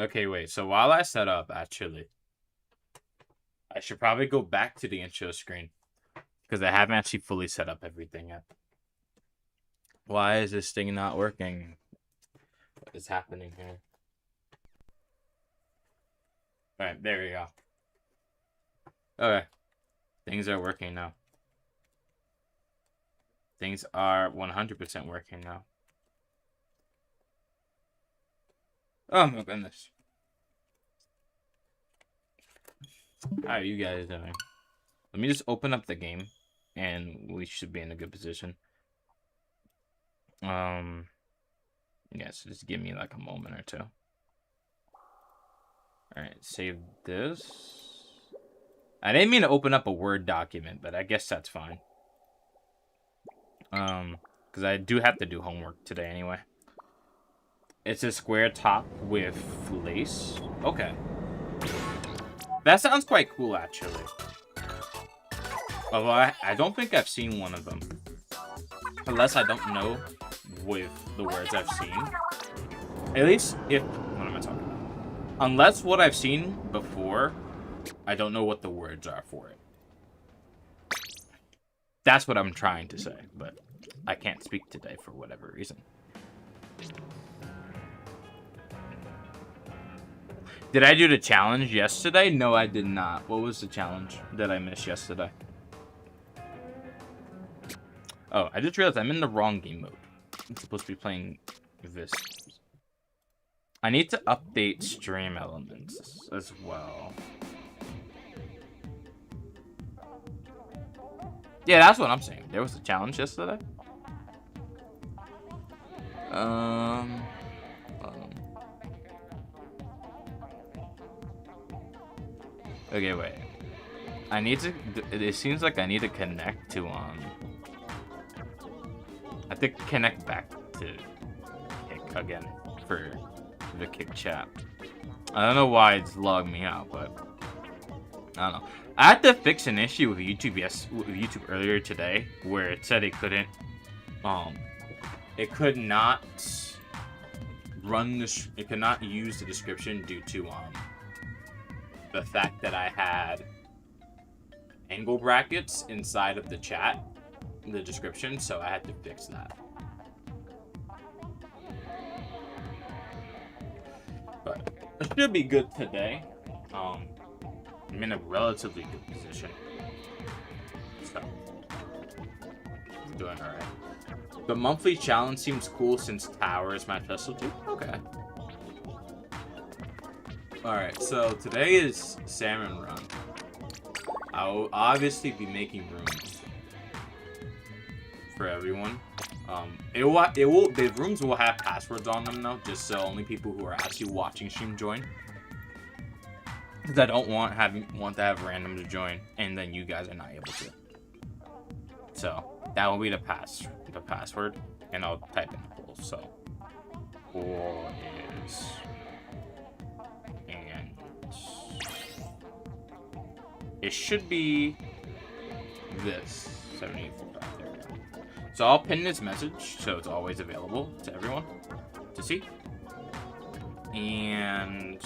Okay, wait. So while I set up, actually, I should probably go back to the intro screen because I haven't actually fully set up everything yet. Why is this thing not working? What is happening here? Alright, there we go. Okay. Things are working now. Things are 100% working now. Oh my goodness. How are you guys doing? Let me just open up the game and we should be in a good position. Yeah, so just give me like a moment or two. Alright, save this. I didn't mean to open up a Word document, but I guess that's fine. Because I do have to do homework today anyway. It's a square top with lace. Okay. That sounds quite cool, actually. Although I don't think I've seen one of them. Unless I don't know with the words I've seen. At least if... What am I talking about? Unless what I've seen before, I don't know what the words are for it. That's what I'm trying to say, but I can't speak today for whatever reason. Did I do the challenge yesterday? No, I did not. What was the challenge that I missed yesterday? Oh, I just realized I'm in the wrong game mode. I'm supposed to be playing this. I need to update stream elements as well. Yeah, that's what I'm saying. There was a challenge yesterday. Okay, wait. I need to... It seems like I need to connect to, I have to connect back to Kick again for the Kick chat. I don't know why it's logged me out, but... I don't know. I had to fix an issue with YouTube earlier today, where it said it couldn't... It could not run this... It could not use the description due to, the fact that I had angle brackets inside of the chat, the description, so I had to fix that. But it should be good today. I'm in a relatively good position, so I'm doing all right. The monthly challenge seems cool since Tower is my specialty. Okay. Alright, so today is Salmon Run. I'll obviously be making rooms for everyone. The rooms will have passwords on them though, just so only people who are actually watching stream join. Because I don't want to have randoms join, and then you guys are not able to. So that will be the password, and I'll type in the poll. So, poll is. It should be this 7845. There we go. So I'll pin this message so it's always available to everyone to see. And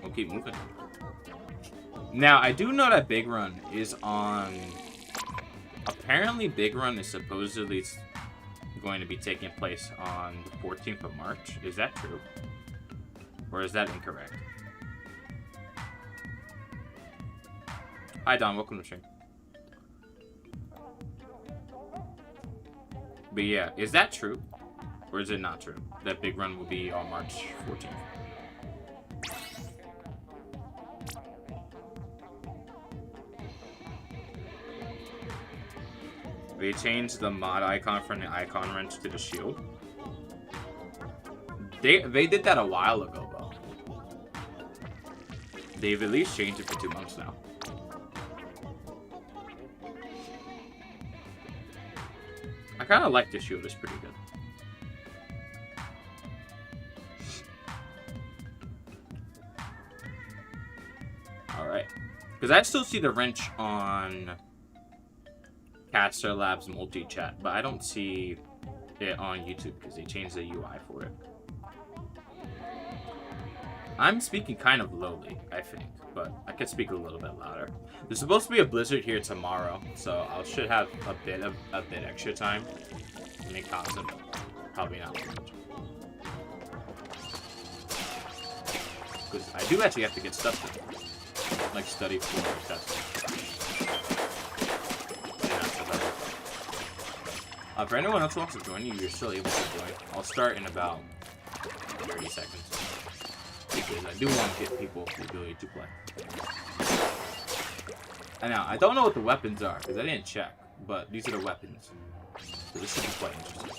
we'll keep moving. Now, I do know that Big Run is on... Apparently, Big Run is supposedly going to be taking place on the 14th of March. Is that true? Or is that incorrect? Hi, Don. Welcome to the stream. But yeah, is that true? Or is it not true? That Big Run will be on March 14th. They changed the mod icon from the icon wrench to the shield. They did that a while ago, though. They've at least changed it for 2 months now. I kind of like this shield. It's pretty good. Alright. Because I still see the wrench on Caster Labs multi-chat, but I don't see it on YouTube because they changed the UI for it. I'm speaking kind of lowly, I think, but I could speak a little bit louder. There's supposed to be a blizzard here tomorrow, so I should have a bit extra time to make content. Probably not much. Because I do actually have to get stuff done, like study for testing. For anyone else who wants to join you, you're still able to join. I'll start in about 30 seconds. Because I do want to give people the ability to play. And now, I don't know what the weapons are, because I didn't check. But these are the weapons. So this should be quite interesting.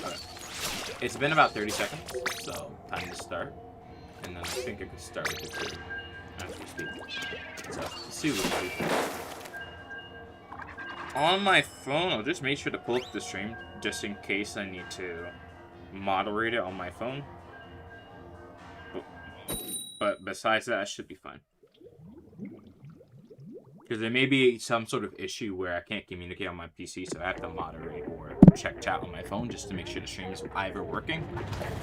Okay. It's been about 30 seconds, so time to start. And then I think I can start with the two as we speak. So, let's see what we do. On my phone, I'll just make sure to pull up the stream just in case I need to moderate it on my phone. But besides that, I should be fine. Because there may be some sort of issue where I can't communicate on my PC, so I have to moderate or check chat on my phone just to make sure the stream is either working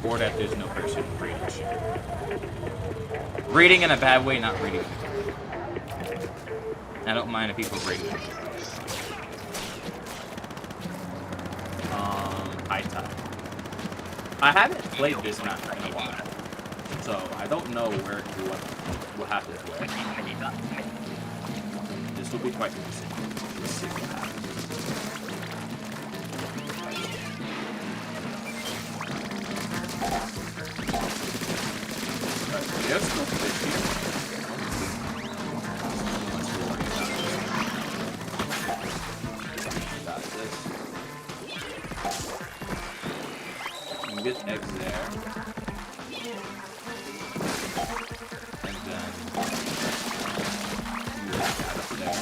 or that there's no person reading the stream. Reading in a bad way, not reading. I don't mind if people read it. High tide. I haven't played this map in a while, so I don't know what happens where. This will be quite interesting. Let's see what happens. There's still fish here. Got this. Get eggs there. And then that up there.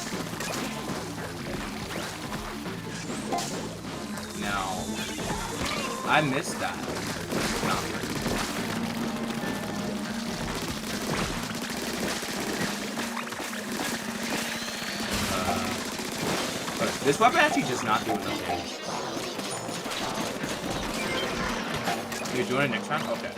Now I missed that. No. This weapon actually does not do enough damage. You're doing it next round? Okay.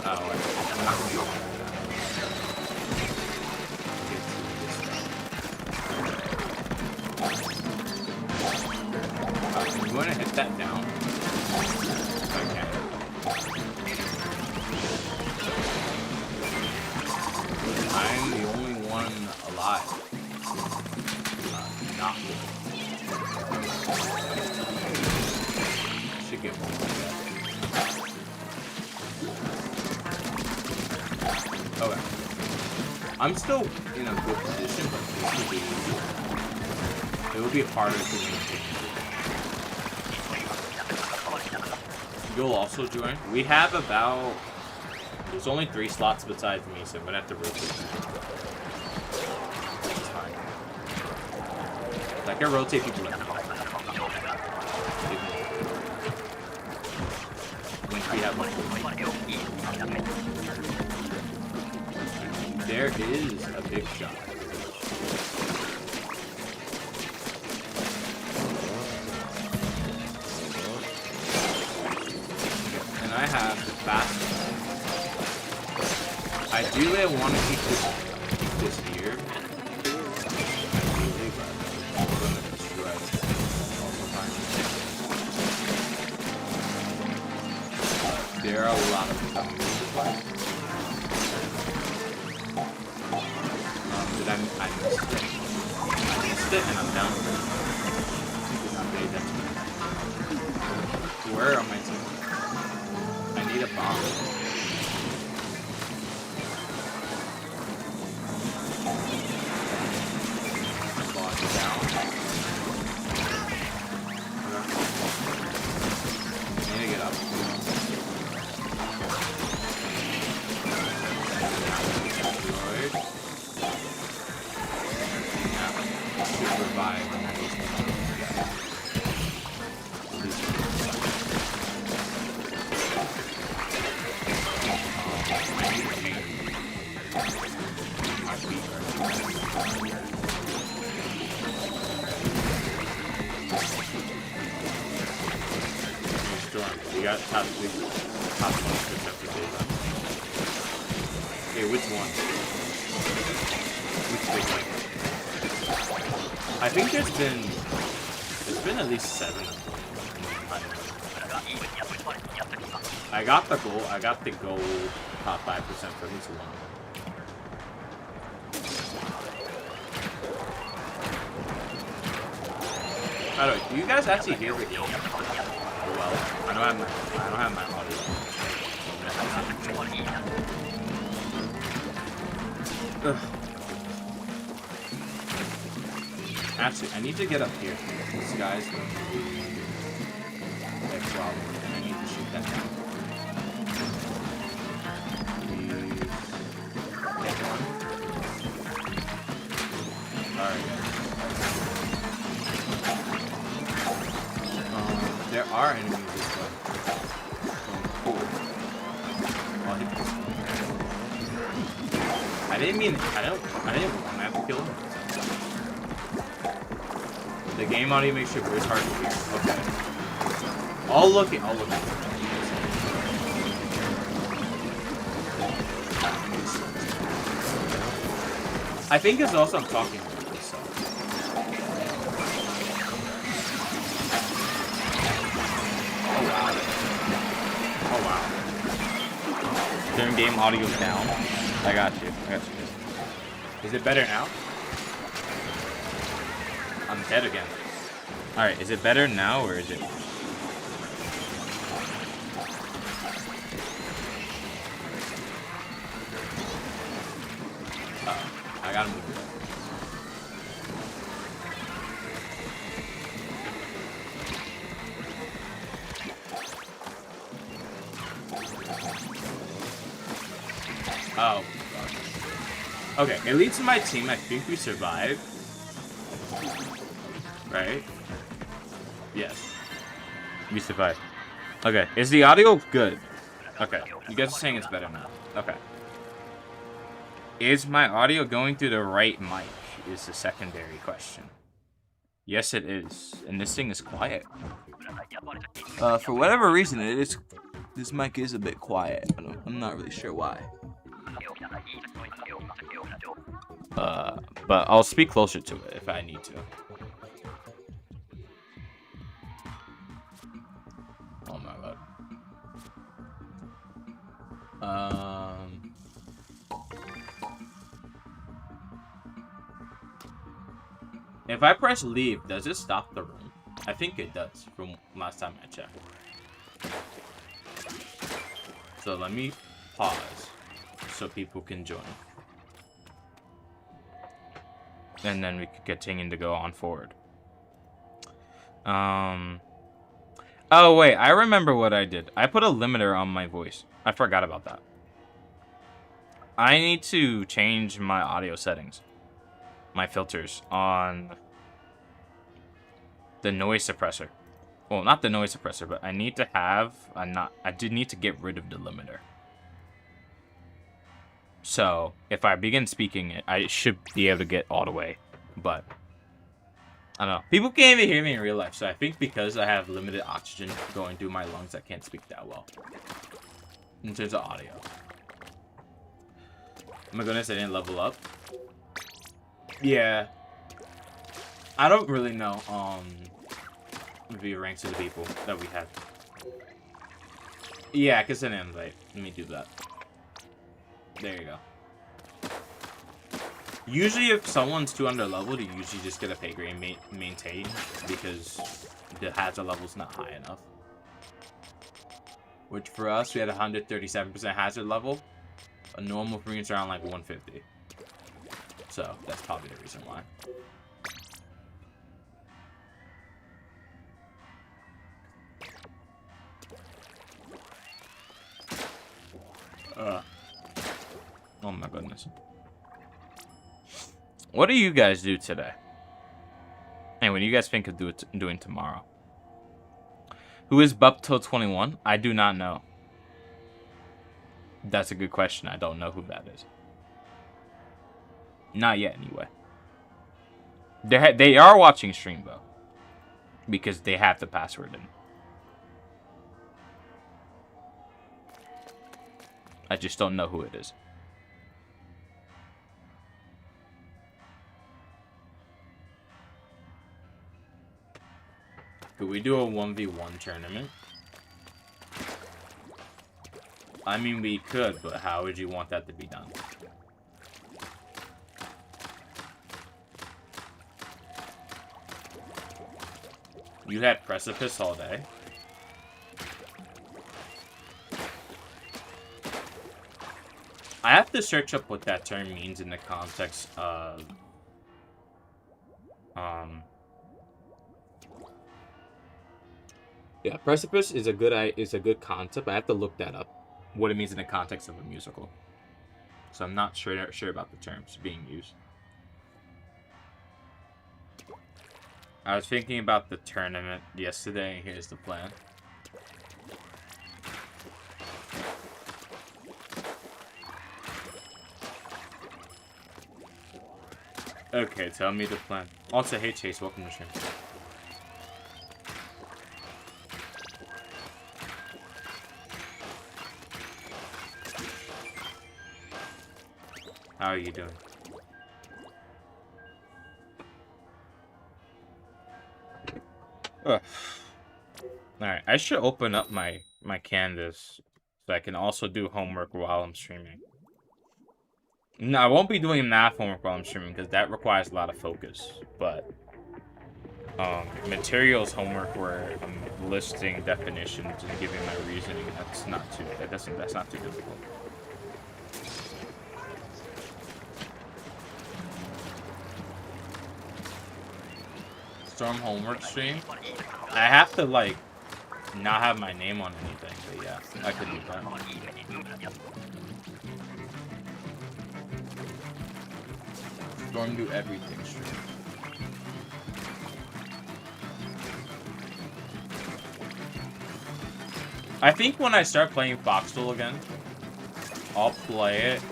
Oh, I'm not gonna do that. I'm going to hit that down. Okay. I'm the only one alive. Not good. Should get one like that. Okay. I'm still in a good position, but it would be harder to maintain. You'll also join. We have about... There's only 3 slots besides me, so I'm gonna have to rotate. I can rotate people like when we have one. There is a big shot. And I have the fastest. Ideally, I want to keep this here. There are a lot of them coming this way. Did I missed it? I missed it and I'm down. Where are my team? I need a bomb. My boss is down. I need to get up. Storm. You got top 1 except for daytime. Okay, which one? Which big one? I think there's been at least 7 of them. I got the gold. I got the gold top 5% for at least one. By the way, do you guys actually hear the game? Well, I don't have my audio. Ugh. Actually, I need to get up here. This guy's like problem, and I need to shoot that down. Alright, guys. There are enemies this way. Oh, cool. I'll hit this one. I didn't want to have to kill him. The game audio makes your voice hard to hear. Okay. I'll look at it. I think it's also I'm talking about this, so. Oh wow. Turn game audio down. I got you. Is it better now? I'm dead again. Alright, is it better now or is it? I gotta move it. Oh. Okay, at least in my team, I think we survived. Right? Yes. We survived. Okay, is the audio good? Okay, you guys are saying it's better now. Okay. Is my audio going through the right mic? Is the secondary question. Yes, it is. And this thing is quiet. For whatever reason, this mic is a bit quiet. I'm not really sure why. But I'll speak closer to it if I need to. Oh my god. If I press leave, does it stop the room? I think it does from last time I checked. So let me pause so people can join. And then we can continue to go on forward. Oh wait, I remember what I did. I put a limiter on my voice. I forgot about that. I need to change my audio settings. My filters on the noise suppressor. Well, not the noise suppressor, but I need to have I did need to get rid of the limiter. So if I begin speaking it, I should be able to get all the way. But I don't know. People can't even hear me in real life, so I think because I have limited oxygen going through my lungs, I can't speak that well. In terms of audio. Oh my goodness, I didn't level up. Yeah. I don't really know the ranks of the people that we have. Yeah, because an invite. Let me do that. There you go. Usually if someone's too under leveled, you usually just get a pay grade maintain because the hazard level's not high enough. Which for us, we had 137% hazard level. A normal for me is around like 150. So that's probably the reason why. Oh my goodness. What do you guys do today? And what do you guys think of doing tomorrow? Who is Bupto21? I do not know. That's a good question. I don't know who that is. Not yet, anyway. They are watching stream, though. Because they have the password in. I just don't know who it is. Could we do a 1v1 tournament? I mean, we could, but how would you want that to be done? You had Precipice all day. I have to search up what that term means in the context of yeah, Precipice is a good concept. I have to look that up, what it means in the context of a musical. So I'm not sure about the terms being used. I was thinking about the tournament yesterday, and here's the plan. Okay, tell me the plan. Also, hey Chase, welcome to the stream. How are you doing? Alright, I should open up my canvas so I can also do homework while I'm streaming. No, I won't be doing math homework while I'm streaming because that requires a lot of focus. But materials homework where I'm listing definitions and giving my reasoning, that's not too difficult. Storm homework stream. I have to like not have my name on anything, but yeah, I could do that. Storm do everything stream. I think when I start playing Foxhole again, I'll play it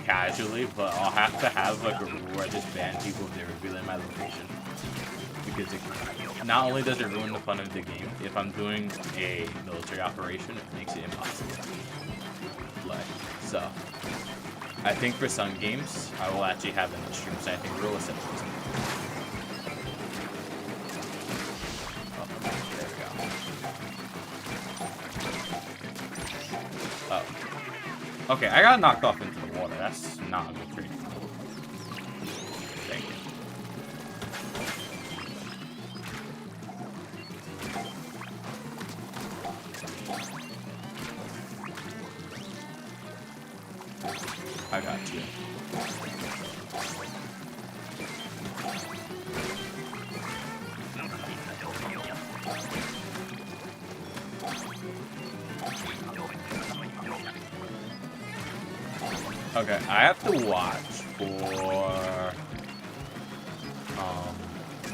casually, but I'll have to have like a rule where I just ban people if they reveal my location. Because it, not only does it ruin the fun of the game, if I'm doing a military operation, it makes it impossible to play. So, I think for some games, I will actually have an extreme sniping rule essentially. Oh, there we go. Oh. Okay, I got knocked off into the water. That's not a good trade. Thank you. I got you. Okay, I have to watch for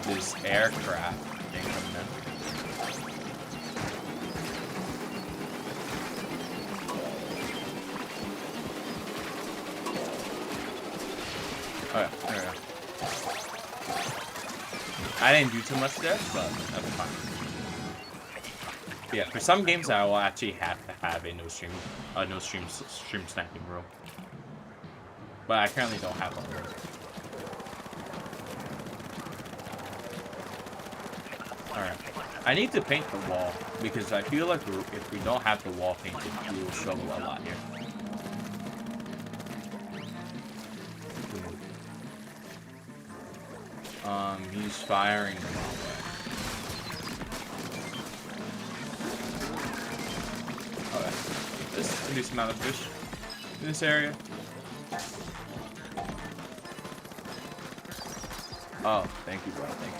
this aircraft thing coming in. Okay, there we go. I didn't do too much there, but that's fine. Yeah, for some games I will actually have to have a no stream sniping rule. But I currently don't have one. Alright. I need to paint the wall because I feel like if we don't have the wall painted, we will struggle a lot here. He's firing the wrong way. Okay. This can do some amount of fish in this area. Oh, thank you, bro. Thank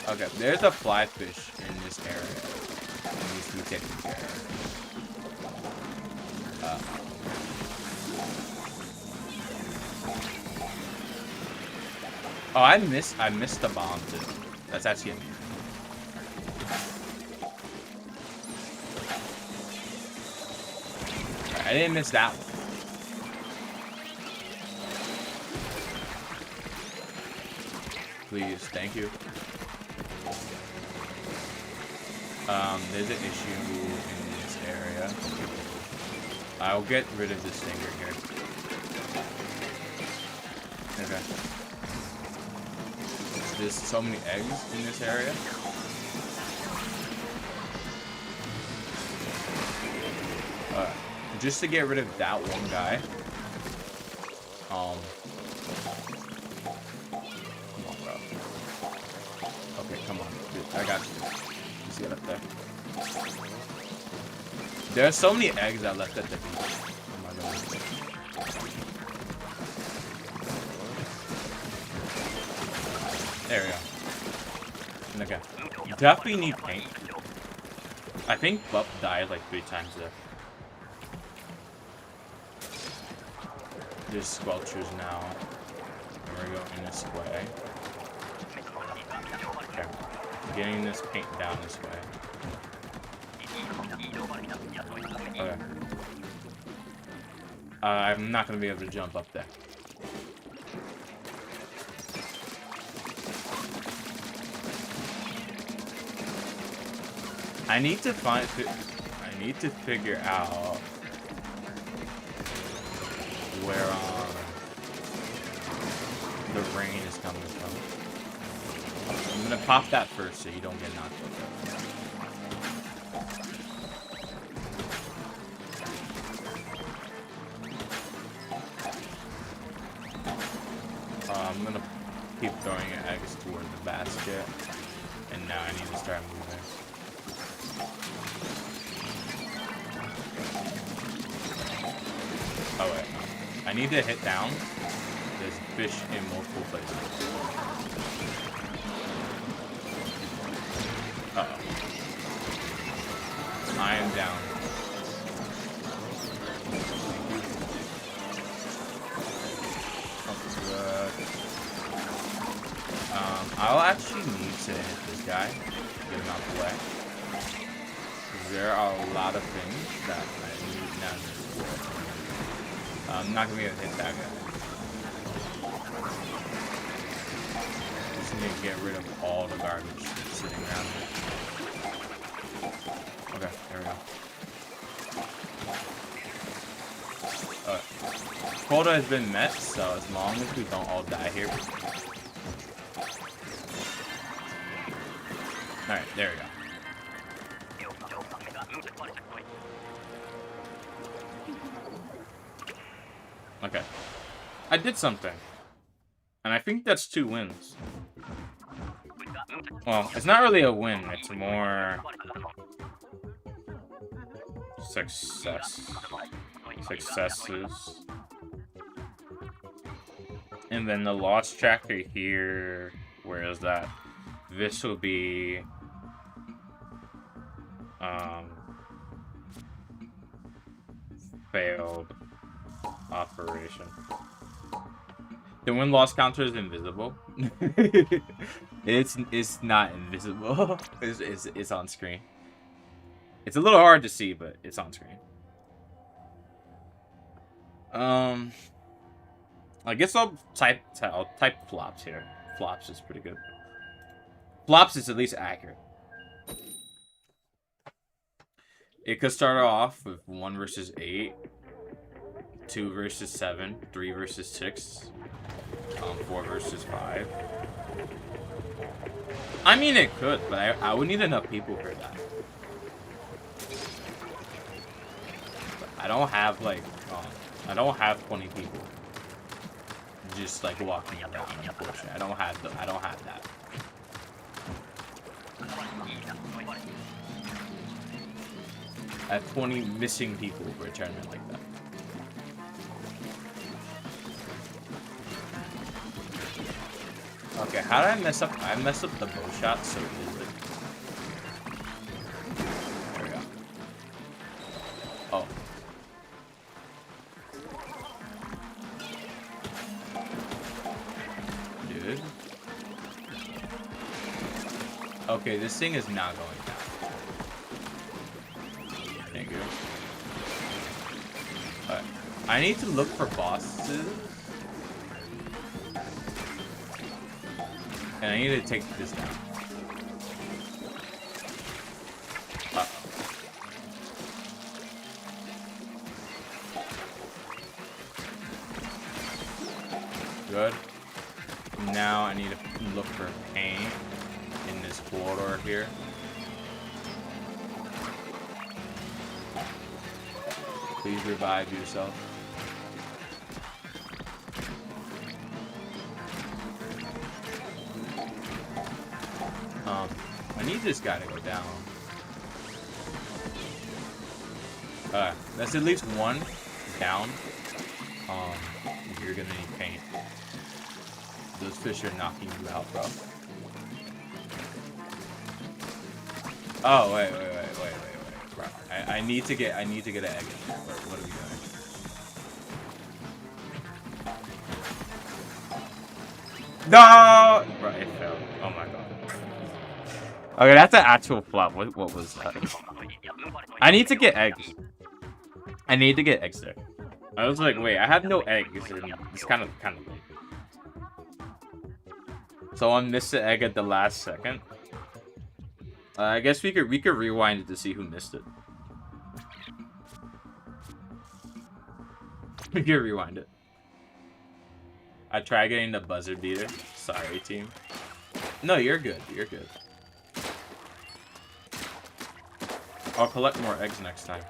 you. Okay, there's a fly fish in this area. It needs to be taken care of. Oh, I missed the bomb too. That's actually amazing. I didn't miss that one. Please, thank you. There's an issue in this area. I'll get rid of this stinger here. Okay. There's so many eggs in this area. Just to get rid of that one guy. Come on, bro. Okay, come on. Dude, I got you. Just get up there. There's so many eggs I left at the beach. Oh my god. There we go. Okay. You definitely need paint. I think Bup died like 3 times there. There's squelchers now. And we're going this way. Okay. Getting this paint down this way. Okay. I'm not gonna be able to jump up there. I need to figure out where the rain is coming from. I'm gonna pop that first so you don't get knocked over. I'm gonna keep throwing eggs toward the basket, and now I need to start moving. Oh wait, I need to hit down. There's fish in multiple places. Uh-oh. I am down. I'll actually need to hit this guy, get him out the way. There are a lot of things that I need now to do. I'm not gonna be able to hit that guy. Just need to get rid of all the garbage that's sitting around here. Okay, there we go. Quota has been met, so as long as we don't all die here. Alright, there we go. Okay. I did something. And I think that's 2 wins. Well, it's not really a win, it's more successes. And then the lost tracker here, where is that? This will be failed operation. The win-loss counter is invisible. It's not invisible. It's on screen. It's a little hard to see, but it's on screen. I guess I'll type flops here. Flops is pretty good. Flops is at least accurate. It could start off with 1 versus 8, 2 versus 7, 3 versus 6, 4 versus 5. I mean, it could, but I would need enough people for that. But I don't have like, I don't have 20 people just like walking around. Unfortunately, I don't have that. I have 20 missing people for a tournament like that. Okay, how did I mess up? I messed up the bow shot so easily. There we go. Oh. Dude. Okay, this thing is not going down. Thank you. Alright. I need to look for bosses. And I need to take this down. Uh-oh. Good. Now I need to look for paint in this corridor here. Please revive yourself. I need this guy to go down. That's at least one down. You're gonna need paint. Those fish are knocking you out, bro. Oh, wait, bro. I need to get an egg in there. What are we doing? No! Bro, it failed. Oh my god. Okay, that's an actual flop. What was that? I need to get eggs. I need to get eggs there. I was like, wait, I have no eggs. It's kind of late. Someone missed the egg at the last second. I guess we could rewind it to see who missed it. We could rewind it. I tried getting the buzzer beater. Sorry, team. No, you're good. You're good. I'll collect more eggs next time.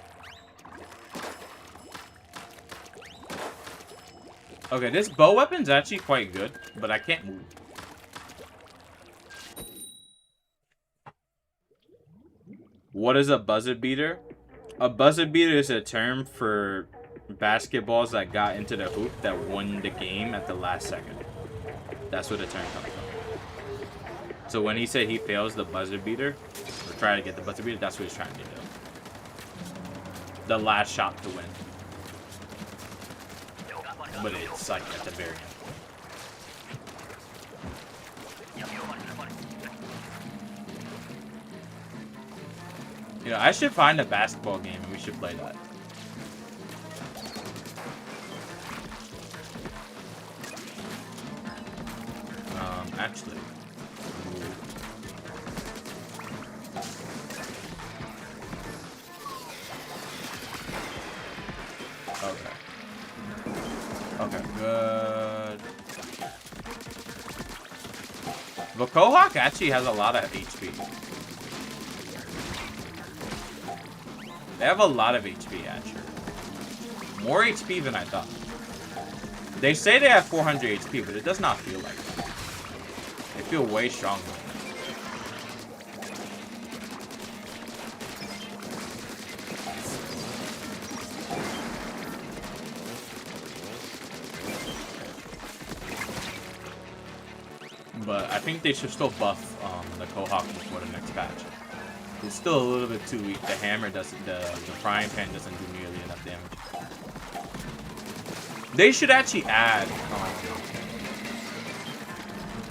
Okay, this bow weapon's actually quite good, but I can't move. What is a buzzer beater? A buzzer beater is a term for basketballs that got into the hoop that won the game at the last second. That's where the term comes from. So when he said he fails the buzzer beater, or try to get the buzzer beater, that's what he's trying to do. The last shot to win. But it's like at the very end. You know, I should find a basketball game and we should play that. Actually. Okay. Okay, good. The Kohawk actually has a lot of HP. They have a lot of HP, actually. More HP than I thought. They say they have 400 HP, but it does not feel like that. They feel way stronger. But I think they should still buff the Kohawk before the next patch. It's still a little bit too weak. The hammer doesn't, the frying pan doesn't do nearly enough damage. They should actually add.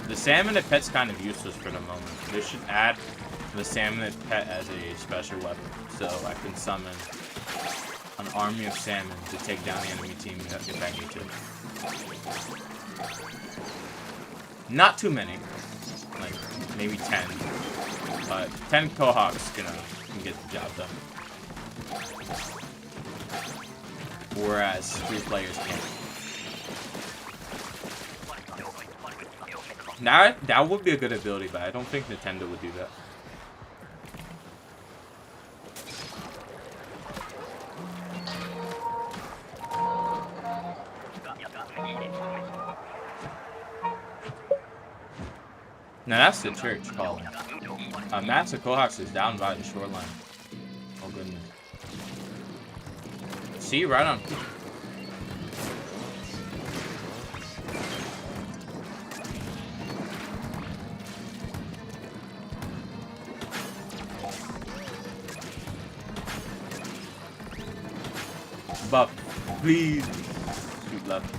The salmon pet's kind of useless for the moment. They should add the salmon pet as a special weapon, so I can summon an army of salmon to take down the enemy team if I need to. Not too many, like maybe 10. But 10 Kohawks can get the job done. Whereas 3 players can't. Now that would be a good ability, but I don't think Nintendo would do that. Now that's the church calling. Mass of Kohawks is down by the shoreline. Oh goodness. See, right on. Buff, please. Shoot left.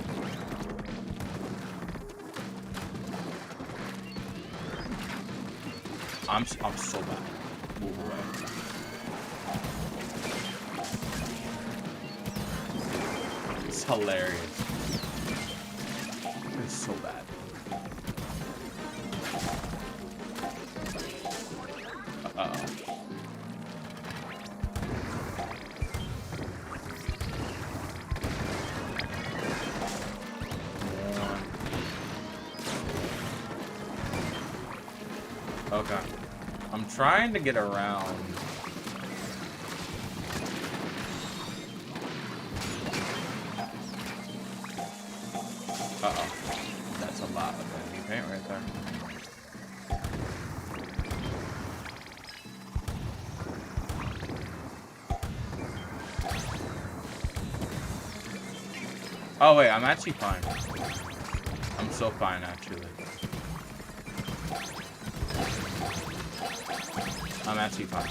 I'm so bad. Move away. It's hilarious. It's so bad. Uh-oh. Okay. I'm trying to get around. Uh-oh. That's a lot of enemy paint right there. Oh, wait, I'm actually fine. I'm so fine, actually. I'm actually fine.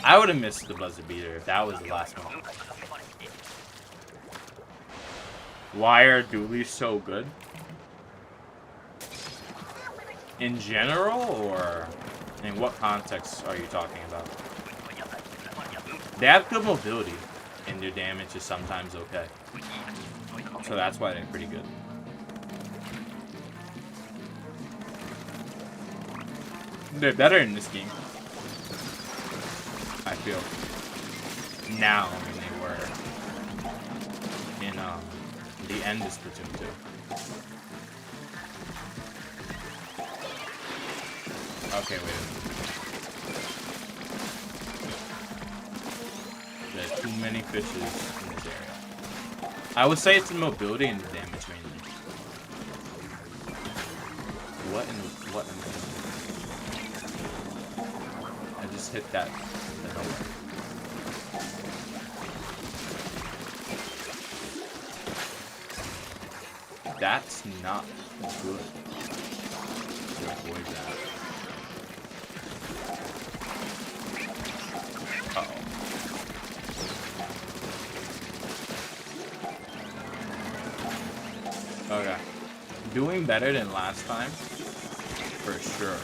I would have missed the buzzer beater if that was the last one. Why are dualies so good? In general, or in what context are you talking about? They have good mobility, and their damage is sometimes okay. So that's why they're pretty good. They're better in this game, I feel, now than they were in the end of Splatoon 2. Okay, wait a minute. There's too many fishes in this area. I would say it's the mobility and the damage mainly. What in the... I just hit that. That's not good to avoid that. Uh-oh. Okay. Doing better than last time, for sure.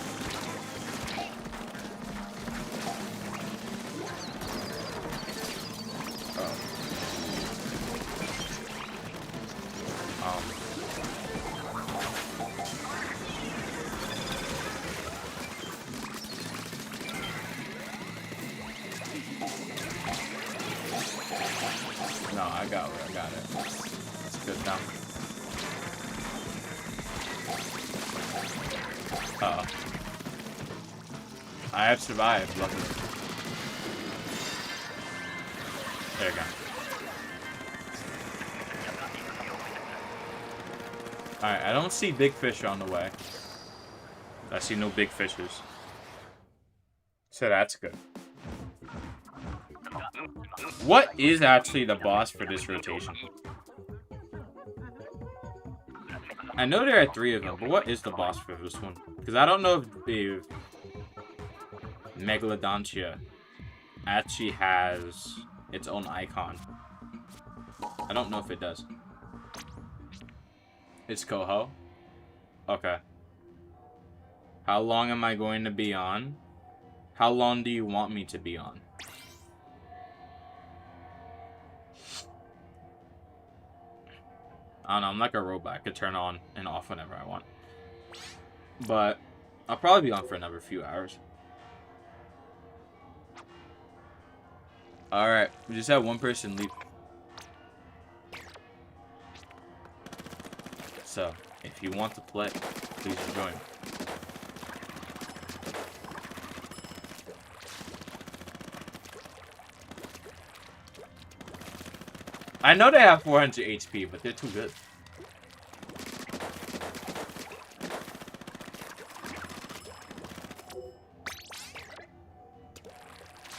No, I got it. It's good now. Uh-oh. I have survived, luckily. There you go. Alright, I don't see big fish on the way. I see no big fishes. So that's good. What is actually the boss for this rotation? I know there are 3 of them, but what is the boss for this one? Because I don't know if the Megalodontia actually has its own icon. I don't know if it does. It's Coho? Okay. How long am I going to be on? How long do you want me to be on? I don't know, I'm like a robot. I could turn on and off whenever I want. But I'll probably be on for another few hours. Alright, we just had one person leave. So, if you want to play, please join. I know they have 400 HP, but they're too good.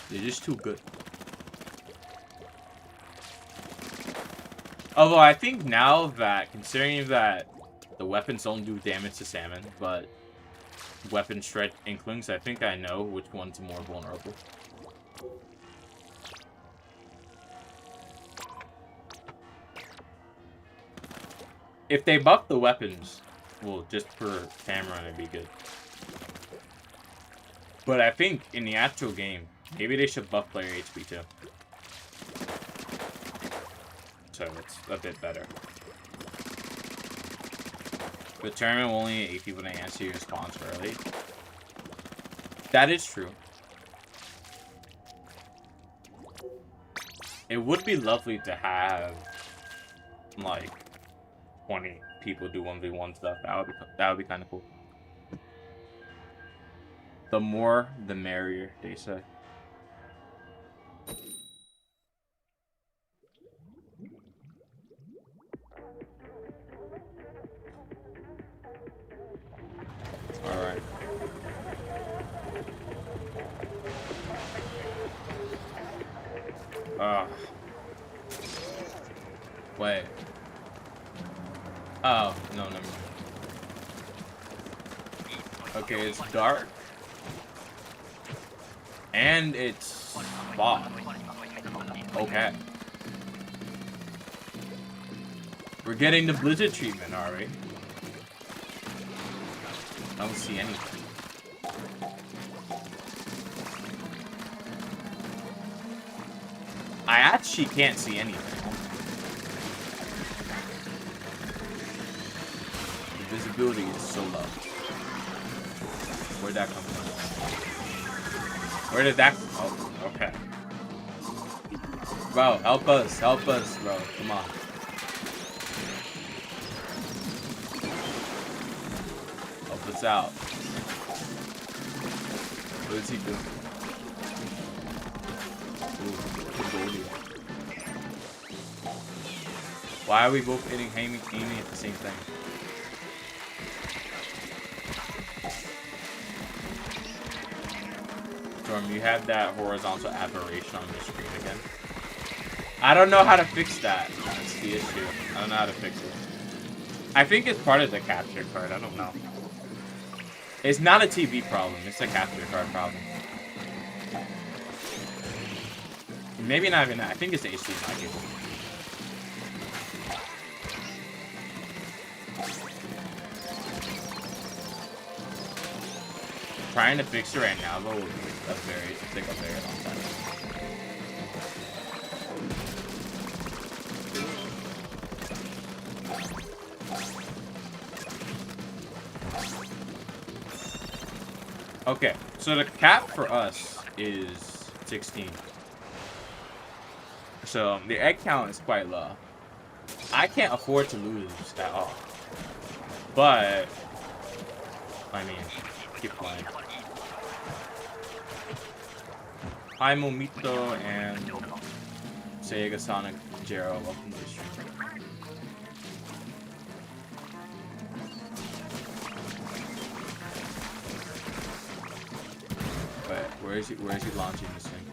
They're just too good. Although I think now that, considering that the weapons don't do damage to salmon, but weapons shred inklings, I think I know which one's more vulnerable. If they buff the weapons, well, just per camera, it'd be good. But I think in the actual game, maybe they should buff player HP too. So it's a bit better. The tournament will only get 8 people to answer your response early. That is true. It would be lovely to have like 20 people do 1v1 stuff. That would be kind of cool. The more, the merrier, they say. All right. Wait. Oh, no, never mind. Okay, it's dark. And it's fog. Okay. We're getting the blizzard treatment, are we? I don't see anything. I actually can't see anything. The visibility is so low. Where'd that come from? Where did that come from? Oh, okay. Bro, help us, bro. Come on. Help us out. What is he doing? Why are we both aiming at the same thing? Storm, you have that horizontal aberration on your screen again. I don't know how to fix that. That's the issue. I don't know how to fix it. I think it's part of the capture card. I don't know. It's not a TV problem. It's a capture card problem. Maybe not even that. I think it's the HDMI cable. Trying to fix it right now, but will take a very long time. Okay, so the cap for us is 16. So the egg count is quite low. I can't afford to lose at all. But I mean, keep playing. Hi Momito and Sega Sonic Jero, welcome to the stream. But where is he launching this thing?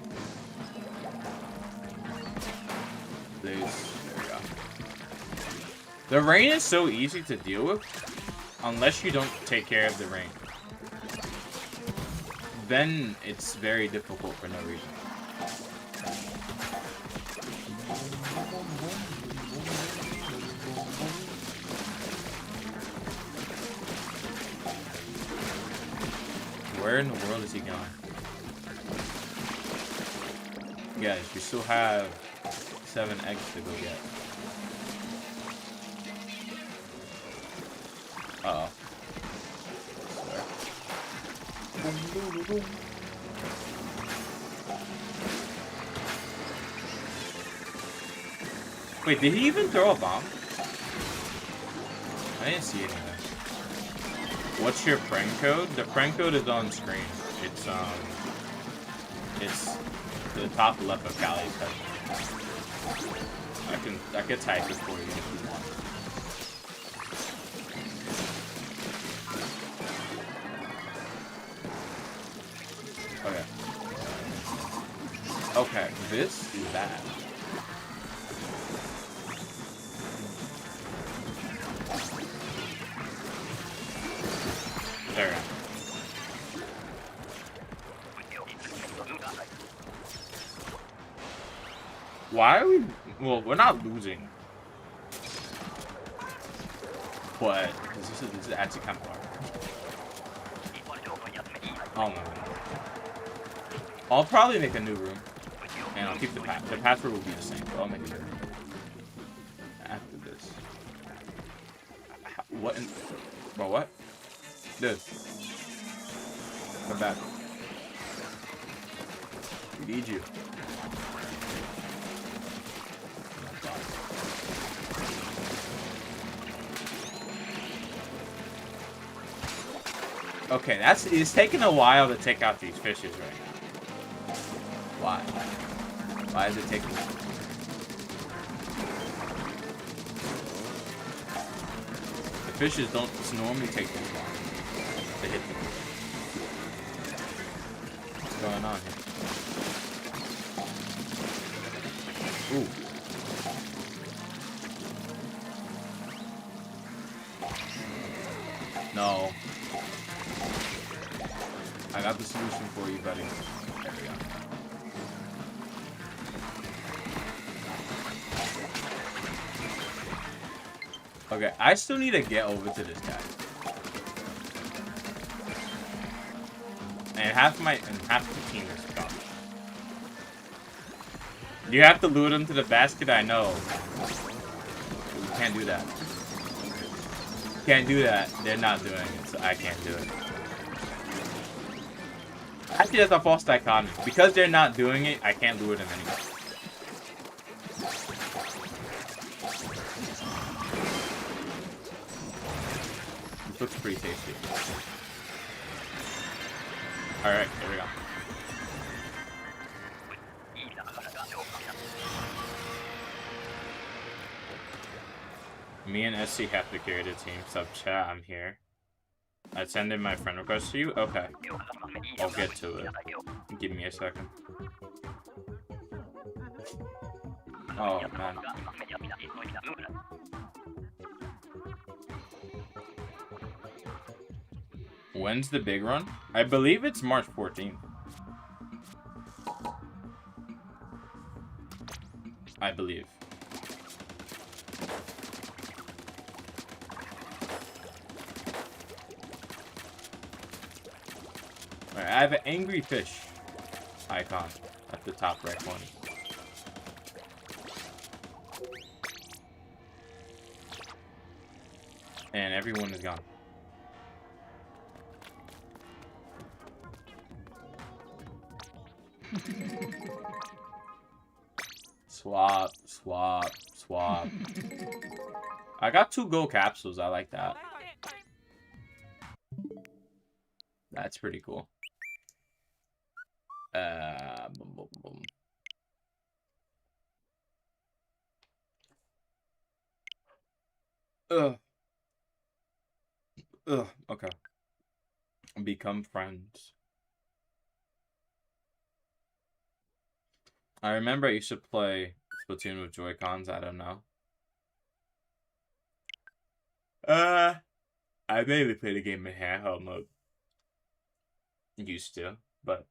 There we go. The rain is so easy to deal with unless you don't take care of the rain. Then it's very difficult for no reason. Where in the world is he going? Guys, we still have 7 eggs to go get. Uh-oh. Wait, did he even throw a bomb? I didn't see anything. What's your friend code? The friend code is on screen. It's the top left of Callie's head. I can type it for you if you want. Okay. Okay, this is bad. There we go. Why are we... Well, we're not losing. But this is actually kind of hard. Oh no. I'll probably make a new room. And I'll keep the path. The password will be the same, but I'll make a new room. After this. What in... Bro, what? Dude. Come back. We need you. Okay, it's taking a while to take out these fishes right now. Why? Why is it taking? The fishes don't normally take this long to hit them. What's going on here? Ooh. No. I got the solution for you, buddy. There we go. Okay, I still need to get over to this guy. And half the team is gone. You have to lure them to the basket, I know. You can't do that. Can't do that. They're not doing it, so I can't do it. Actually, that's a false dichotomy. Because they're not doing it, I can't lure them anymore. This looks pretty tasty. Alright, here we go. Me and SC have to carry the team. Sub chat, I'm here. I send in my friend request to you? Okay. I'll get to it. Give me a second. Oh, man. When's the big run? I believe it's March 14th. I believe. Alright, I have an angry fish icon at the top right corner. And everyone is gone. Swap, swap, swap. I got 2 gold capsules. I like that. That's pretty cool. Boom, boom, boom. Okay. Become friends. I remember I used to play Splatoon with Joy-Cons. I don't know. I mainly play the game in handheld mode. Used to, but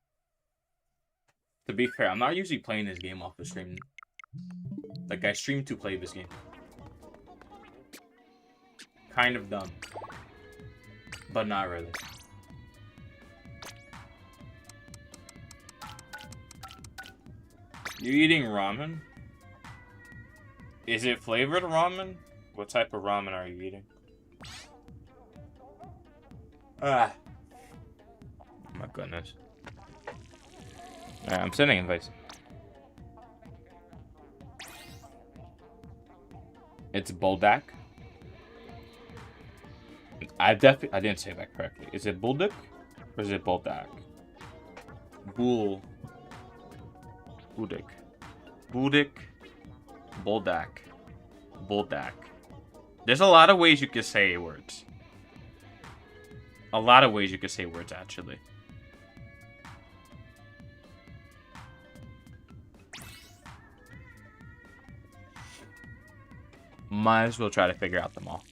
to be fair, I'm not usually playing this game off the stream. Like, I stream to play this game. Kind of dumb. But not really. You eating ramen? Is it flavored ramen? What type of ramen are you eating? Ah. My goodness. Alright, I'm sending invites. It's Buldak. I didn't say that correctly. Is it Buldak or is it Buldak? Buldak. Buldak. Buldak. There's a lot of ways you could say words. A lot of ways you could say words, actually. Might as well try to figure out them all.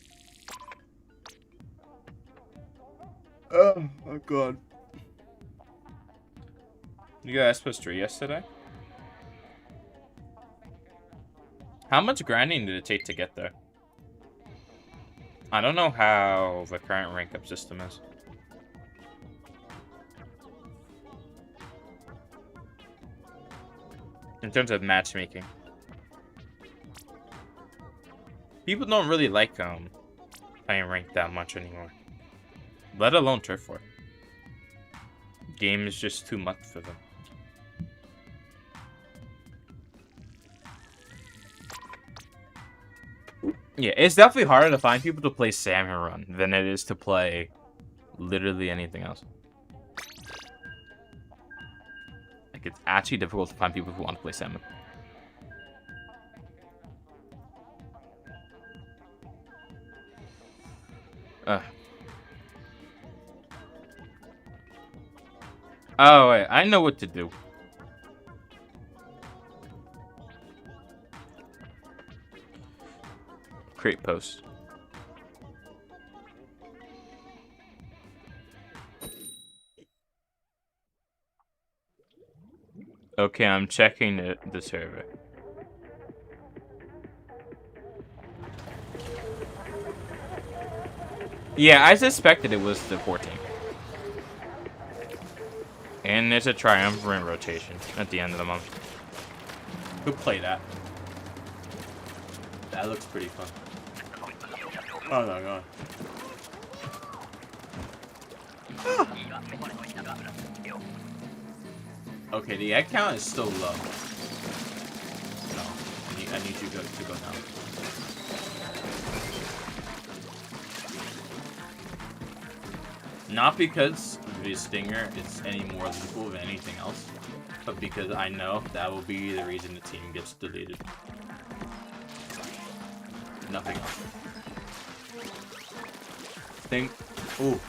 Oh my god. You got S+3 yesterday? How much grinding did it take to get there? I don't know how the current rank up system is. In terms of matchmaking. People don't really like playing ranked that much anymore. Let alone Turf War. Game is just too much for them. Yeah, it's definitely harder to find people to play Salmon Run than it is to play literally anything else. Like, it's actually difficult to find people who want to play Salmon. Oh, wait. I know what to do. Create post. Okay, I'm checking the server. Yeah, I suspected it was the 14th. And there's a triumvirate rotation at the end of the month. Who played that? That looks pretty fun. Oh my god. Okay, the egg count is still low. No, I need you to go down. Not because the stinger is any more lethal than anything else, but because I know that will be the reason the team gets deleted. Nothing else. Ooh.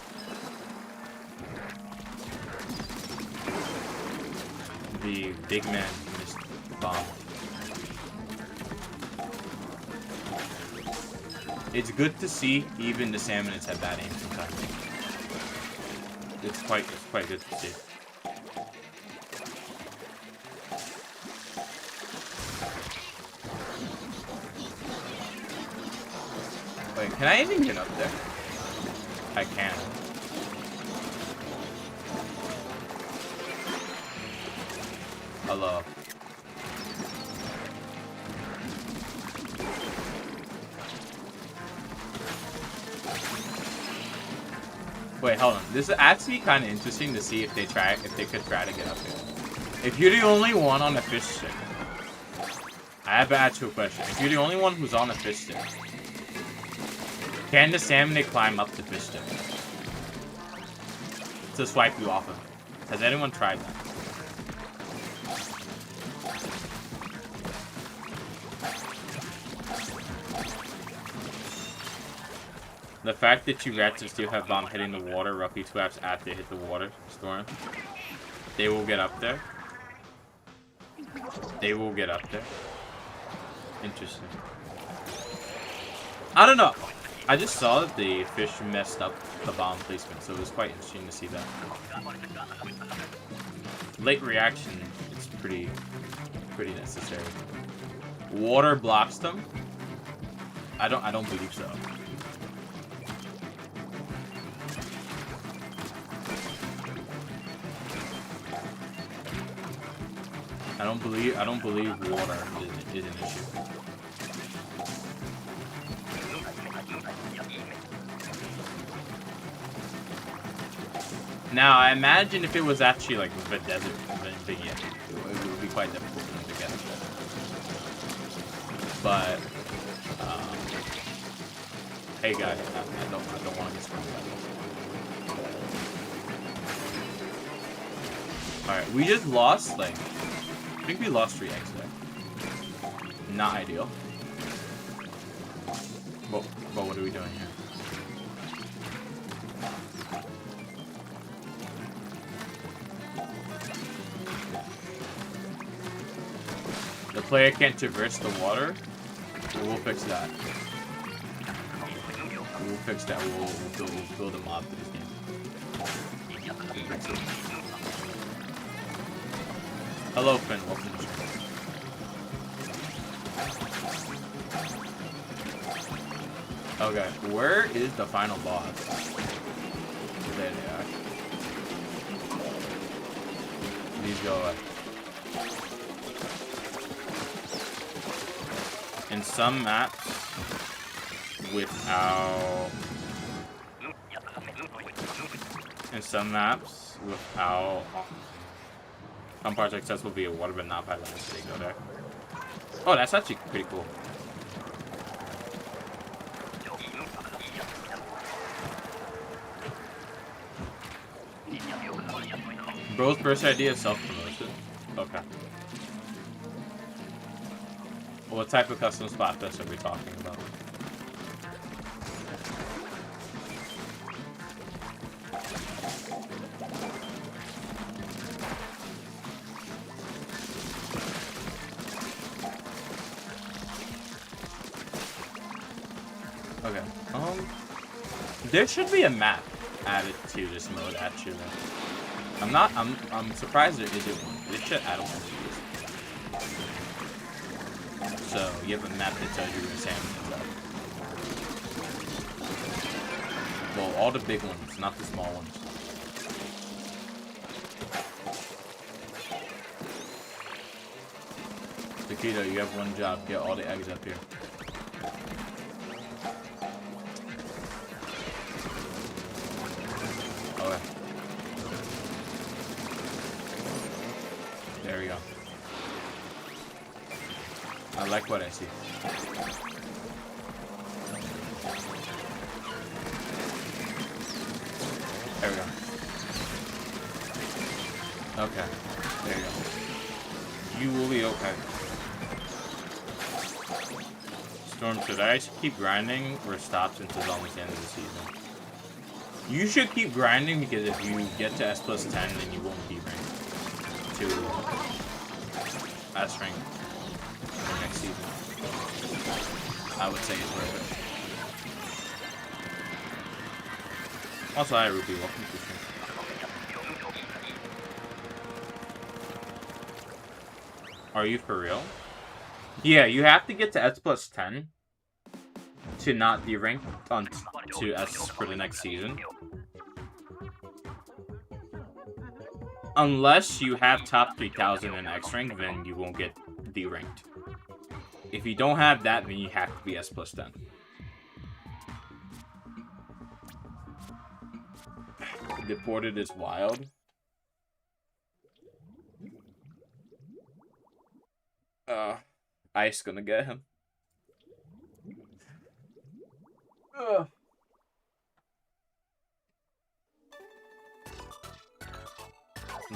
The big man missed the bomb. It's good to see even the salmonids have bad aim sometimes. It's quite good to see. Wait, can I even get up there? I can. Hello. Wait, hold on. This is actually kind of interesting to see if they could try to get up here. If you're the only one on a fish stick, I have to ask you a question. If you're the only one who's on a fish stick, can the salmon climb up the fish stick to swipe you off of it? Has anyone tried that? The fact that you rats still have bomb hitting the water roughly 2 hours after they hit the water storm, they will get up there. They will get up there. Interesting. I don't know. I just saw that the fish messed up the bomb placement, so it was quite interesting to see that. Late reaction is pretty necessary. Water blocks them? I don't believe so. I don't believe water is an issue. Now, I imagine if it was actually like the desert vignette, it would be quite difficult for them to get it. But, hey guys, I don't want to get screwed up. Alright, we just lost, like, I think we lost 3 eggs there. Not ideal. But what are we doing here? The player can't traverse the water. We'll fix that. We'll fix that. We'll build a mod for this game. We'll fix it. Hello, Finn. Welcome to the stream. Okay, where is the final boss? There they are. These go away. In some maps, without some parts accessible via water, but not by land, so they go there. Oh, that's actually pretty cool. Bro's first idea is self-promotion. Okay. What type of custom Splatfests are we talking about? Okay. There should be a map added to this mode actually. I'm surprised there isn't one. They should add one to this. So you have a map that tells you where salmon is at. Well, all the big ones, not the small ones. Taquito, you have one job. Get all the eggs up here. Okay. There we go. I like what I see. There we go. Okay. There you go. You will be okay. Storm, should I keep grinding or stop since it's almost the end of the season? You should keep grinding because if you get to S+10, then you won't be ranked to S rank for next season. I would say it's worth it. Also, hi Ruby, welcome to the stream. Are you for real? Yeah, you have to get to S+10 to not be ranked on to S for the next season. Unless you have top 3000 in X rank, then you won't get D-ranked. If you don't have that, then you have to be S+10. Deported is wild. Ice gonna get him.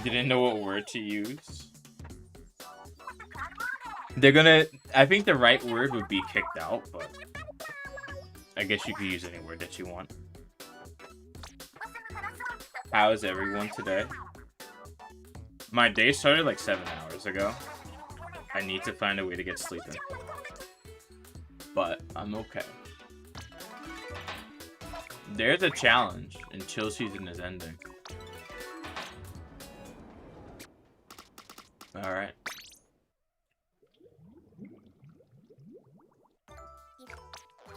Didn't know what word to use. They're gonna... I think the right word would be kicked out, but... I guess you could use any word that you want. How is everyone today? My day started like 7 hours ago. I need to find a way to get sleeping. But I'm okay. There's a challenge, and chill season is ending. Alright.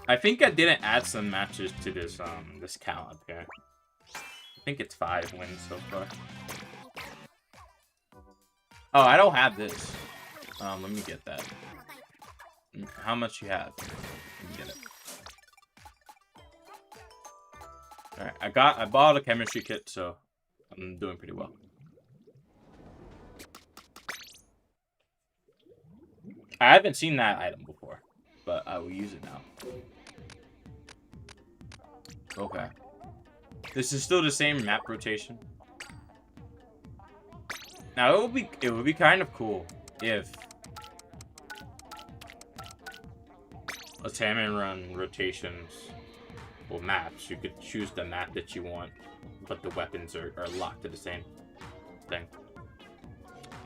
I think I didn't add some matches to this this count up here. I think it's 5 wins so far. Oh, I don't have this. Let me get that. How much you have? Let me get it. Alright, I bought a chemistry kit, so I'm doing pretty well. I haven't seen that item before, but I will use it now. Okay. This is still the same map rotation. Now it would be kind of cool if a salmon run rotations or maps, you could choose the map that you want, but the weapons are locked to the same thing.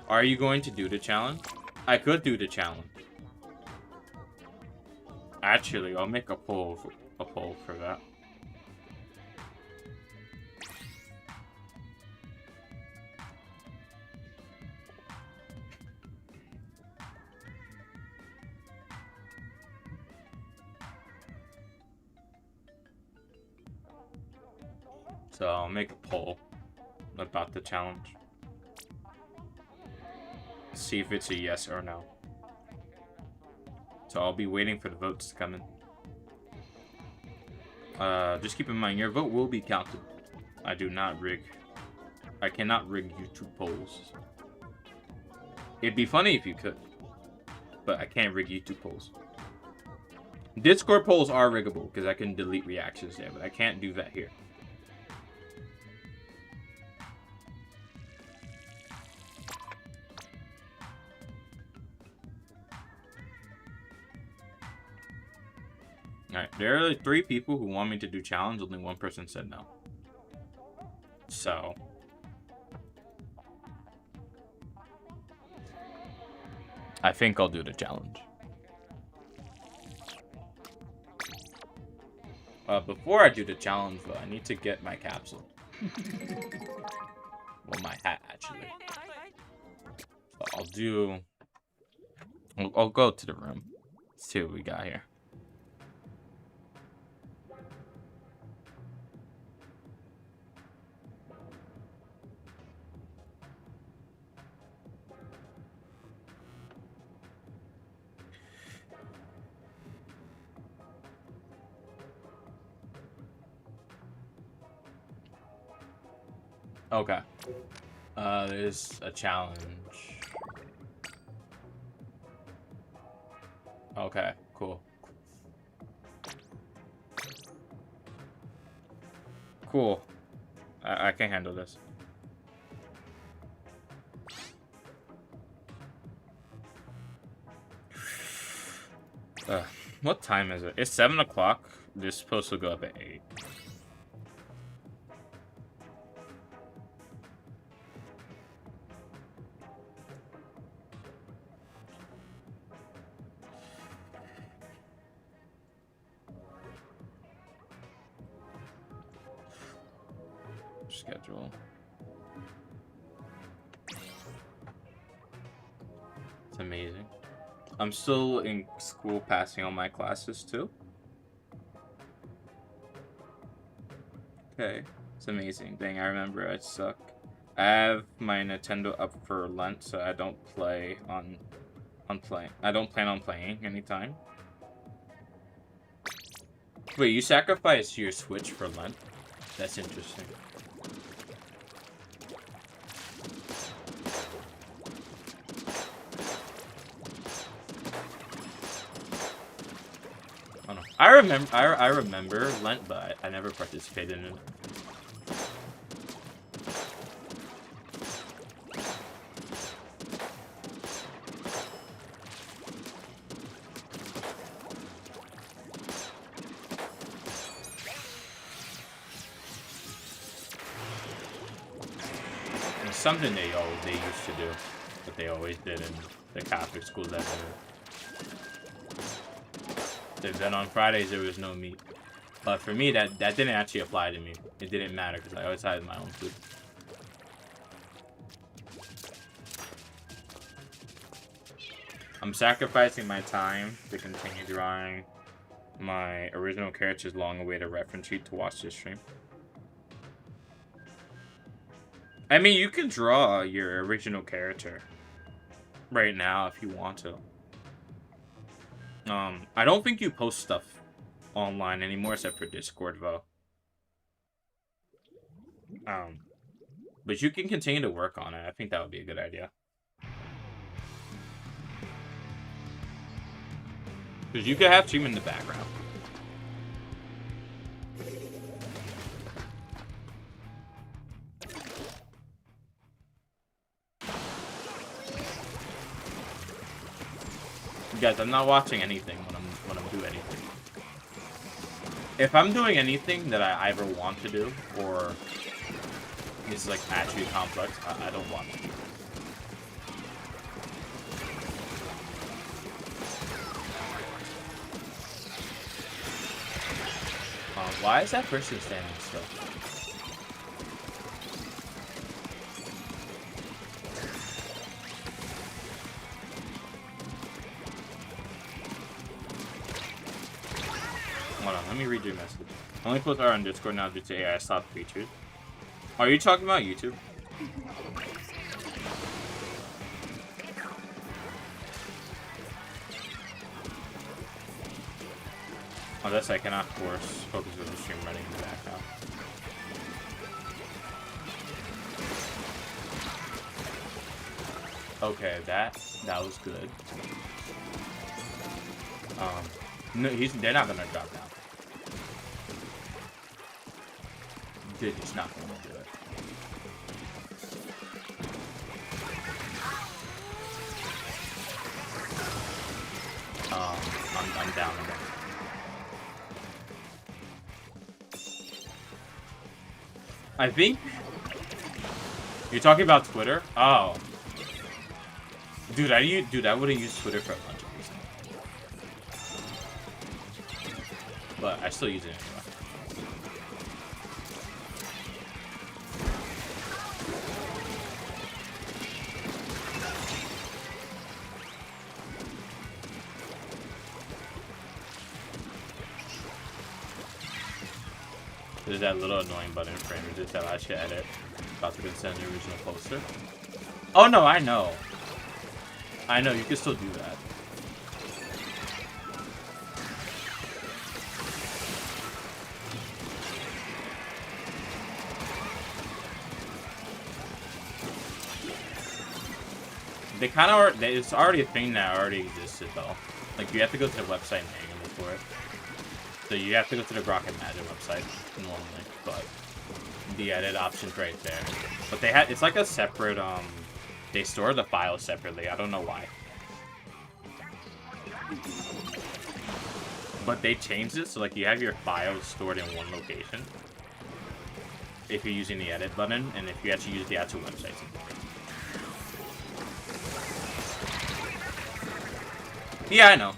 Are you going to do the challenge? I could do the challenge. Actually, I'll make a poll for that. So I'll make a poll about the challenge. See if it's a yes or no. So I'll be waiting for the votes to come in. Just keep in mind, your vote will be counted. I cannot rig YouTube polls. It'd be funny if you could, but I can't rig YouTube polls. Discord polls are riggable because I can delete reactions there, but I can't do that here. Alright, there are like 3 people who want me to do challenge. Only 1 person said no. So... I think I'll do the challenge. Before I do the challenge, though, I need to get my capsule. Well, my hat, actually. So I'll do... I'll go to the room. See what we got here. Okay. There's a challenge. Okay, cool. Cool. I can handle this. What time is it? It's 7 o'clock. They're supposed to go up at 8. Schedule. It's amazing. I'm still in school passing all my classes too. Okay, it's amazing. Dang, I remember I suck. I have my Nintendo up for Lent, so I don't play on I don't plan on playing anytime. Wait, you sacrificed your Switch for Lent? That's interesting. Oh no. I remember Lent, but I never participated in it. Something they used to do, but they always did in the Catholic schools that then on Fridays there was no meat. But for me, that didn't actually apply to me. It didn't matter because I always had my own food. I'm sacrificing my time to continue drawing my original character's long-awaited reference sheet to watch this stream. I mean, you can draw your original character right now if you want to. I don't think you post stuff online anymore except for Discord, though. But you can continue to work on it. I think that would be a good idea. Because you could have stream in the background. Guys, I'm not watching anything when I'm doing anything. If I'm doing anything that I either want to do or is like actually complex, I don't want to. Why is that person standing still? Hold on, let me read your message. Only posts are on Discord now due to AI stop features. Are you talking about YouTube? Unless I cannot force focus on the stream running in the background. Okay, that was good. No, they're not gonna drop down. They're just not gonna do it. I'm down again. I think you're talking about Twitter. Oh, dude, I wouldn't use Twitter for a bunch of reasons, but I still use it anyway. There's that little annoying button frame just that allows you to edit. About to send the original poster. Oh no, I know. I know, you can still do that. They kind of are. It's already a thing that already existed though. Like you have to go to the website and look for it. So you have to go to the Grok and Magic website normally, but the edit option's right there. But they had it's like a separate they store the files separately. I don't know why. But they changed it so like you have your files stored in one location. If you're using the edit button, and if you actually use the actual website. Yeah, I know.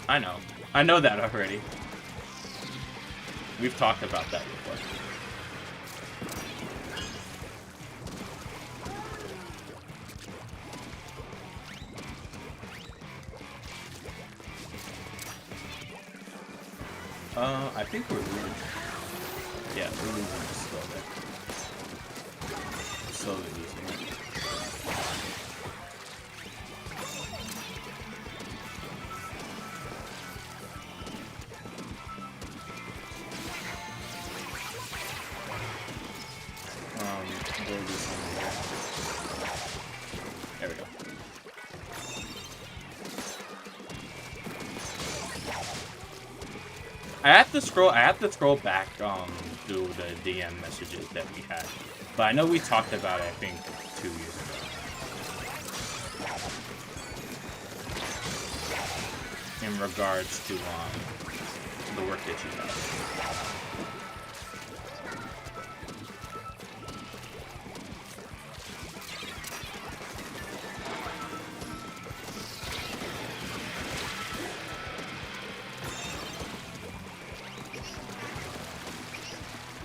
I know. I know that already. We've talked about that before. I think we're losing. Yeah, we're losing this slowly. Slowly losing it. There we go. I have to scroll back through the DM messages that we had. But I know we talked about it, I think, 2 years ago. In regards to the work that you have.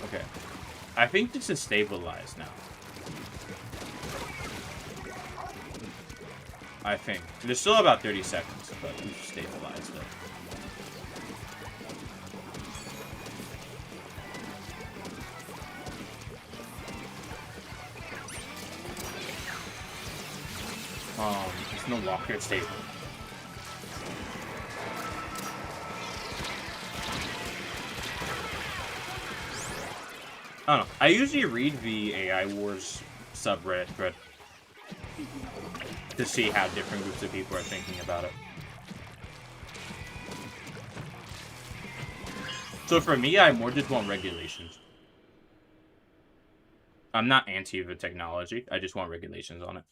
Okay. I think this is stabilized now. I think. There's still about 30 seconds, but we've stabilized it. It's no longer stable. I don't know. I usually read the AI Wars subreddit thread to see how different groups of people are thinking about it. So for me, I more just want regulations. I'm not anti the technology. I just want regulations on it.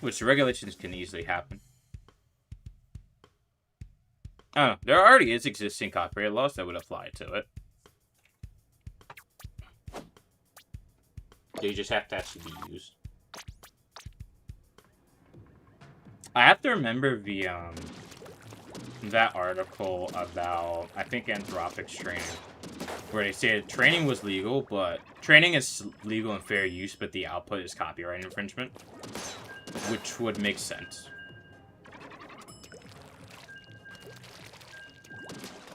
Which regulations can easily happen. I don't know. There already is existing copyright laws that would apply to it. They just have to actually be used. I have to remember the that article about, I think, Anthropic's training, where they said training was legal, but training is legal and fair use, but the output is copyright infringement, which would make sense.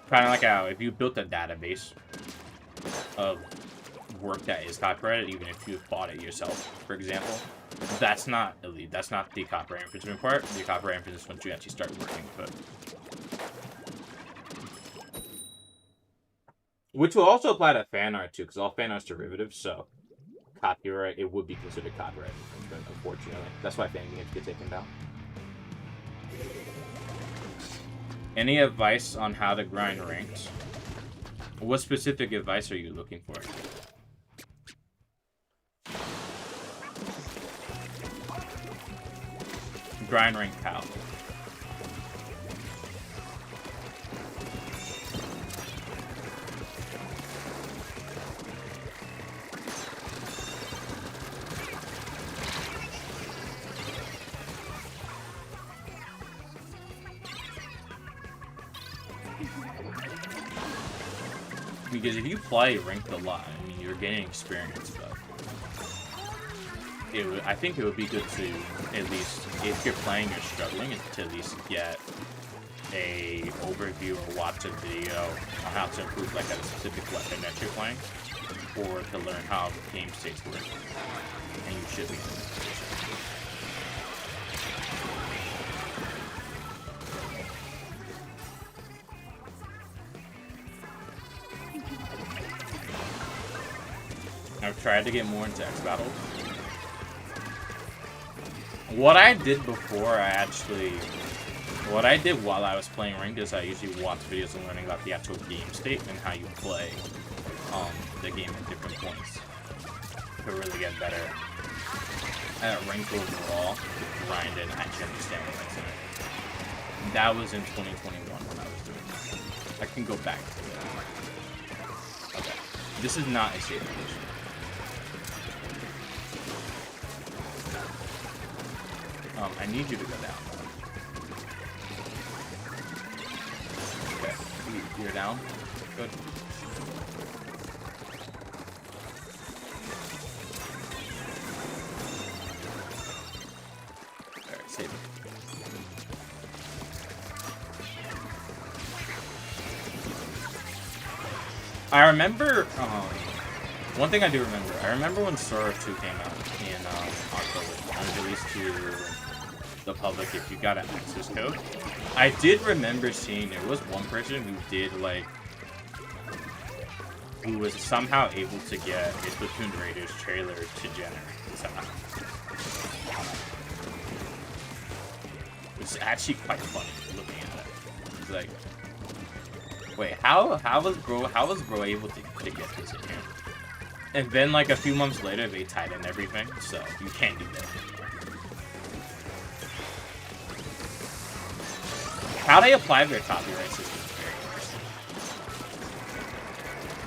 Kind of like how if you built a database of work that is copyrighted, even if you bought it yourself, for example, that's not elite. That's not the copyright infringement part. The copyright infringement is once you actually start working with it. Which will also apply to fan art too, because all fan art's derivatives, so copyright, it would be considered copyright infringement, unfortunately. That's why fan games get taken down. Any advice on how to grind ranked? What specific advice are you looking for? Grind rank how? Because if you play ranked a lot, I mean, you're gaining experience, but I think it would be good to, at least, if you're playing or struggling, to at least get a overview or watch a video on how to improve like a specific weapon that you're playing, or to learn how game states work. And you should be in this position. I've tried to get more into X battles. What I did before, what I did while I was playing ranked is I usually watch videos and learning about the actual game state and how you play the game at different points to really get better at ranked overall, to grind and actually understand what I'm saying. That was in 2021 when I was doing that. I can go back to it. Okay. This is not a safe position. I need you to go down. Okay, you're down. Good. Alright, save it. I remember, one thing I do remember, I remember when Sora 2 came out in October. It was released to the public if you got an access code. I did remember seeing there was one person who did like, who was somehow able to get a Splatoon Raiders trailer to generate somehow. It's actually quite funny looking at it. It's like, wait, how was bro able to get this in here? And then like a few months later they tied in everything, so you can't do that. How they apply their copyright system is very interesting.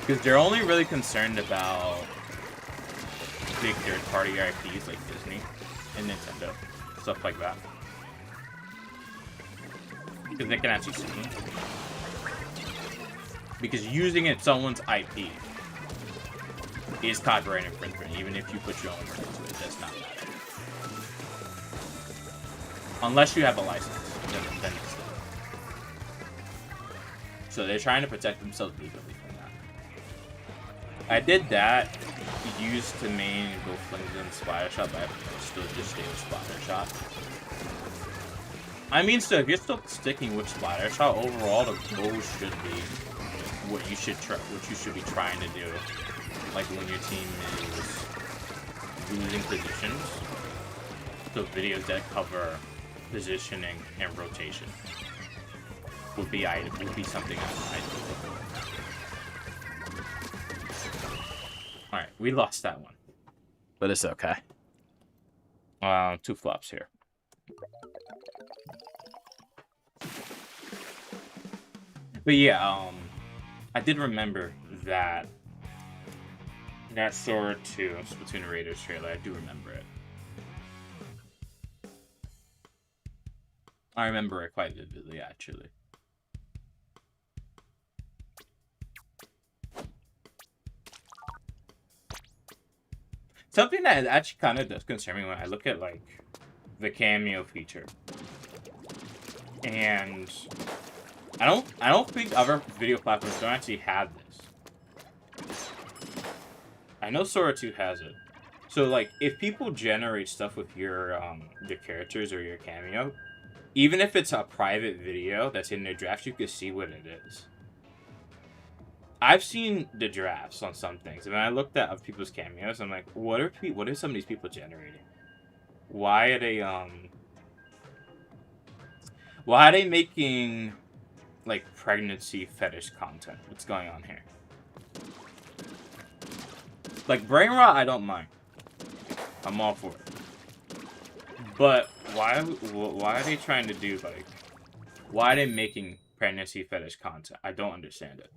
Because they're only really concerned about big third-party IPs like Disney and Nintendo, stuff like that. Because they can actually sue them. Because using it someone's IP is copyright infringement, even if you put your own work into it, that's not matter. Unless you have a license, then it's still. So they're trying to protect themselves legally from that. I did that, used to main both Flings and Splattershot, but I still just stay with Splattershot. I mean, so if you're still sticking with Splattershot, overall the goal should be what you should be trying to do. Like when your team is losing positions, so videos that cover positioning and rotation would be something I'd do. Alright, we lost that one. But it's okay. 2 flops here. But yeah, I did remember that Sora 2 Splatoon Raiders trailer. I do remember it. I remember it quite vividly, actually. Something that actually kind of does concern me when I look at, like, the cameo feature. And I don't think other video platforms don't actually have this. I know Sora 2 has it. So, like, if people generate stuff with your characters or your cameo, even if it's a private video that's in their drafts, you can see what it is. I've seen the drafts on some things, and when I looked at other people's cameos, I'm like, what are some of these people generating? Why are they making like pregnancy fetish content. What's going on here? Like brain rot, I don't mind. I'm all for it. But why are they trying to do like? Why are they making pregnancy fetish content? I don't understand it.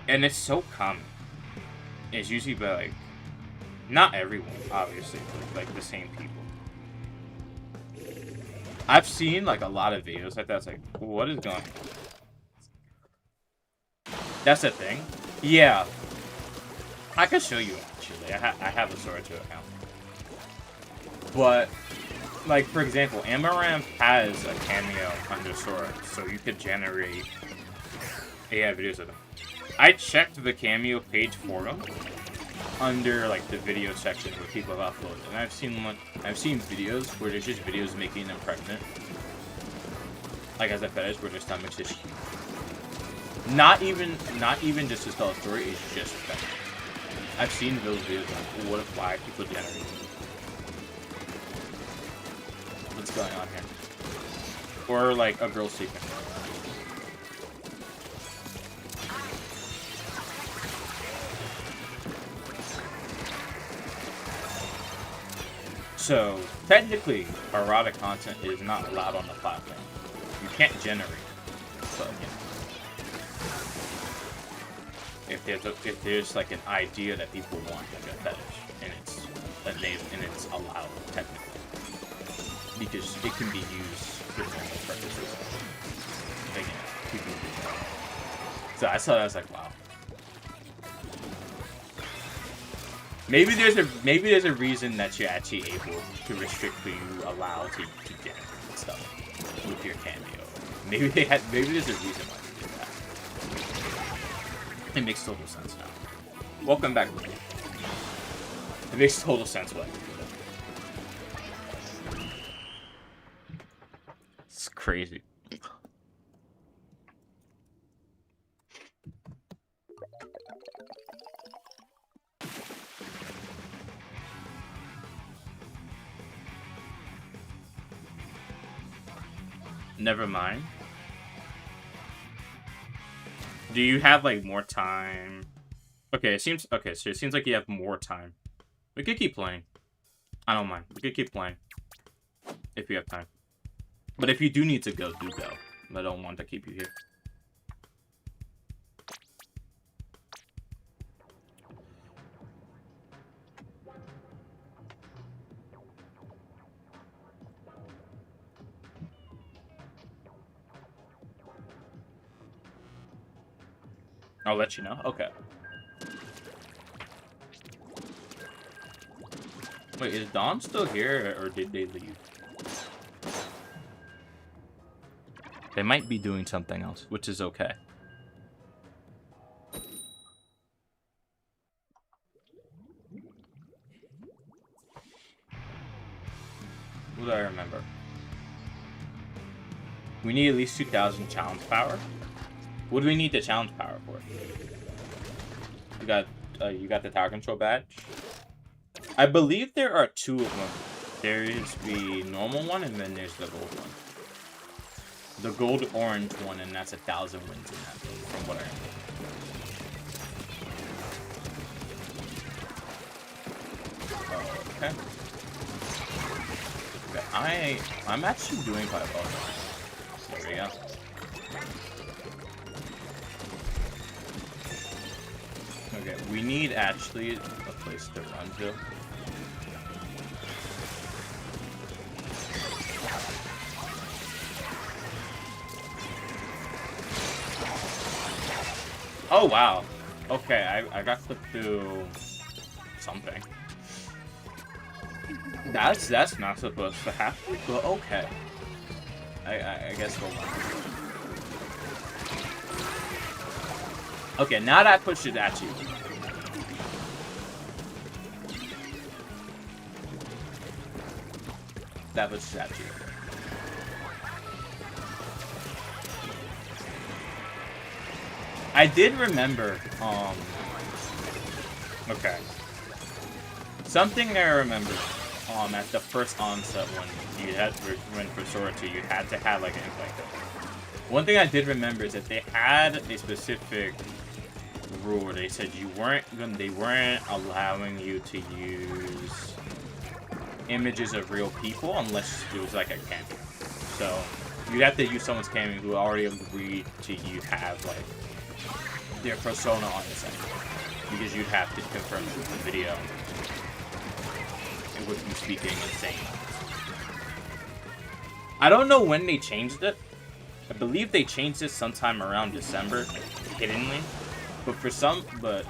And it's so common. It's usually by like, not everyone, obviously, but like the same people. I've seen like a lot of videos like that. It's like, what is going on? That's the thing. Yeah. I could show you actually. I have a Sword account. But, like, for example, Amaranth has a cameo under Sword, so you could generate AI videos of them. I checked the cameo page for them under like the video section where people have uploaded, and I've seen videos where there's just videos making them pregnant, like as a fetish, where their stomach's just huge. Not even just to tell a story. It's just fetish. I've seen those videos. Like, what if why people generate? What's going on here? Or like a girl sleeping. So, technically, erotic content is not allowed on the platform. You can't generate it. But, you know. If there's like an idea that people want, like a fetish, and it's allowed, technically. Because it can be used for normal purposes. But, people do that. So I saw that, I was like, wow. Maybe there's a reason that you're actually able to restrict who you allow to generate stuff with your cameo. Maybe there's a reason why they did that. It makes total sense now. Welcome back. It makes total sense why they did that. It's crazy. Never mind. Do you have like more time? Okay, so it seems like you have more time. We could keep playing. I don't mind. We could keep playing if you have time. But if you do need to go, do go. I don't want to keep you here. I'll let you know. Okay. Wait, is Dawn still here, or did they leave? They might be doing something else, which is okay. What do I remember? We need at least 2,000 challenge power. What do we need the challenge power for? You got the tower control badge. I believe there are two of them. There is the normal one, and then there's the gold one. The gold orange one, and that's 1,000 wins in that, from what I remember. Okay. I'm actually doing quite well. There we go. Okay, we need actually a place to run to. Oh wow. Okay, I got clipped through something. That's not supposed to happen, but okay. I guess we'll run. Okay, now that pushes at you. That pushes at you. I did remember, okay. Something I remember at the first onset when you had when for Sora 2, you had to have like an invite code. One thing I did remember is that they had a specific rule where they said they weren't allowing you to use images of real people unless it was like a cameo. So you'd have to use someone's cameo who already agreed to you have like their persona on the site, because you'd have to confirm it with the video and with you speaking and saying. I don't know when they changed it. I believe they changed it sometime around December, hiddenly. But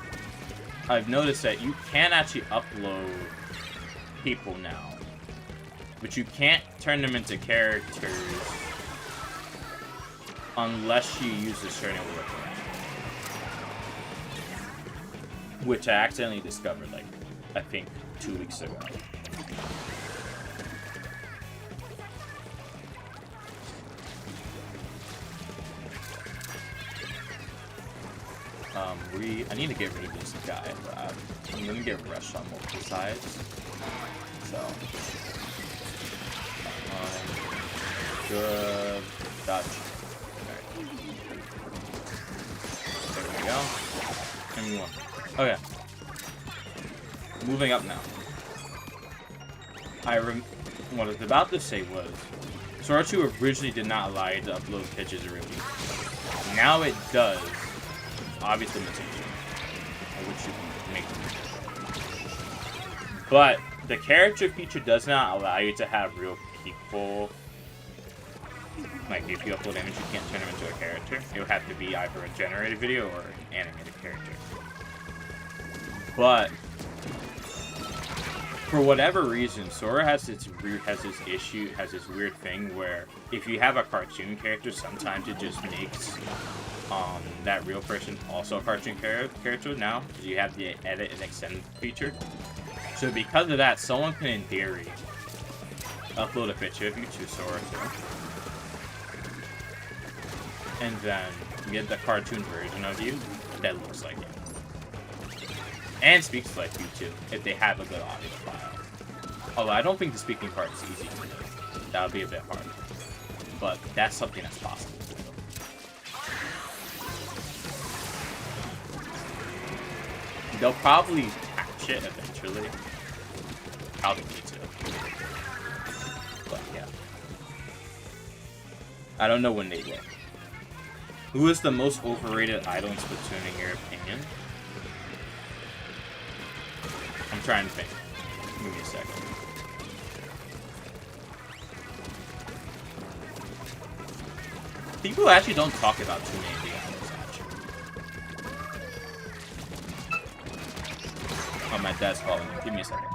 I've noticed that you can actually upload people now, but you can't turn them into characters unless you use a certain workaround, which I accidentally discovered, like, I think 2 weeks ago. I need to get rid of this guy, but I'm gonna get rushed on multiple sides. So, good, dodge. There we go. And one. Okay. Moving up now. What I was about to say was, Sora 2 originally did not allow you to upload pictures of real people. Now it does. Obvious limitation, which you can make them. But the character feature does not allow you to have real people. Like, if you upload image, you can't turn them into a character. It would have to be either a generated video or an animated character. But for whatever reason, Sora has this weird thing where if you have a cartoon character, sometimes it just makes that real person also a cartoon character now. You have the edit and extend feature. So because of that, someone can, in theory, upload a picture of you to Sora 2. And then get the cartoon version of you that looks like you. And speaks like you too, if they have a good audio file. Although I don't think the speaking part is easy to do. That would be a bit hard. But that's something that's possible. They'll probably patch it eventually. Probably need to. But yeah. I don't know when they will. Who is the most overrated idol in Splatoon in your opinion? I'm trying to think. Give me a second. People actually don't talk about too many of the idols, actually. Oh, my dad's calling me. Give me a second.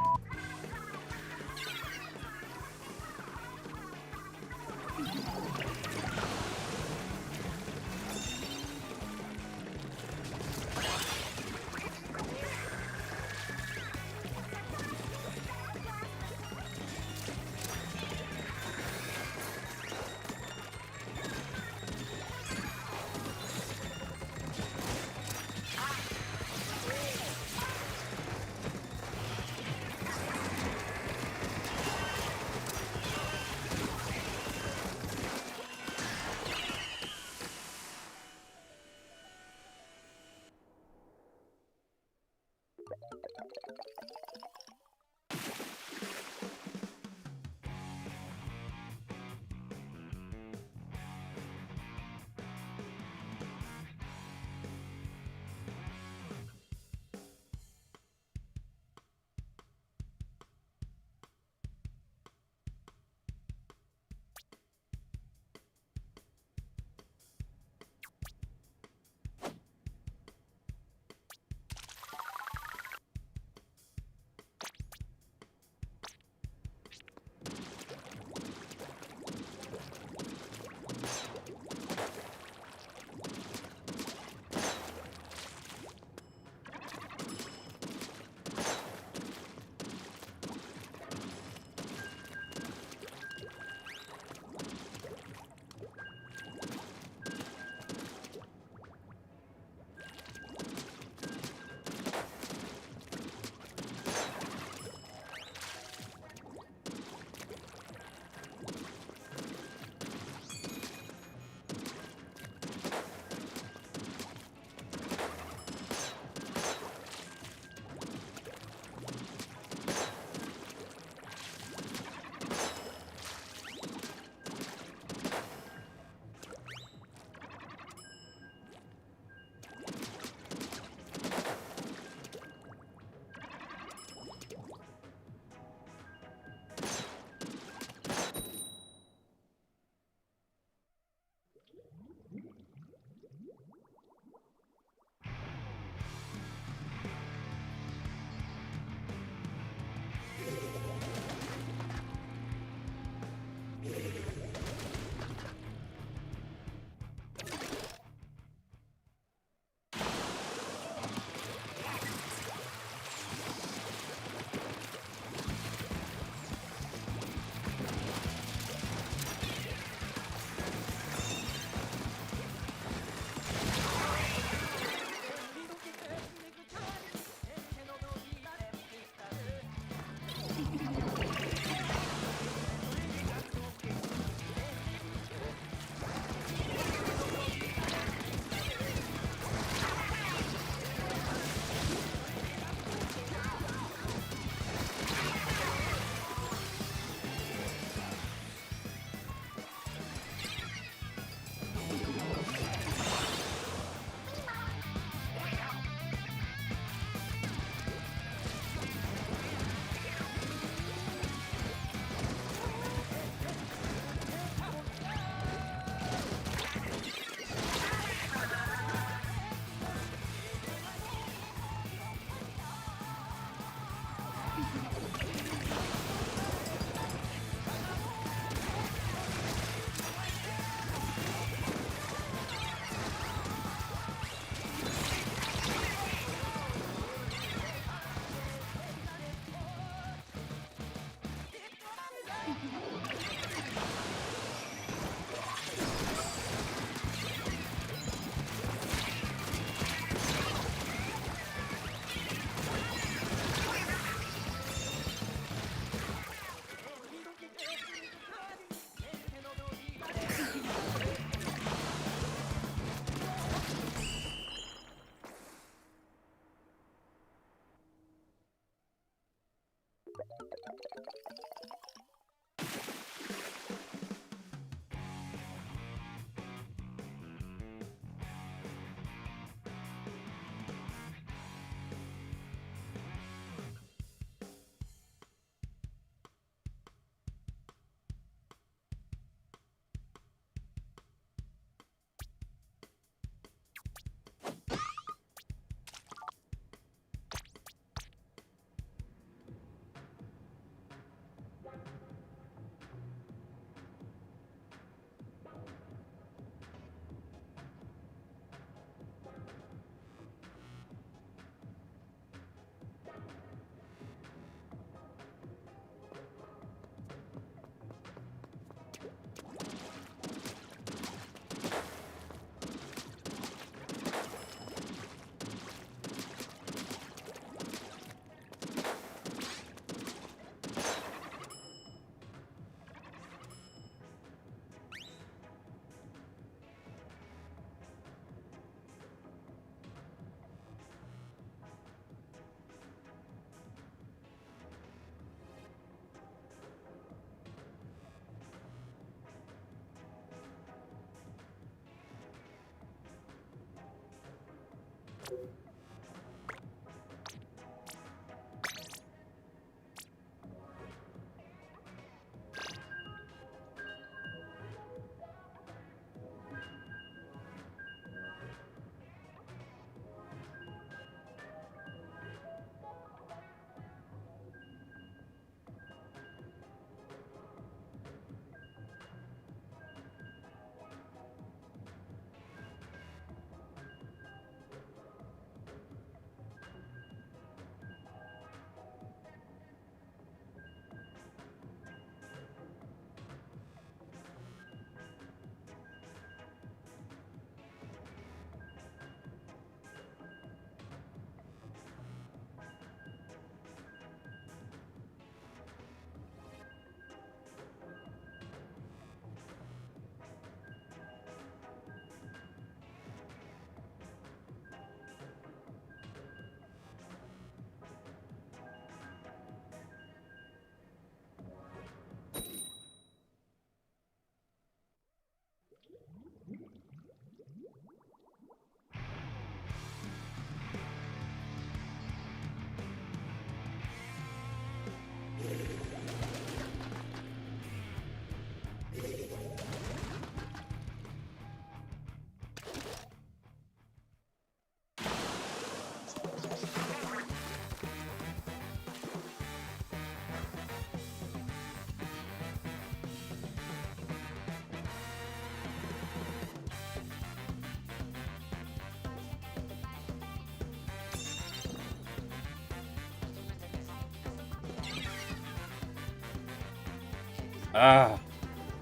Ah,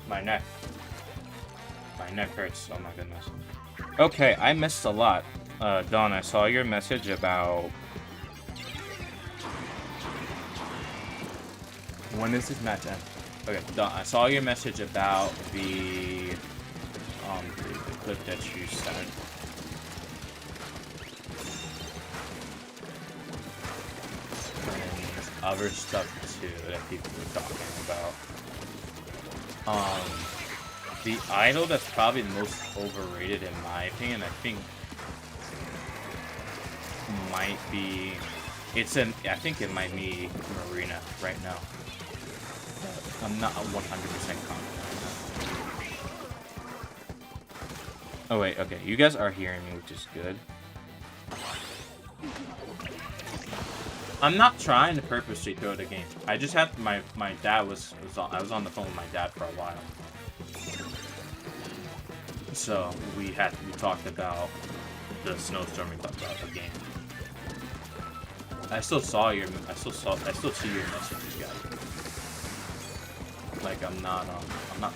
my neck. My neck hurts. Oh my goodness. Okay, I missed a lot. Dawn, I saw your message about... When is this match end? Okay, Dawn, I saw your message about the clip that you sent. And there's other stuff too that people were talking about. The idol that's probably the most overrated in my opinion, I think, might be... I think it might be Marina right now. I'm not 100% confident. Oh wait, okay, you guys are hearing me, which is good. I'm not trying to purposely throw the game. I just had my dad I was on the phone with my dad for a while. So we talked about the snowstorm, we talked about the game. I still see your messages, guys. Like I'm not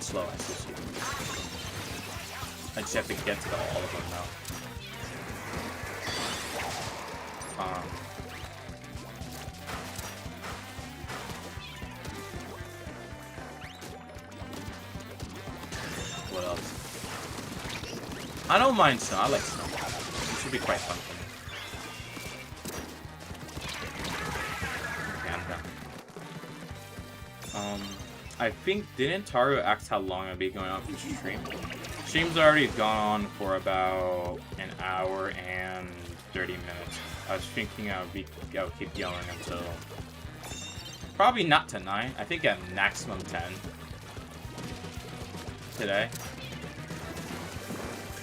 slow, I still see them. I just have to get to all of them now. What else? I don't mind snow. I like snow. It should be quite fun for me. Okay, I'm done. I think, didn't Taru ask how long it'd be going on for stream? Stream's already gone on for about an hour and 30 minutes. I was thinking I would keep yelling until... Probably not to 9. I think at maximum 10. Today.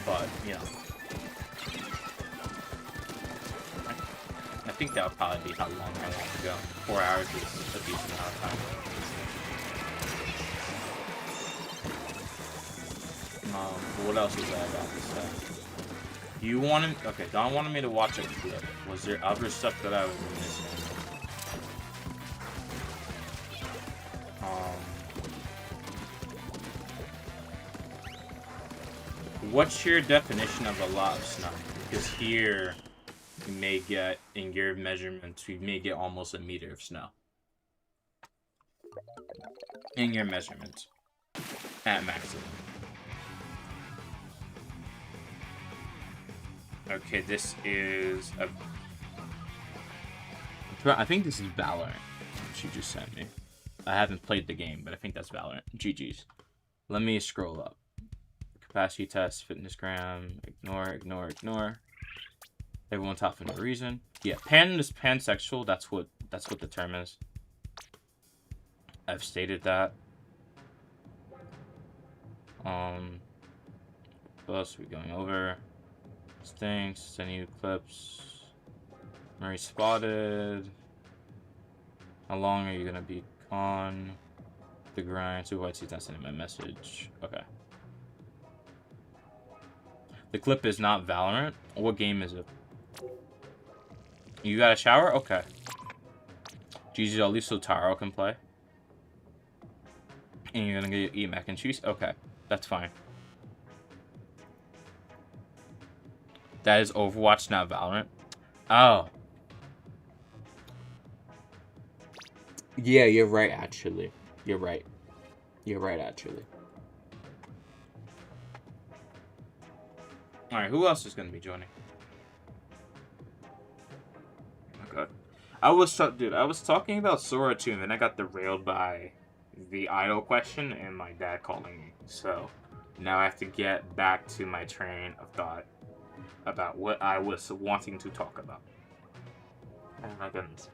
But, you know. I think that would probably be how long I want to go. 4 hours is a decent amount of time. What else is that about this stuff? You wanted... Okay, Don wanted me to watch a clip. Was there other stuff that I was missing? What's your definition of a lot of snow? Because here, you may get, in your measurements, you may get almost a meter of snow. In your measurements. At maximum. Okay, this is a... I think this is Valorant. She just sent me. I haven't played the game, but I think that's Valorant. GG's. Let me scroll up. Capacity test, fitness gram, ignore. Everyone's tough for no reason. Yeah, pan is pansexual. That's what the term is. I've stated that. What else are we going over? Stinks, sending you clips. Murray spotted. How long are you gonna be on the grind? Two whites, he's not sending my message. Okay. The clip is not Valorant. What game is it? You got a shower? Okay. GG, at least so Taro can play. And you're gonna eat mac and cheese? Okay. That's fine. That is Overwatch, not Valorant. Oh. Yeah, you're right, actually. You're right. You're right, actually. Alright, who else is going to be joining? Okay. I was talking about Sora too, and then I got derailed by the idol question and my dad calling me. So, now I have to get back to my train of thought about what I was wanting to talk about. Oh my goodness.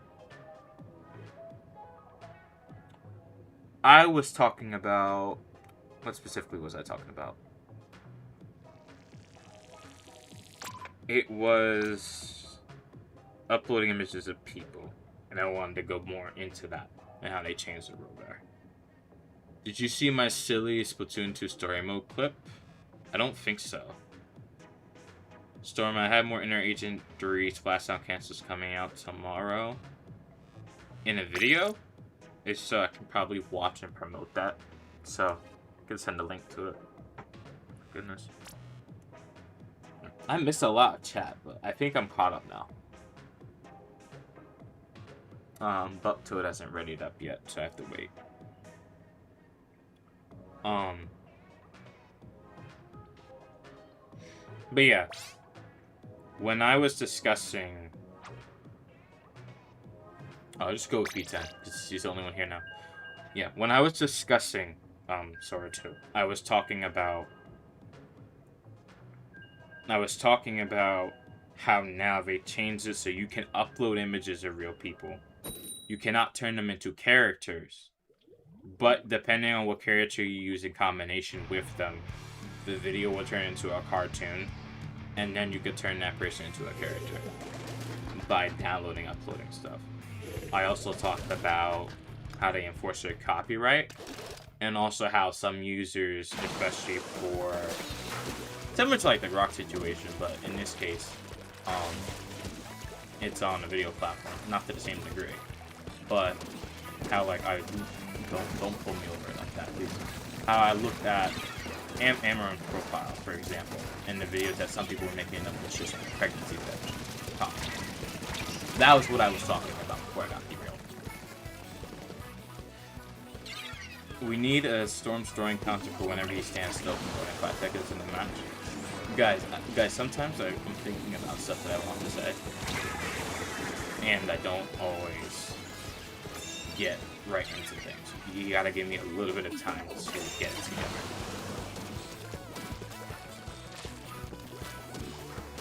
I was talking about... What specifically was I talking about? It was uploading images of people, and I wanted to go more into that and how they changed the rule there. Did you see my silly Splatoon 2 story mode clip? I don't think so. Storm, I have more Inner Agent 3 Splashdown cancels coming out tomorrow. In a video? If so, I can probably watch and promote that. So, I can send a link to it. Goodness. I missed a lot of chat, but I think I'm caught up now. But Toad hasn't readied up yet, so I have to wait. But yeah. When I was discussing... I'll just go with B10, because he's the only one here now. Yeah, when I was discussing Sora 2, I was talking about how now they changed it so you can upload images of real people. You cannot turn them into characters. But depending on what character you use in combination with them, the video will turn into a cartoon. And then you could turn that person into a character by downloading, uploading stuff. I also talked about how they enforce their copyright, and also how some users, especially for similar to like the Rock situation, but in this case, it's on a video platform, not to the same degree, but how like I don't pull me over like that, please. How I looked at Amaranth's profile, for example, in the videos that some people were making of was just pregnancy test. That was what I was talking about before I got derailed. We need a Storm's drawing counter for whenever he stands still for more than 5 seconds in the match. Guys, sometimes I'm thinking about stuff that I want to say, and I don't always get right into things. You gotta give me a little bit of time to sort of get it together.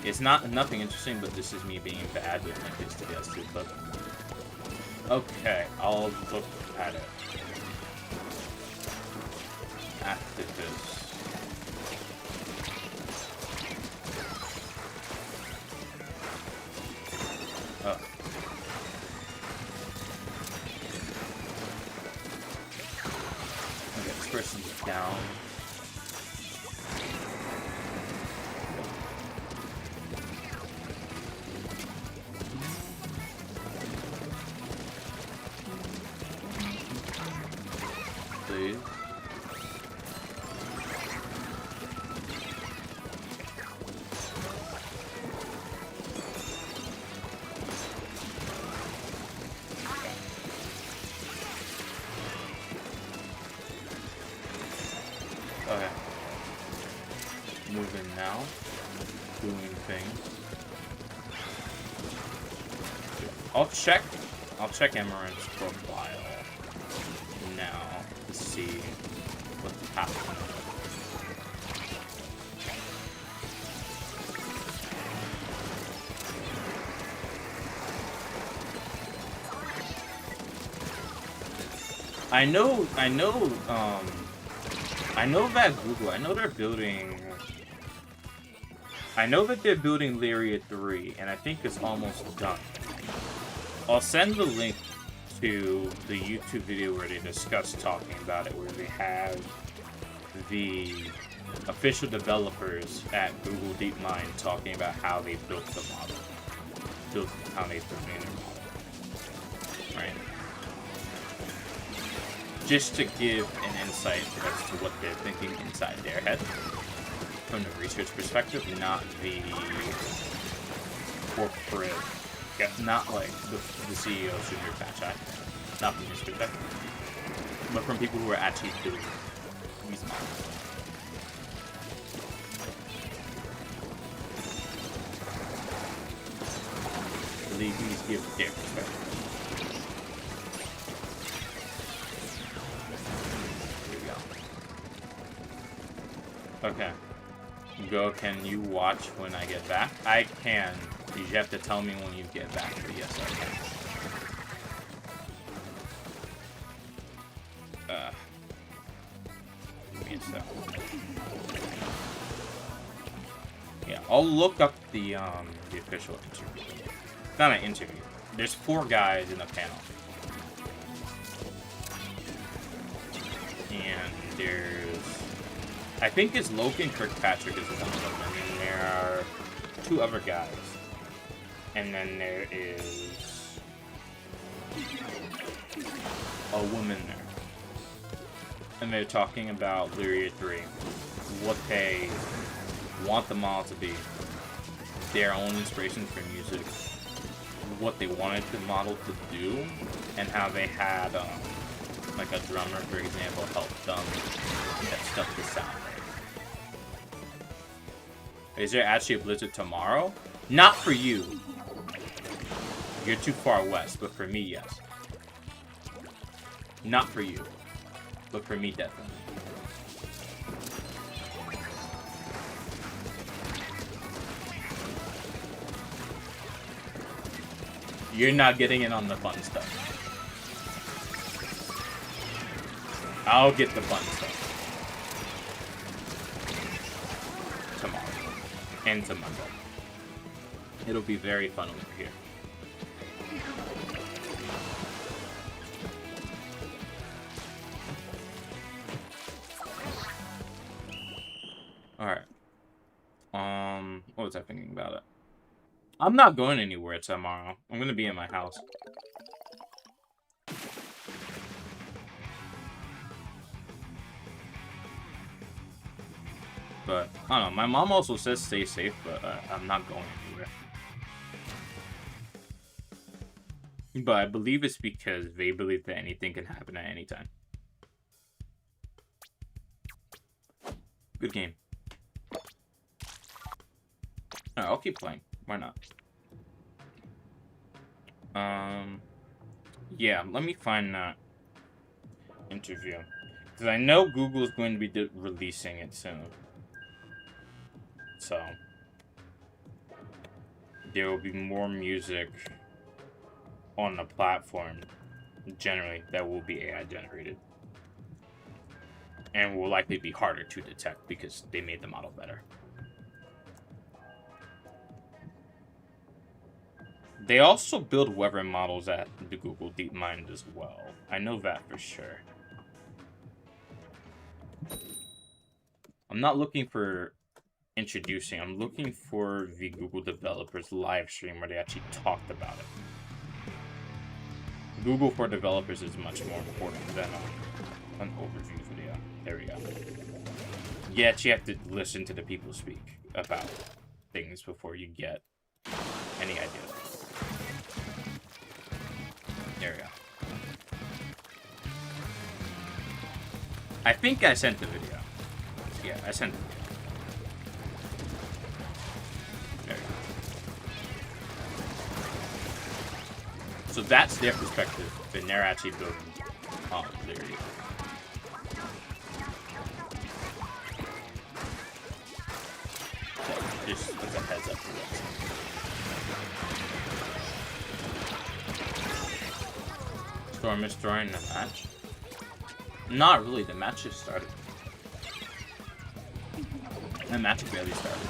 It's nothing interesting, but this is me being bad with my kids to get to clip. Okay, I'll look at it. Activist. Oh. Okay, this person's down. Please. Okay. Moving now. Doing things. I'll check Amaranth's profile now to see what's happening. I know that Google, I know they're building... I know that they're building Lyria 3, and I think it's almost done. I'll send the link to the YouTube video where they discuss talking about it, where they have the official developers at Google DeepMind talking about how they built the model. How they built their model. Right? Just to give an insight as to what they're thinking inside their head. From the research perspective, not the corporate, not like the CEO Junior Patch, not from this perspective, but from people who are actually doing these models. Please give their perspective. Here we go. Okay. Go, can you watch when I get back? I can. You have to tell me when you get back, but yes, I can. Give me a sec. Yeah, I'll look up the official interview. Not an interview. There's 4 guys in the panel. And there's... I think it's Logan Kirkpatrick is one of them, and then there are 2 other guys. And then there is a woman there. And they're talking about Lyria 3, what they want the model to be, their own inspiration for music, what they wanted the model to do, and how they had like a drummer, for example, help them get stuff to sound right. Is there actually a blizzard tomorrow? Not for you. You're too far west, but for me, yes. Not for you, but for me, definitely. You're not getting in on the fun stuff. I'll get the fun stuff. Tomorrow. And to Monday. It'll be very fun over here. Alright. What was I thinking about it? I'm not going anywhere tomorrow. I'm gonna be in my house. But, I don't know, my mom also says stay safe, but I'm not going anywhere. But I believe it's because they believe that anything can happen at any time. Good game. Alright, I'll keep playing. Why not? Yeah, let me find that interview. Because I know Google's going to be releasing it soon. So, there will be more music on the platform, generally, that will be AI generated. And will likely be harder to detect because they made the model better. They also build weather models at the Google DeepMind as well. I know that for sure. I'm not looking for introducing. I'm looking for the Google developers live stream where they actually talked about it. Google for developers is much more important than an overview video. There we go. Yet you have to listen to the people speak about things before you get any ideas. There we go. I think I sent the video. Yeah, I sent the video. There we go. So that's their perspective, and they're actually building Lyria. So just as a heads up for that. Storm is drawing the match. Not really. The match just started. The match barely started.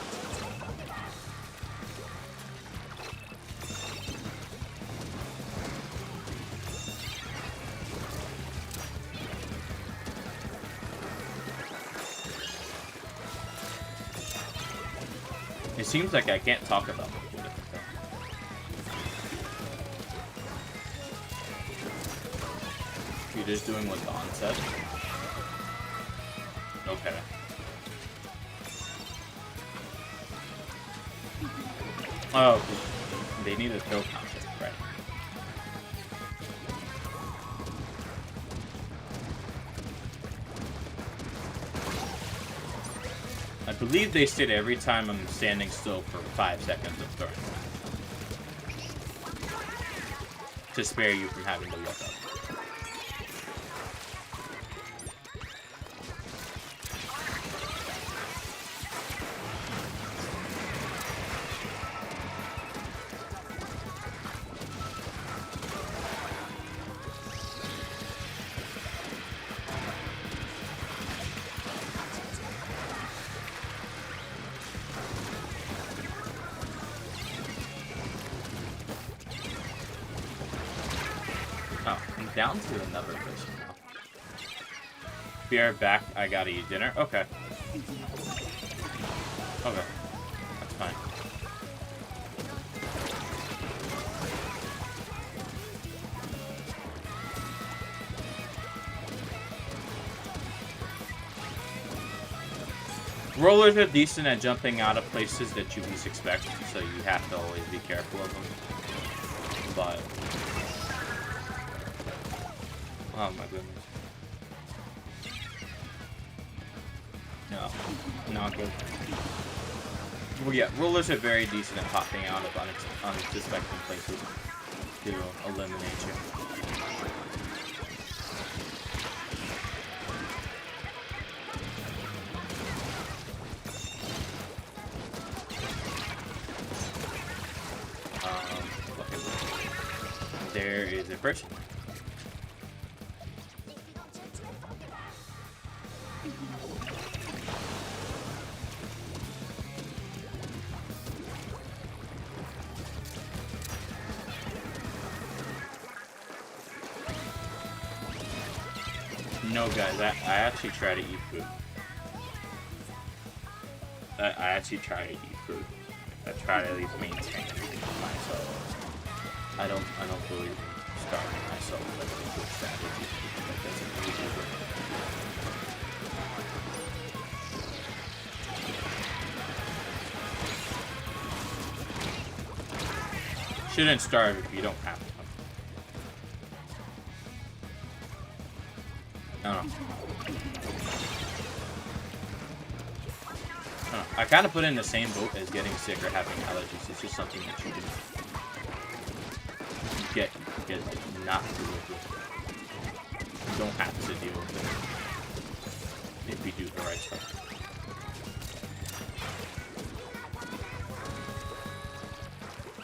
It seems like I can't talk about multiple different things. You're just doing what Dawn said? Okay. Oh, they need a kill counter, right? I believe they said every time I'm standing still for 5 seconds of throwing. To spare you from having to look up. Down to another person now. Be right back. I gotta eat dinner. Okay. Okay. That's fine. Rollers are decent at jumping out of places that you least expect, so you have to always be careful of them. But... oh my goodness. No, not good. Well, yeah, rollers are very decent at popping out of unsuspecting places to eliminate you. Okay. There is a person. No, guys, I actually try to eat food. I actually try to eat food. I try to at least maintain myself. I don't believe in starving myself like a good strategy. That doesn't really work. Shouldn't starve if you don't have to. I don't know. I kind of put in the same boat as getting sick or having allergies. It's just something that you do. You get not to deal with it. You don't have to deal with it if you do the right stuff.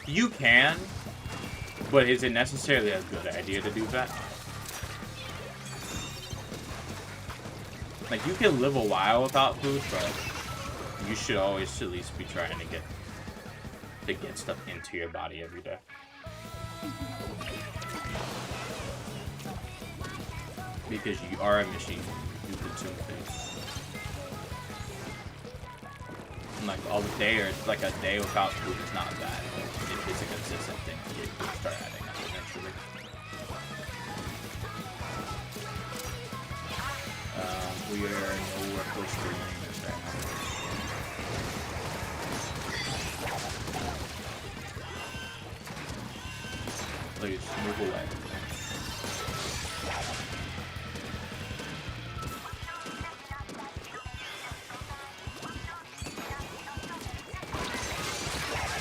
You can, but is it necessarily a good idea to do that? Like, you can live a while without food, but you should always at least be trying to get stuff into your body every day. Because you are a machine. You consume things. And like all day, or like a day without food is not bad, but if it's a consistent thing, it will start adding up eventually. We are nowhere close to winning this right now. Please, move away.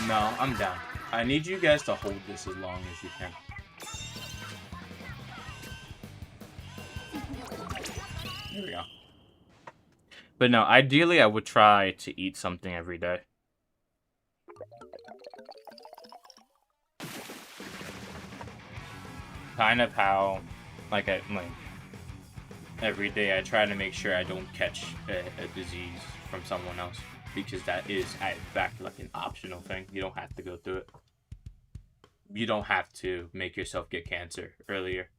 No, I'm down. I need you guys to hold this as long as you can. Here we go. But no, ideally I would try to eat something every day. Kind of how, like every day I try to make sure I don't catch a disease from someone else, because that is, in fact, like an optional thing. You don't have to go through it. You don't have to make yourself get cancer earlier.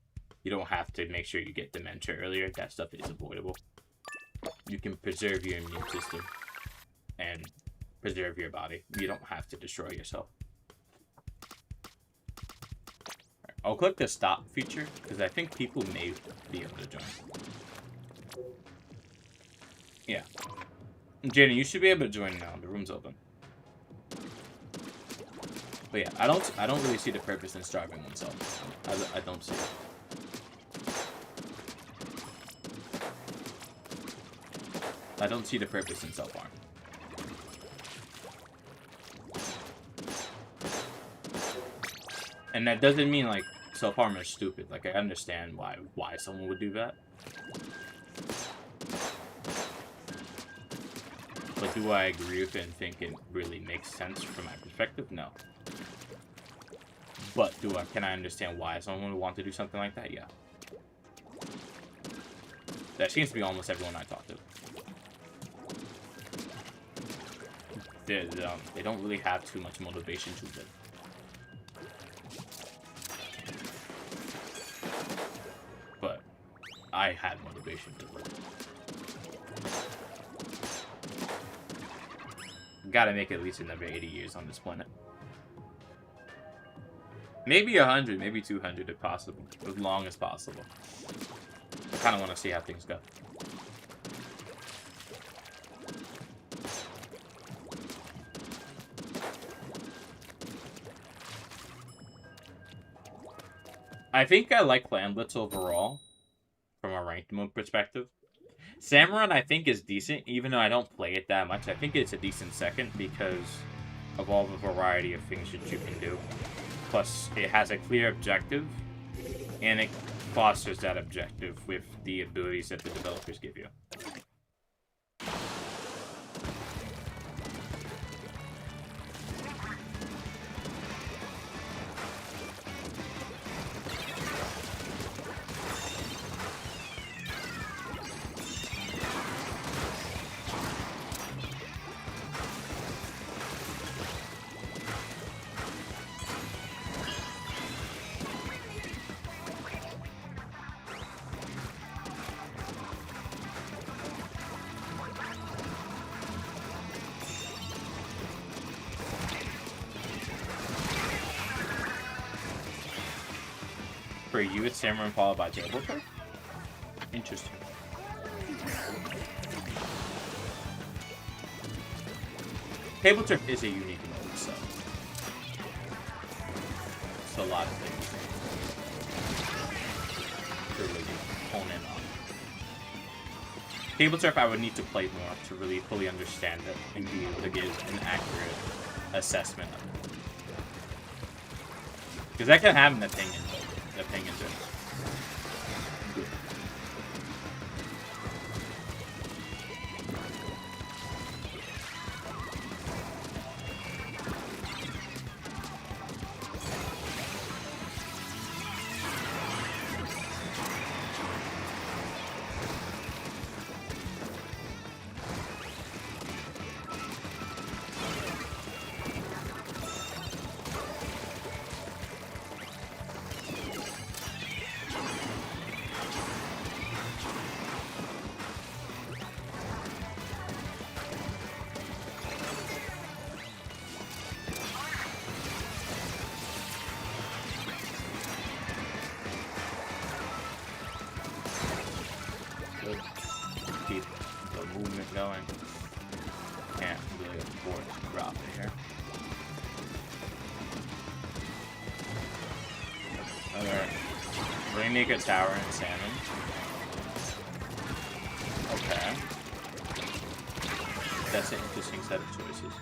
You don't have to make sure you get dementia earlier. That stuff is avoidable. You can preserve your immune system and preserve your body. You don't have to destroy yourself. Right, I'll click the stop feature because I think people may be able to join. Yeah. Jenny, you should be able to join now. The room's open. But yeah, I don't really see the purpose in starving oneself. I don't see it. I don't see the purpose in self-harm. And that doesn't mean like self-harm is stupid. Like I understand why someone would do that. But do I agree with it and think it really makes sense from my perspective? No. But can I understand why someone would want to do something like that? Yeah. That seems to be almost everyone I talk to. They don't really have too much motivation to live. But I have motivation to live. Gotta make at least another 80 years on this planet. Maybe 100, maybe 200 if possible. As long as possible. I kind of want to see how things go. I think I like Landlets overall, from a ranked mode perspective. Samurai, I think, is decent, even though I don't play it that much. I think it's a decent second because of all the variety of things that you can do. Plus, it has a clear objective, and it fosters that objective with the abilities that the developers give you. For you, it's Samurai followed by tableturf? Interesting. Tableturf is a unique mode, so it's a lot of things to really hone in on. Tableturf, I would need to play more to really fully understand it and be able to give an accurate assessment of it. Because I can have an opinion. Opinions in. Good. Keep the movement going. Can't really afford to drop it here. Another Rainmaker Tower and Salmon. Okay. That's an interesting set of choices.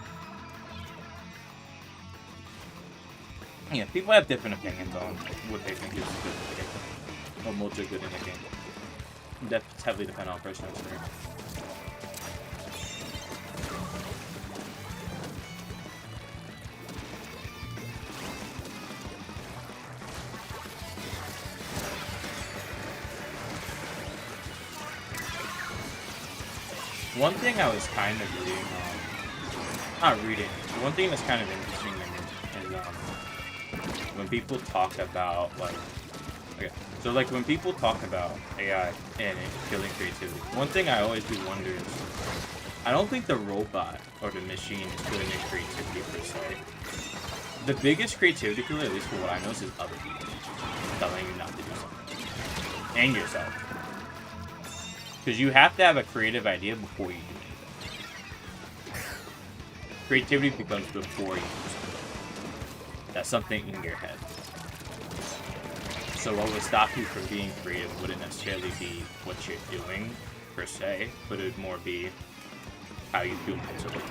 Yeah, people have different opinions on what they think is good in the game. Or modes are good in the game. That's heavily dependent on personal experience. One thing I was kind of reading, not reading, one thing that's kind of interesting to me is, when people talk about, like, okay, so, like, when people talk about AI and it killing creativity, one thing I always do wonder is, I don't think the robot or the machine is killing your creativity per se. The biggest creativity killer, at least for what I know, is other people telling you not to do something. And yourself. Because you have to have a creative idea before you do anything. Creativity becomes before you do something. That's something in your head. So what would stop you from being creative wouldn't necessarily be what you're doing, per se, but it would more be how you feel mentally.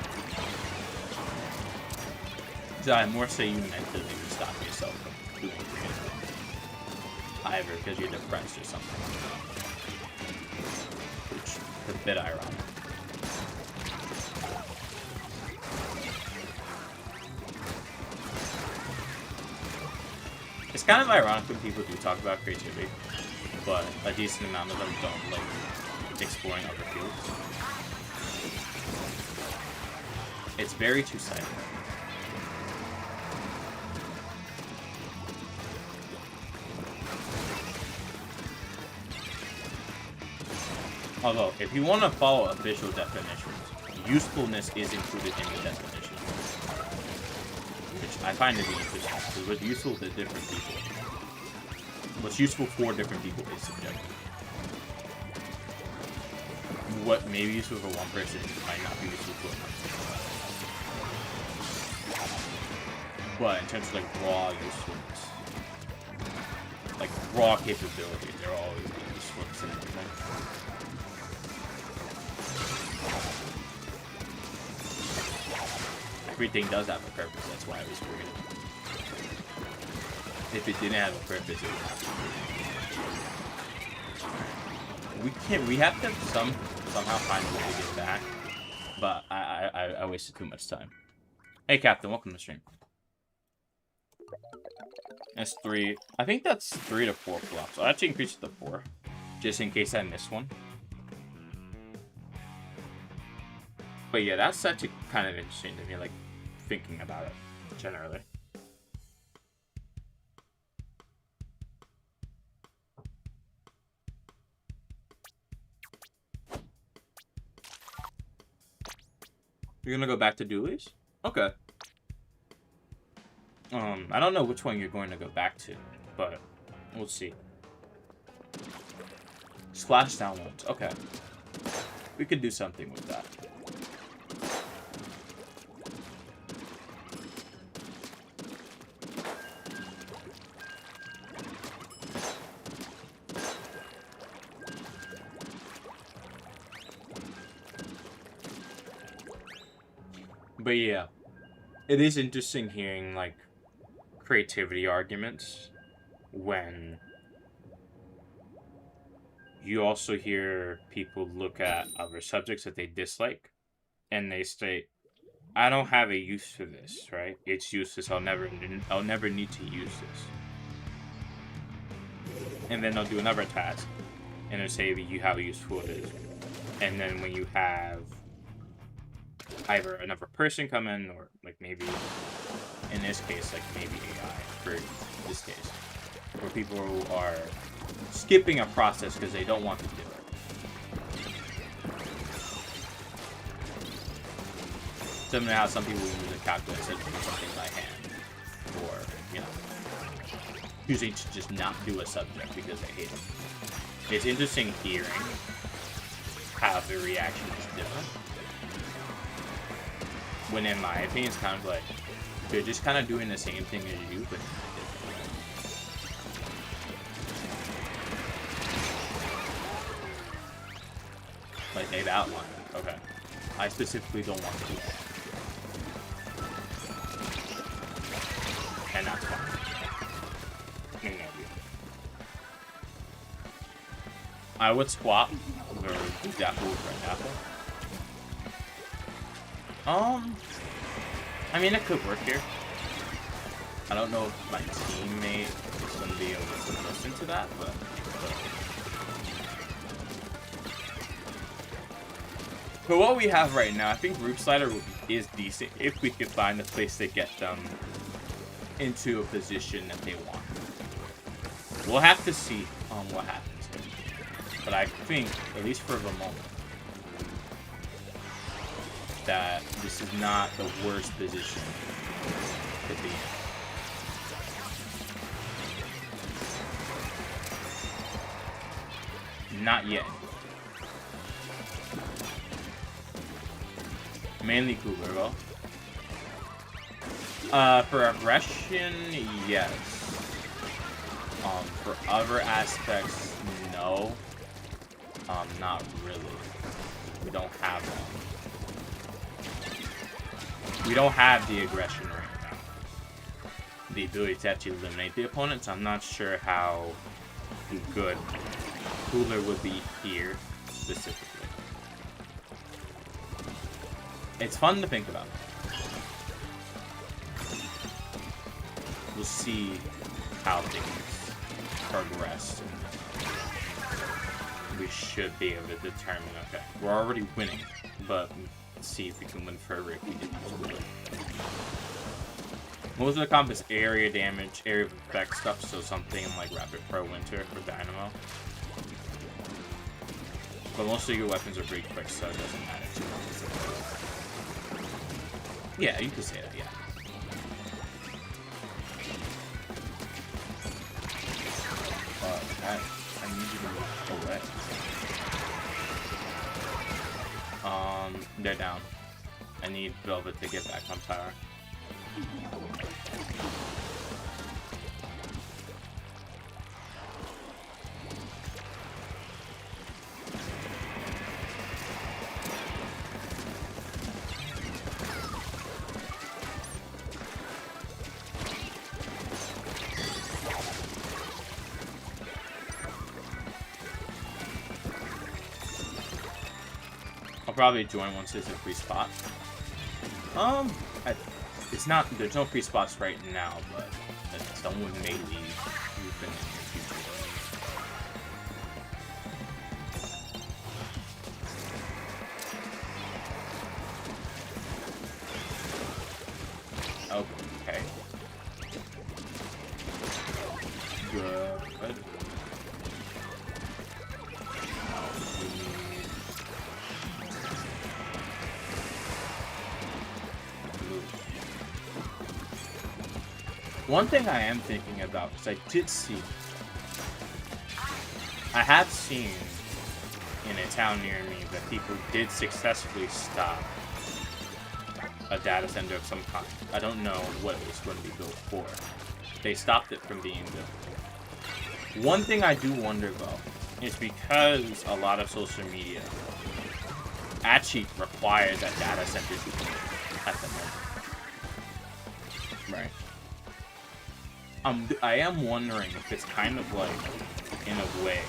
So I more say you mentally would stop yourself from doing creative things. Either because you're depressed or something. Which is a bit ironic. It's kind of ironic when people do talk about creativity, but a decent amount of them don't like exploring other fields. It's very two-sided. Although, if you want to follow official definitions, usefulness is included in the definition. Which I find to be interesting, because what's useful to different people, what's useful for different people is subjective. What may be useful for one person might not be useful for another. But in terms of like raw usefulness, like raw capability, they're always useful to something. Everything does have a purpose, that's why it was created. If it didn't have a purpose, it would not be created. We have to somehow find a way to get back, but I wasted too much time. Hey Captain, welcome to the stream. That's 3. I think that's 3 to 4 blocks. I'll actually increase it to 4, just in case I miss one. But yeah, that's actually kind of interesting to me, like, thinking about it, generally. You're gonna go back to dualies? Okay. I don't know which one you're going to go back to, but we'll see. Splashdown ones, okay. We could do something with that. But yeah, it is interesting hearing, like, creativity arguments when you also hear people look at other subjects that they dislike and they state, I don't have a use for this, right? It's useless. I'll never need to use this. And then they'll do another task and they'll say you how useful it is. And then when you have either another person come in, or like maybe in this case, like maybe AI for this case, where people are skipping a process because they don't want to do it. Similar to how some people use a calculator to do something by hand, or, you know, choosing to just not do a subject because they hate it. It's interesting hearing how the reaction is different. When in my opinion, it's kind of like, they're just kind of doing the same thing as you, but like they've outlined. Okay. I specifically don't want to do that. And that's fine. I would swap the blue apple with red apple. I mean, it could work here. I don't know if my teammate is going to be able to listen to that, but For what we have right now, I think Roof Slider is decent if we could find a place to get them into a position that they want. We'll have to see what happens. But I think, at least for the moment, that this is not the worst position to be in. Not yet. Mainly Cougar, though. For aggression, yes. For other aspects, no. Not really. We don't have one. We don't have the aggression right now. The ability to actually eliminate the opponents. I'm not sure how good Cooler would be here, specifically. It's fun to think about. We'll see how things progress. We should be able to determine, okay, we're already winning, but let's see if we can win further if we did this. Most of the comp is area damage, area of effect stuff, so something like Rapid Pro Winter for Dynamo. But most of your weapons are pretty quick, so it doesn't matter too much. Yeah, you could say that, yeah. I need you to move away. They're down. I need Velvet to get back on power. Probably join once there's a free spot. It's not. There's no free spots right now, but someone may leave in the near future. Okay. Good. One thing I am thinking about, because I have seen in a town near me that people did successfully stop a data center of some kind. I don't know what it was going to be built for. They stopped it from being built. One thing I do wonder, though, is because a lot of social media actually requires that data centers be built at the moment. Right. I am wondering if it's kind of like, in a way,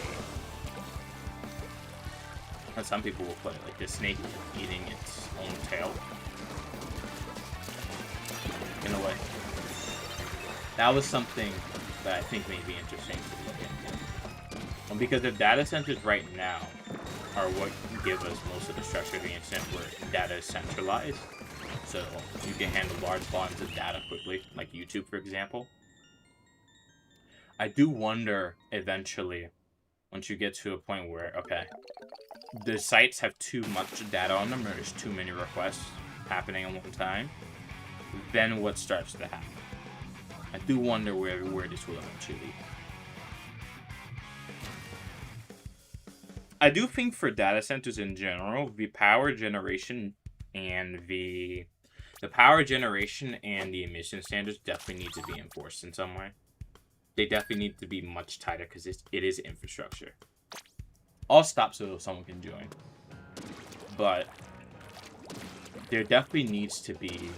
and some people will put it like the snake eating its own tail. In a way. That was something that I think may be interesting to look into. And because the data centers right now are what give us most of the structure of the internet, where data is centralized. So you can handle large volumes of data quickly, like YouTube, for example. I do wonder, eventually, once you get to a point where, okay, the sites have too much data on them, or there's too many requests happening at one time, then what starts to happen? I do wonder where this will eventually lead. I do think for data centers in general, the power generation and the emission standards definitely need to be enforced in some way. They definitely need to be much tighter because it is infrastructure. I'll stop so someone can join. But there definitely needs to be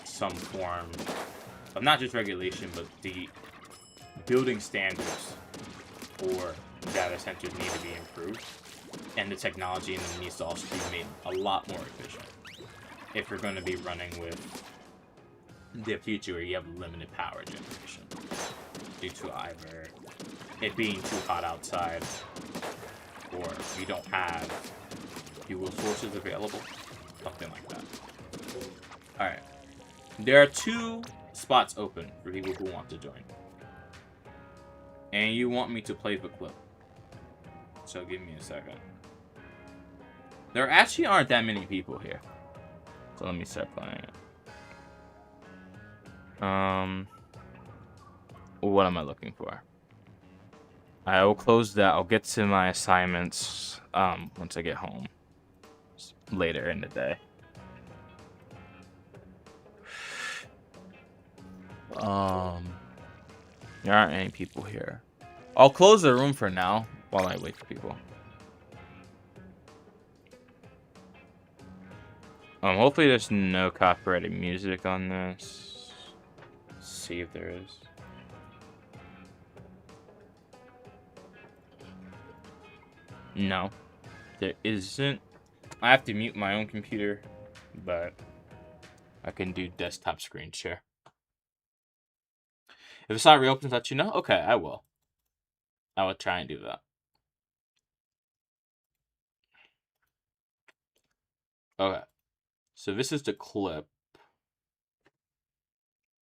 some form of not just regulation, but the building standards for data centers need to be improved. And the technology in them needs to also be made a lot more efficient. If you're going to be running with the future where you have limited power generation. Due to either it being too hot outside, or you don't have fuel sources available. Something like that. Alright. There are 2 spots open for people who want to join. And you want me to play the clip. So give me a second. There actually aren't that many people here. So let me start playing it. What am I looking for? I will close that. I'll get to my assignments once I get home. Later in the day. There aren't any people here. I'll close the room for now while I wait for people. Hopefully there's no copyrighted music on this. Let's see if there is. No, there isn't. I have to mute my own computer, but I can do desktop screen share. If it's not reopened, let you know. Okay, I will. I will try and do that. Okay. So this is the clip.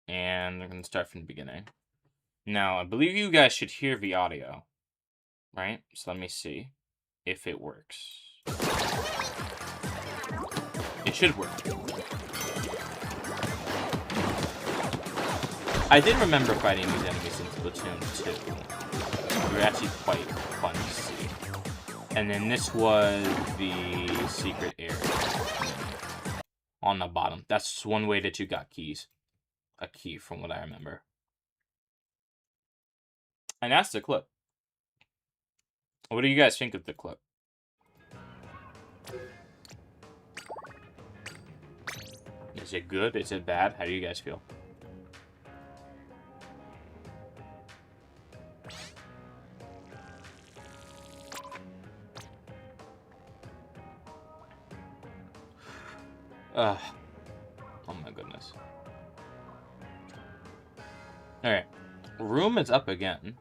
And I'm going to start from the beginning. Now, I believe you guys should hear the audio. Right? So let me see if it works. It should work. I did remember fighting these enemies in Splatoon 2. They were actually quite fun to see. And then this was the secret area. On the bottom. That's one way that you got keys. A key from what I remember. And that's the clip. What do you guys think of the clip? Is it good? Is it bad? How do you guys feel? Oh my goodness. Alright. Room is up again.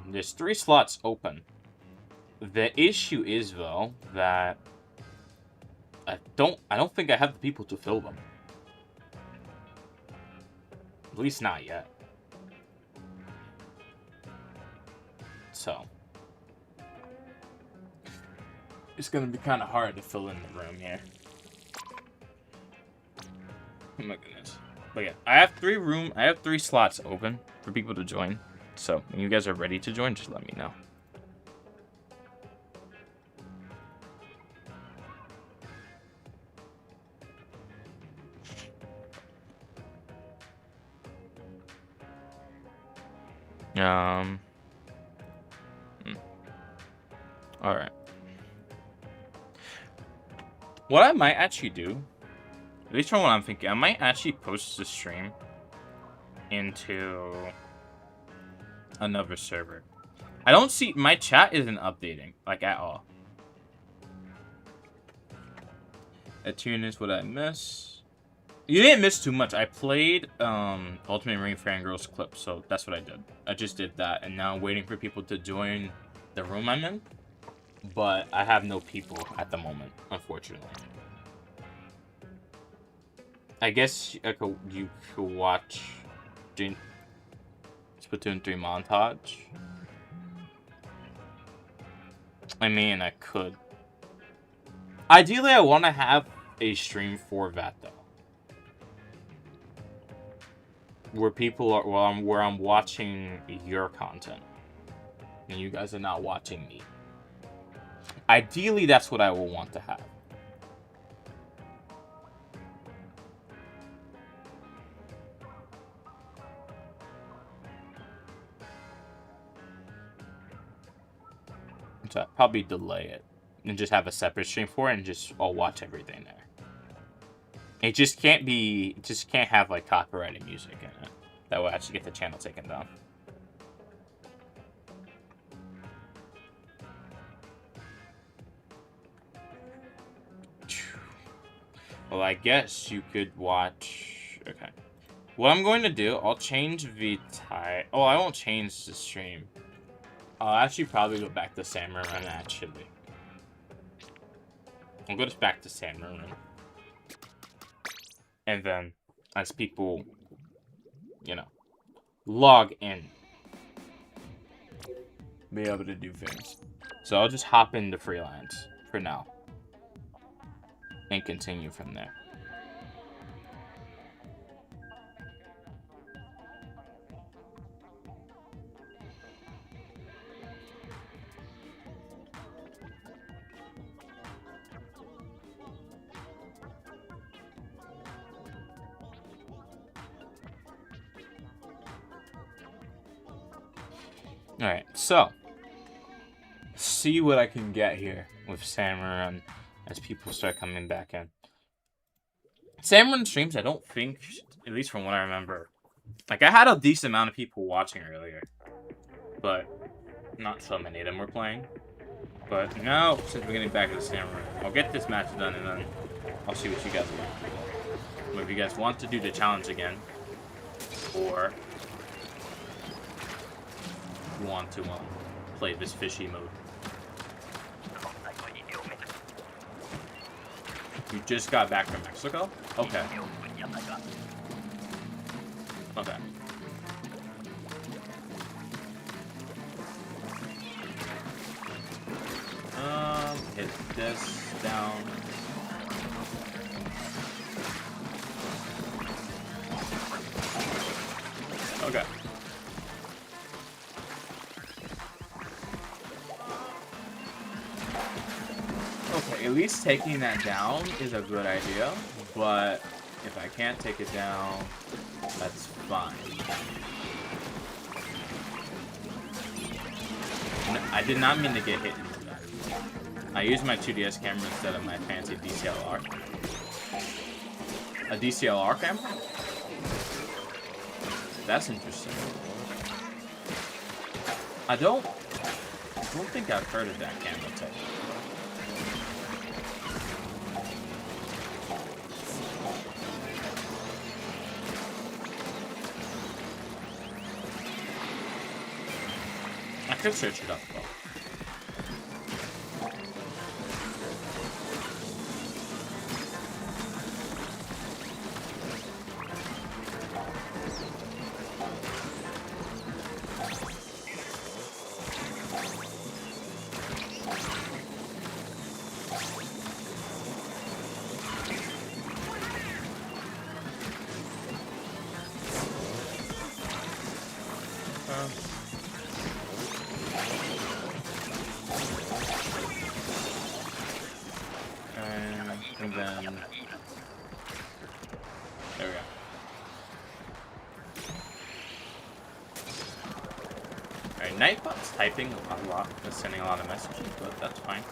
There's 3 slots open. The issue is, though, that I don't think I have the people to fill them. At least not yet. So it's gonna be kind of hard to fill in the room here. Oh my goodness. But yeah, I have 3 slots open for people to join. So when you guys are ready to join, just let me know. All right. What I might actually do, at least from what I'm thinking, I might actually post the stream into another server. I don't see, my chat isn't updating, like, at all. Attune is what I miss. You didn't miss too much. I played Ultimate Marine Fangirls clip, so that's what I did. I just did that, and now I'm waiting for people to join the room I'm in. But I have no people at the moment, unfortunately. I guess you could watch Splatoon 3 montage. I mean, I could. Ideally, I want to have a stream for that, though. Where people are, where I'm watching your content. And you guys are not watching me. Ideally, that's what I will want to have. So I'll probably delay it and just have a separate stream for it and just I'll watch everything there. It just can't be, just can't have like copyrighted music in it. That will actually get the channel taken down. Well, I guess you could watch. Okay. What I'm going to do, I'll change the time. Oh, I won't change the stream. I'll actually probably go back to Salmon, actually. I'll go just back to Salmon. And then, as people, you know, log in, be able to do things. So I'll just hop into freelance for now. And continue from there. Alright, so see what I can get here with Salmon as people start coming back in. Salmon streams, I don't think, at least from what I remember, like I had a decent amount of people watching earlier, but not so many of them were playing. But now, since we're getting back to the Salmon, I'll get this match done and then I'll see what you guys want. But if you guys want to do the challenge again, or you want to play this fishy mode. You just got back from Mexico? Okay. Okay. Hit this down. Okay. Okay, at least taking that down is a good idea, but if I can't take it down, that's fine. No, I did not mean to get hit into that. I used my 2DS camera instead of my fancy DSLR. A DSLR camera? That's interesting. I don't think I've heard of that camera type. I could search it up though. And then there we go. Alright, Nightbot's typing a lot, sending a lot of messages, but that's fine.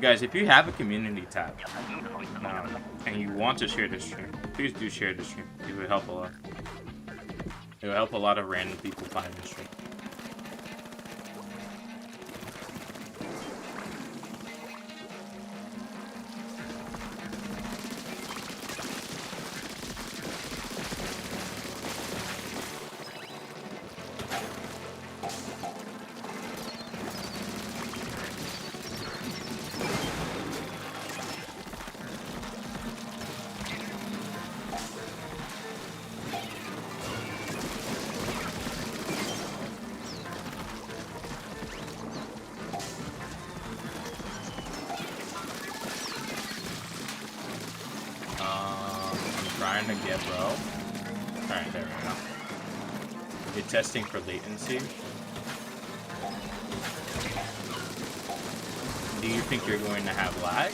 Guys, if you have a community tab and you want to share this stream, please do share this stream. It would help a lot. It would help a lot of random people find this stream. Trying to get low. Alright, there we go. You're testing for latency. Do you think you're going to have lag?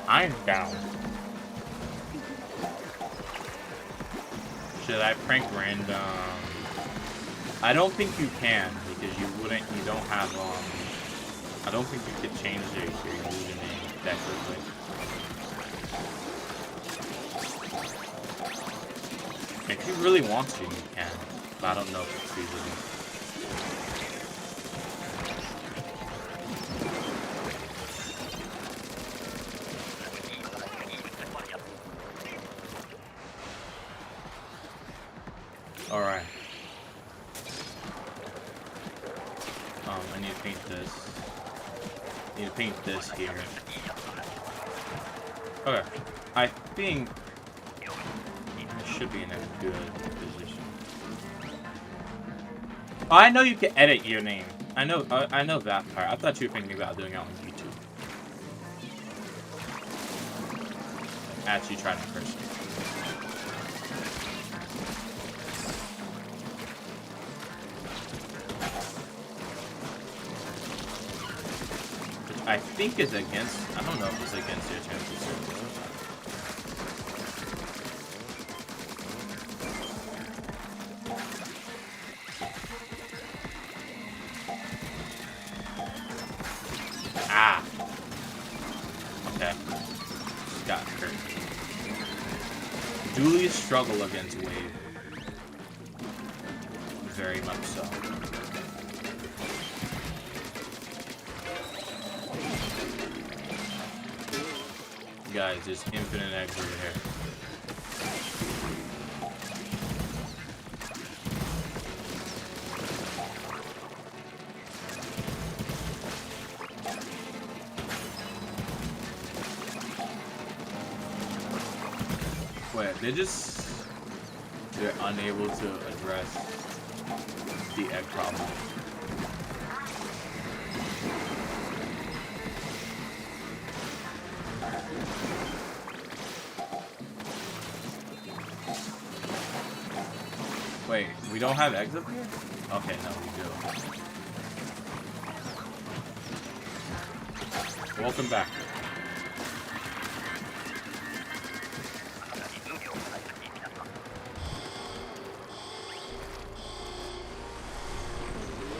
I'm down. Should I prank random? I don't think you can because you don't have I don't think you could change your username that quickly. If you really want to, you can. But I don't know if it's feasible. Alright. I need to paint this. I need to paint this here. Okay. I think I should be in a good position. Oh, I know you can edit your name. I know that part. I thought you were thinking about doing it on YouTube. Actually trying to curse it. I think it's against, I don't know if it's against your chance of service. Ah! Okay. Just got hurt. Duly struggle against Wave. Very much so. Guys, there's infinite eggs over here. Wait, they're unable to address the egg problem. Wait, we don't have eggs up here? Okay, no, we do. Welcome back.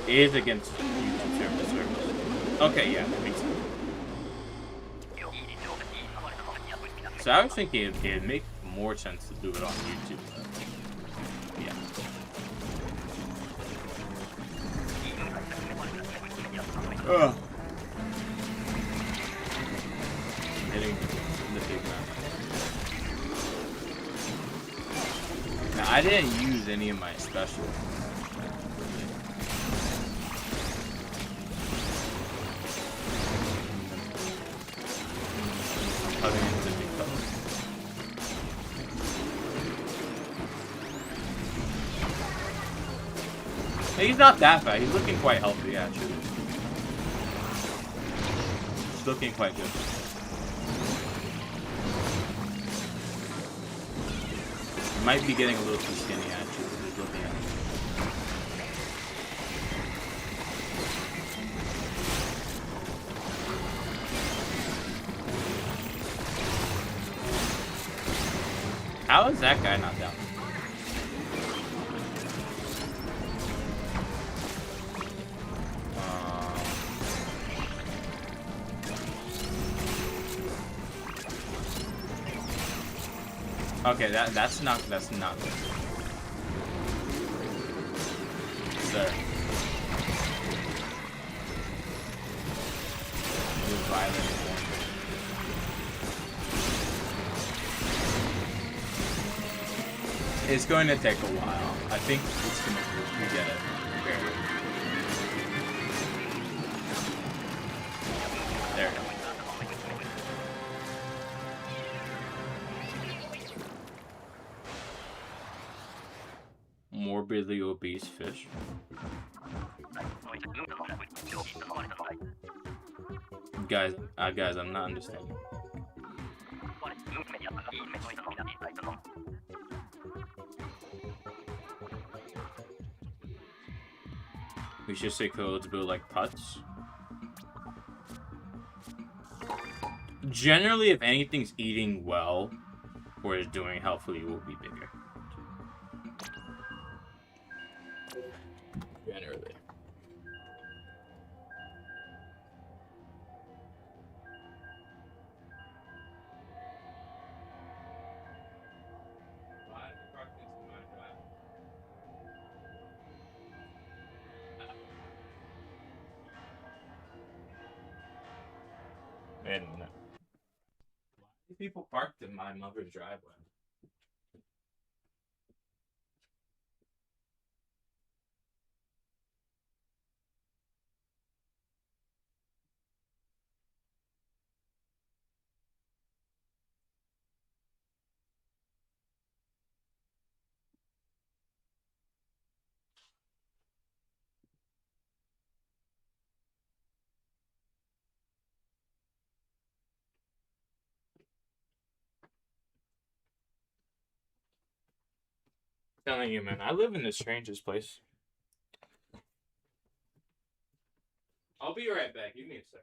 It is against YouTube service. Okay, yeah, that makes sense. So I was thinking it'd make more sense to do it on YouTube. Yeah. Ugh. Hitting the big map. Now, I didn't use any of my specials. He's not that bad. He's looking quite healthy, actually. He's looking quite good. He might be getting a little too skinny, actually. Just looking at him. How is that guy not down? Okay, that's not good. Sir. Violent. It's going to take a while. I think it's gonna we get it. Barely. There we go. Morbidly obese fish. Guys, I'm not understanding. We should say codes build like putts. Generally, if anything's eating well or is doing healthfully, it will be bigger. Generally. Wait a minute. People parked in my mother's driveway. telling you, man, I live in the strangest place. I'll be right back. Give me a sec.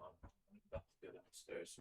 I'm about to go downstairs.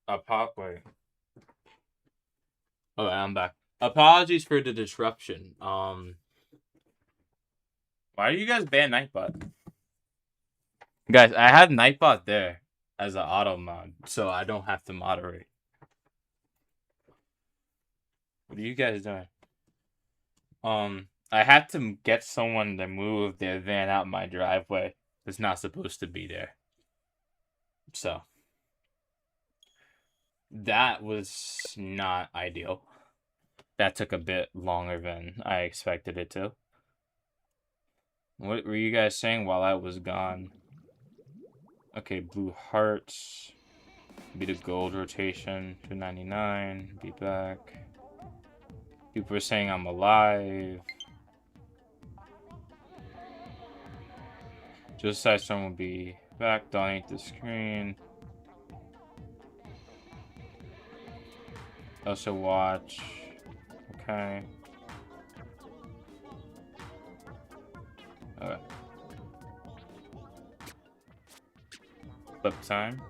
Wait. Oh, I'm back. Apologies for the disruption. Why do you guys ban Nightbot? Guys, I have Nightbot there as an auto mod, so I don't have to moderate. What are you guys doing? I had to get someone to move their van out my driveway. It's not supposed to be there. So that was not ideal. That took a bit longer than I expected it to. What were you guys saying while I was gone? Okay, blue hearts. Be the gold rotation. 299. Be back. People are saying I'm alive. Just decide someone will be back. Donate the screen. Also watch. Okay. Okay. Clip time.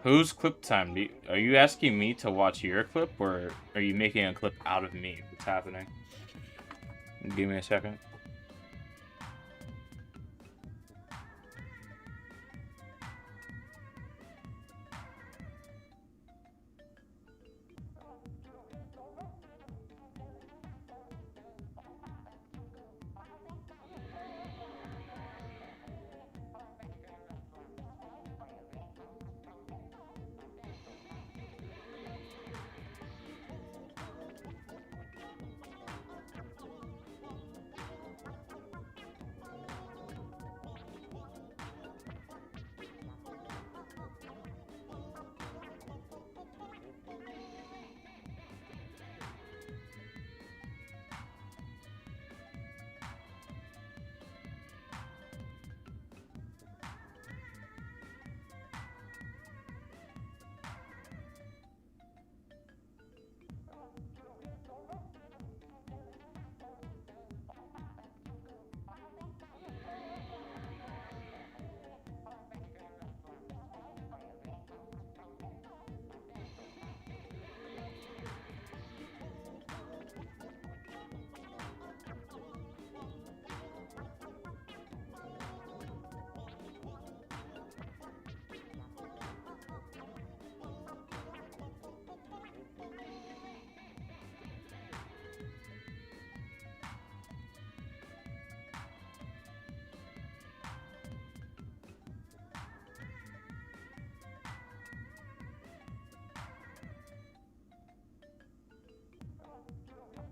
Whose clip time? Are you asking me to watch your clip, or are you making a clip out of me? What's happening? Give me a second.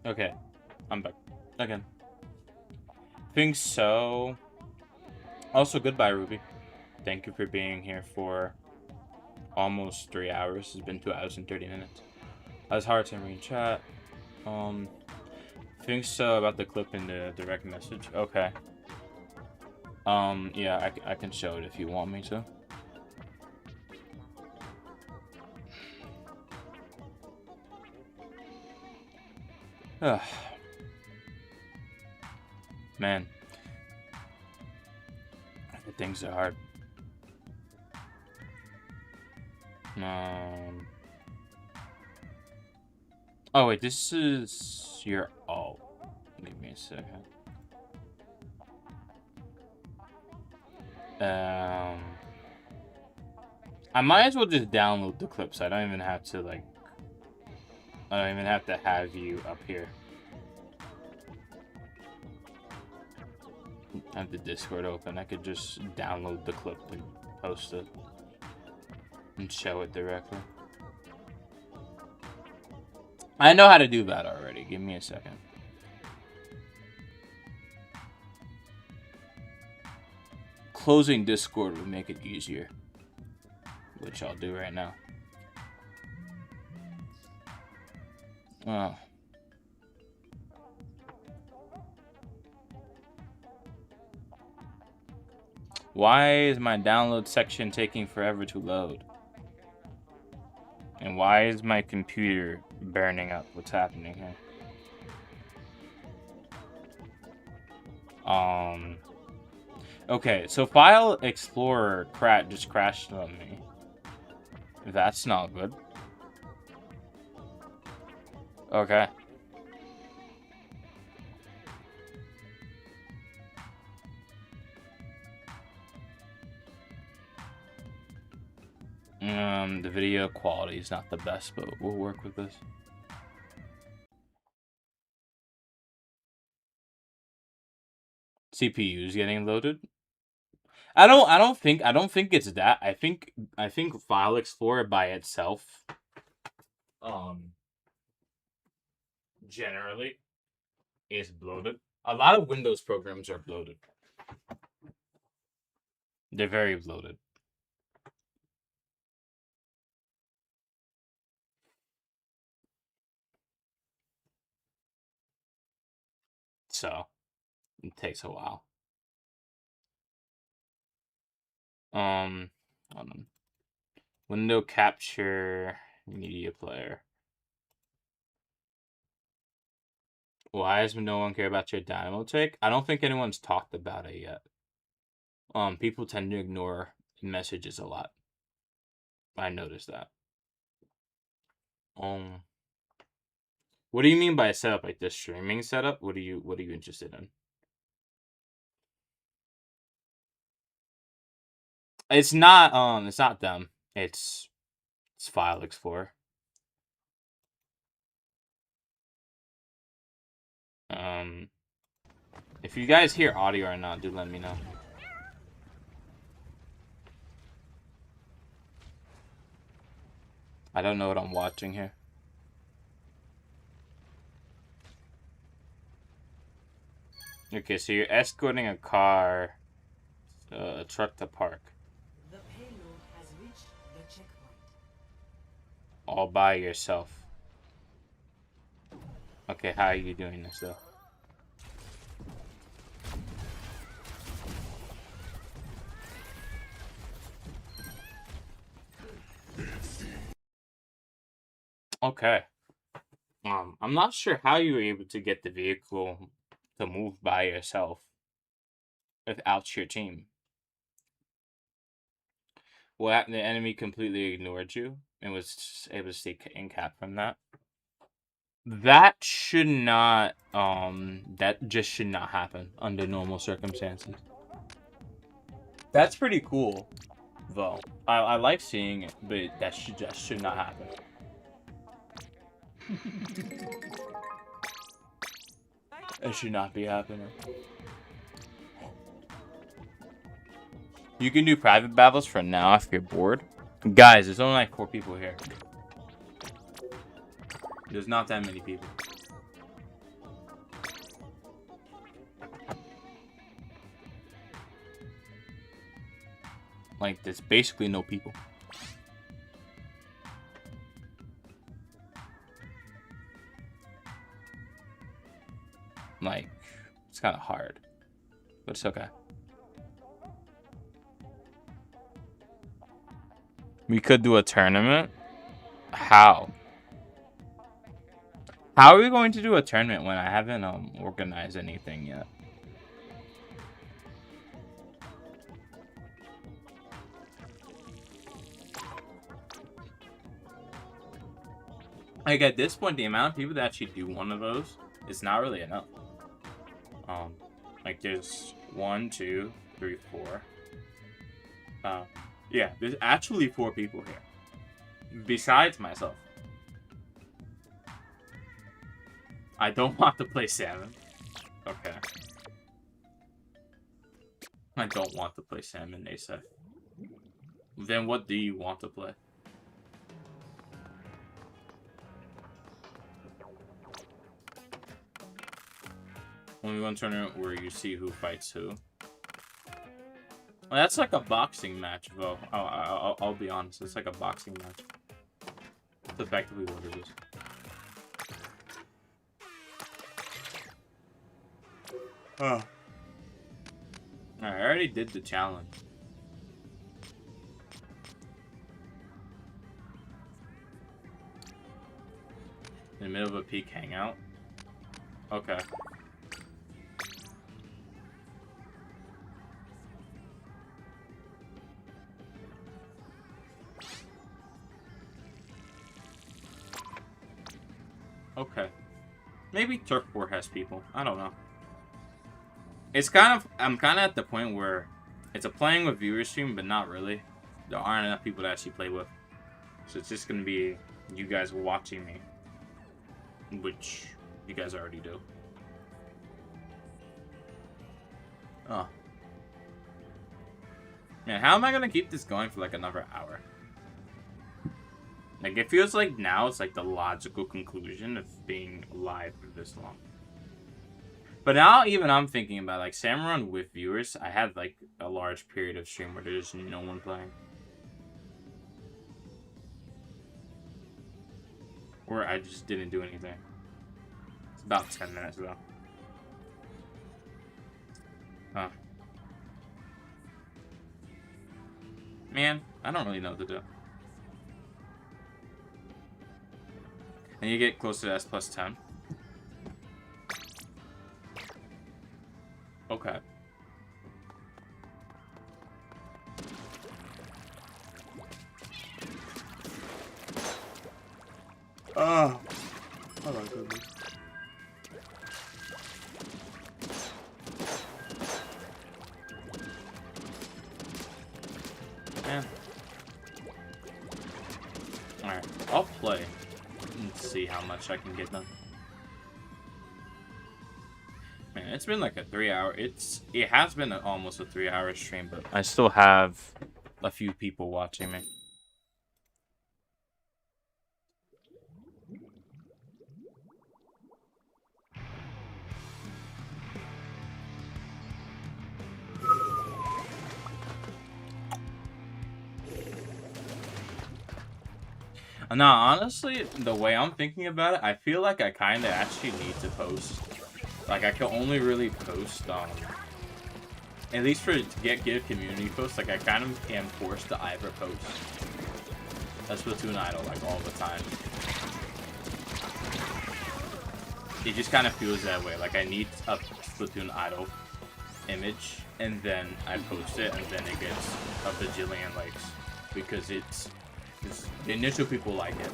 Okay, I'm back again. Think so. Also, goodbye, Ruby. Thank you for being here for almost 3 hours. It's been 2 hours and 30 minutes. That's hard to read chat. Think so about the clip in the direct message. Okay. Yeah, I can show it if you want me to. Man. Things are hard. Oh wait, this is your give me a second. I might as well just download the clips. I don't even have to have you up here. I have the Discord open. I could just download the clip and post it and show it directly. I know how to do that already. Give me a second. Closing Discord would make it easier, which I'll do right now. Oh. Why is my download section taking forever to load? And why is my computer burning up? What's happening here? Okay, so File Explorer just crashed on me. That's not good. Okay. The video quality is not the best, but we'll work with this. CPU is getting loaded. I don't think it's that. I think File Explorer by itself generally is bloated. A lot of Windows programs are bloated. They're very bloated. So it takes a while. Hold on. Window capture media player. Why does no one care about your dynamo take? I don't think anyone's talked about it yet. People tend to ignore messages a lot. I noticed that. What do you mean by a setup? Like the streaming setup? What are you interested in? It's not them. It's File Explorer. If you guys hear audio or not, do let me know. I don't know what I'm watching here. Okay, so you're escorting a car, a truck to park. The payload has reached the checkpoint. All by yourself. Okay, how are you doing this though? Okay. I'm not sure how you were able to get the vehicle to move by yourself without your team. Well, the enemy completely ignored you and was able to stay in cap from that. That should not, that just should not happen under normal circumstances. That's pretty cool, though. I like seeing it, but that should not happen. It should not be happening. You can do private battles for now if you're bored. Guys, there's only like 4 people here. There's not that many people. Like, there's basically no people. Like, it's kind of hard, but it's okay. We could do a tournament. How? How are we going to do a tournament when I haven't organized anything yet? Like at this point, the amount of people that actually do one of those is not really enough. Like there's 1, 2, 3, 4. Yeah, there's actually 4 people here. Besides myself. I don't want to play Salmon. Okay. I don't want to play Salmon, they say. Then what do you want to play? Only one tournament where you see who fights who. Well, that's like a boxing match, though. I'll be honest. It's like a boxing match. That's effectively what it is. Oh. I already did the challenge. In the middle of a peak hangout? Okay. Okay. Maybe Turf War has people. I don't know. It's kind of... I'm kind of at the point where it's a playing with viewers stream, but not really. There aren't enough people to actually play with. So it's just going to be you guys watching me. Which you guys already do. Oh. Man, how am I going to keep this going for like another hour? Like, it feels like now it's like the logical conclusion of being live for this long. But now even I'm thinking about like Samrun with viewers. I had like a large period of stream where there's no one playing. Or I just didn't do anything. It's about 10 minutes though. Huh. Man, I don't really know what to do. And you get close to S plus 10. Okay. Oh my goodness. Man. Alright, I'll play and see how much I can get done. Man, it's been like a 3-hour. It has been almost a 3-hour stream, but I still have a few people watching me. Now, honestly, the way I'm thinking about it, I feel like I kind of actually need to post. Like, I can only really post, at least to get community posts, like, I kind of am forced to either post a Splatoon idol, like, all the time. It just kind of feels that way. Like, I need a Splatoon idol image, and then I post it, and then it gets a bajillion likes. Because the initial people like it.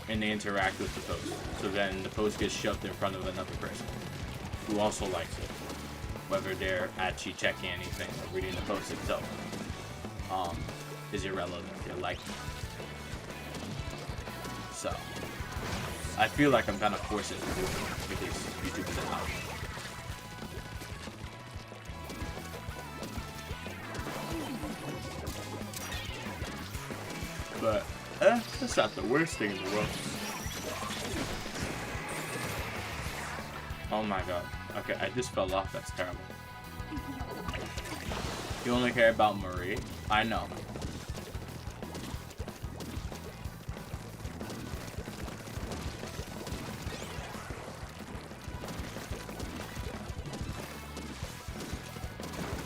And they interact with the post. So then the post gets shoved in front of another person who also likes it. Whether they're actually checking anything or reading the post itself is irrelevant. They're liking it. So I feel like I'm kind of forced to do it because YouTube is out. But that's not the worst thing in the world. Oh my god. Okay, I just fell off. That's terrible. You only care about Marie? I know.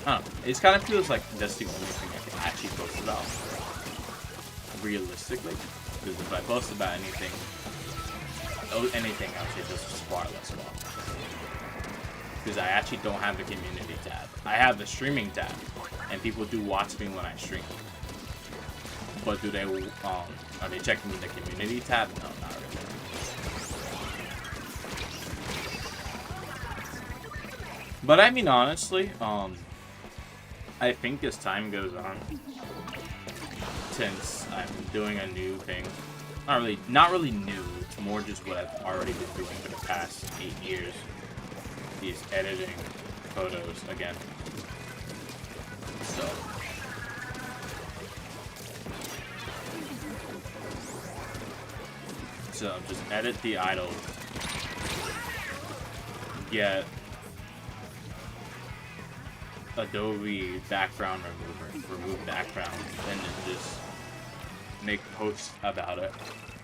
I don't know. It kind of feels like that's the only thing I can actually post about. Realistically, because if I post about anything else, it does far less well. Because I actually don't have the community tab. I have the streaming tab, and people do watch me when I stream. But do they? Are they checking the community tab? No, not really. But I mean, honestly, I think as time goes on, since I'm doing a new thing, not really new, it's more just what I've already been doing for the past 8 years, is editing photos again. So just edit the idols, get Adobe background remover, remove background, and then just make posts about it,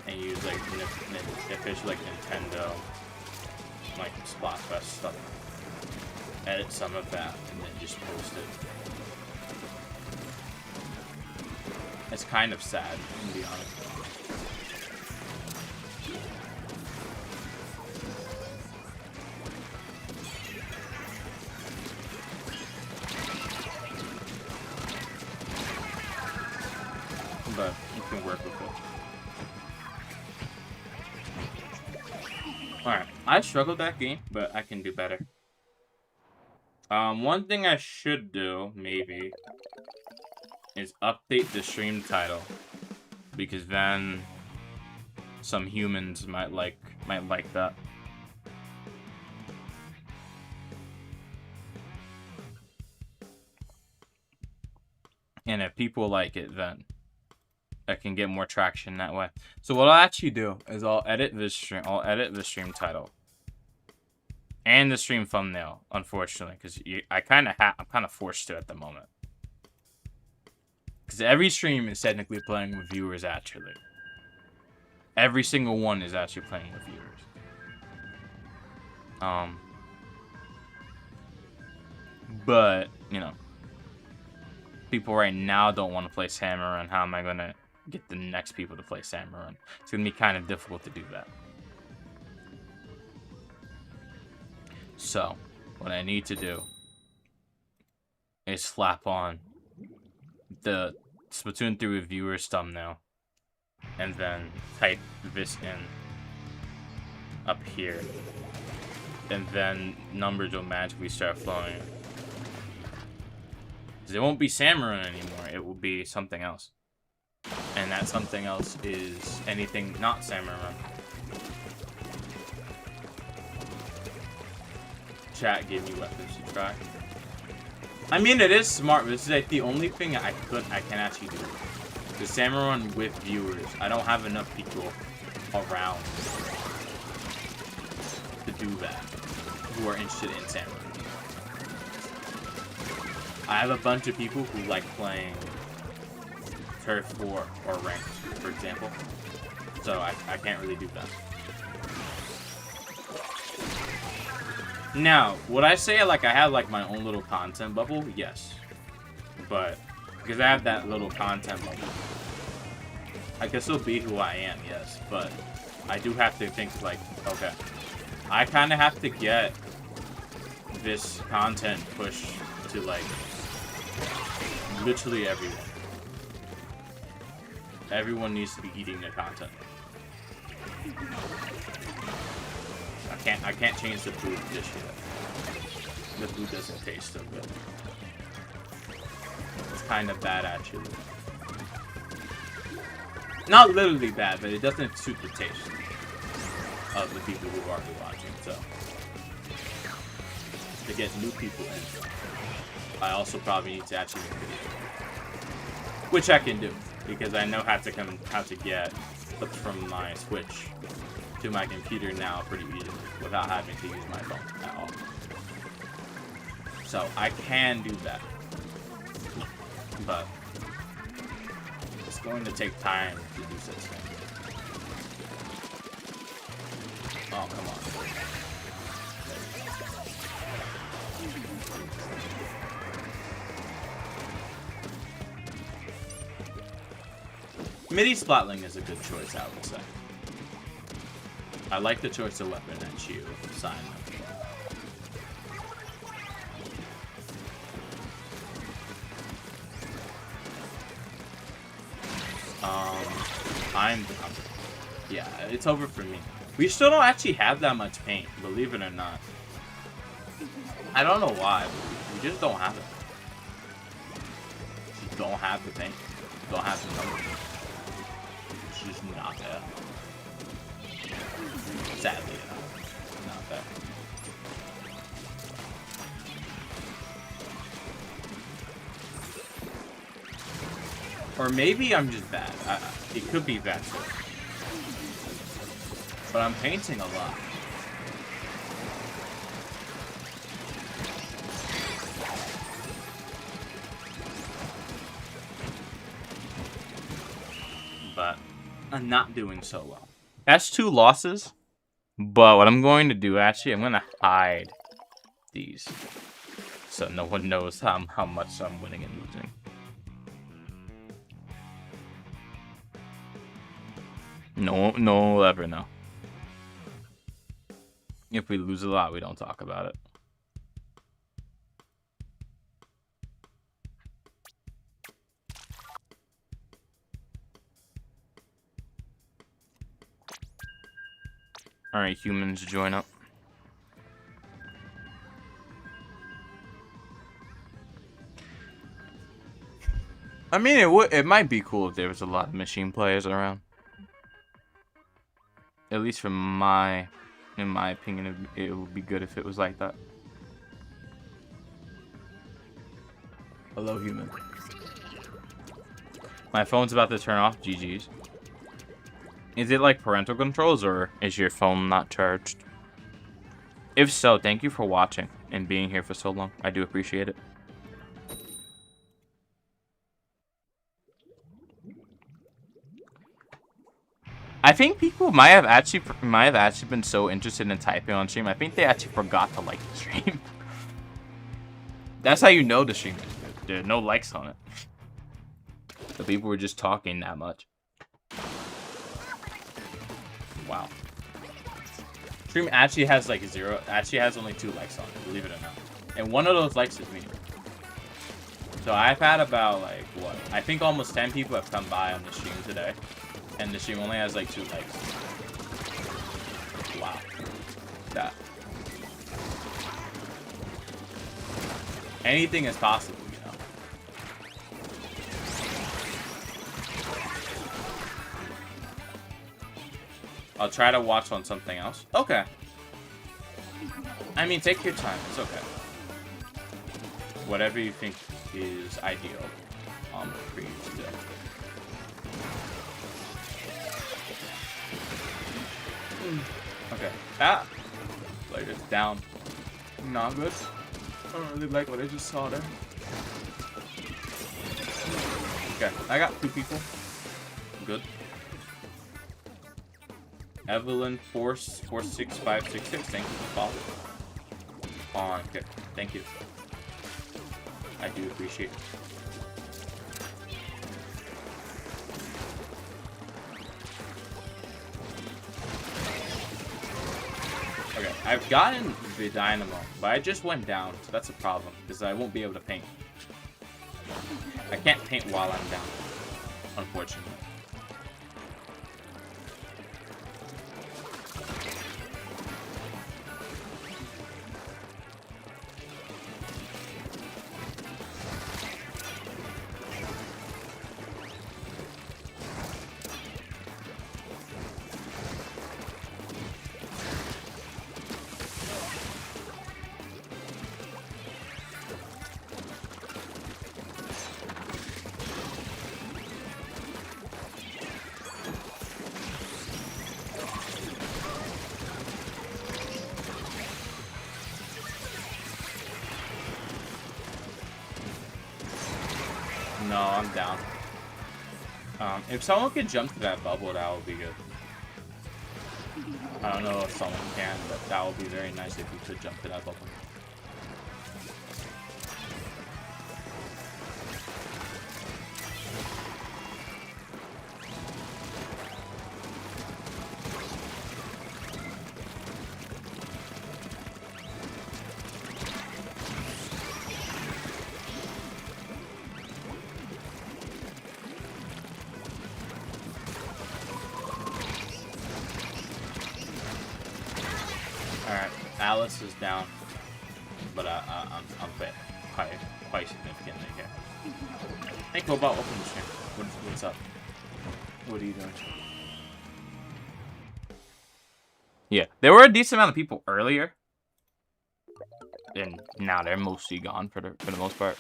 and use like official like Nintendo, like Splatfests stuff. Edit some of that and then just post it. It's kind of sad, to be honest. But you can work with it. Alright, I struggled that game, but I can do better. One thing I should do, maybe, is update the stream title. Because then some humans might like that. And if people like it, then I can get more traction that way. So what I'll actually do is I'll edit the stream title and the stream thumbnail, unfortunately, because I'm kind of forced to at the moment. Because every stream is technically playing with viewers, actually. Every single one is actually playing with viewers. But, you know, people right now don't want to play Salmon Run. How am I going to get the next people to play Salmon Run? It's going to be kind of difficult to do that. So, what I need to do is slap on the Splatoon 3 viewers thumbnail and then type this in up here. And then numbers will magically start flowing. It won't be Salmon Run anymore, it will be something else. And that something else is anything not Salmon Run. Chat gave me weapons to try. I mean, it is smart. This is like the only thing I can actually do. The Salmon Run with viewers. I don't have enough people around to do that who are interested in Salmon Run. I have a bunch of people who like playing Turf 4 or Ranked, for example. So I can't really do that. Now, would I say like I have like my own little content bubble? Yes. But because I have that little content bubble, I can still be who I am, yes. But I do have to think like, okay, I kind of have to get this content pushed to like literally everyone. Everyone needs to be eating their content. I can't change the food just yet. The food doesn't taste so good. It's kind of bad actually. Not literally bad, but it doesn't suit the taste of the people who are watching. So to get new people in, I also probably need to actually make videos, which I can do because I know how to get clips from my Switch to my computer now pretty easily without having to use my phone at all. So I can do that, but it's going to take time to do such things. Oh, come on. Midi Splatling is a good choice, I would say. I like the choice of weapon that you assigned them. I'm done. Yeah, it's over for me. We still don't actually have that much paint, believe it or not. I don't know why, but we just don't have it. We just don't have the paint. We don't have the numbers. It's just not there. Sadly, not there. Or maybe I'm just bad. It could be that too. But I'm painting a lot. But I'm not doing so well. That's 2 losses. But what I'm going to do, actually, I'm going to hide these. So no one knows how much I'm winning and losing. No one will ever know. If we lose a lot, we don't talk about it. Alright, humans, join up. I mean, it might be cool if there was a lot of machine players around. At least in my opinion, it would be good if it was like that. Hello, human. My phone's about to turn off. GG's. Is it like parental controls, or is your phone not charged? If so, thank you for watching and being here for so long. I do appreciate it. I think people might have actually been so interested in typing on stream. I think they actually forgot to like the stream. That's how you know the stream is good. There are no likes on it. The people were just talking that much. Wow. Stream actually has like zero. Actually has only 2 likes on it. Believe it or not. And one of those likes is me. So I've had about like what? I think almost 10 people have come by on the stream today. And the stream only has like 2 likes. Wow. That. Anything is possible, you know. I'll try to watch on something else. Okay. I mean, take your time. It's okay. Whatever you think is ideal for you today. Okay, that later down. Not good. I don't really like what I just saw there. Okay, I got 2 people. Good. Evelyn 466566. Thank you for following. Okay, thank you. I do appreciate it. Okay, I've gotten the dynamo, but I just went down, so that's a problem, because I won't be able to paint. I can't paint while I'm down, unfortunately. No, I'm down. If someone could jump to that bubble, that would be good. I don't know if someone can, but that would be very nice if you could jump to that bubble. Alice is down, but I'm quite significantly here. Hey, Cobalt, welcome to the stream. What's up? What are you doing? Yeah, there were a decent amount of people earlier, and now they're mostly gone for the most part.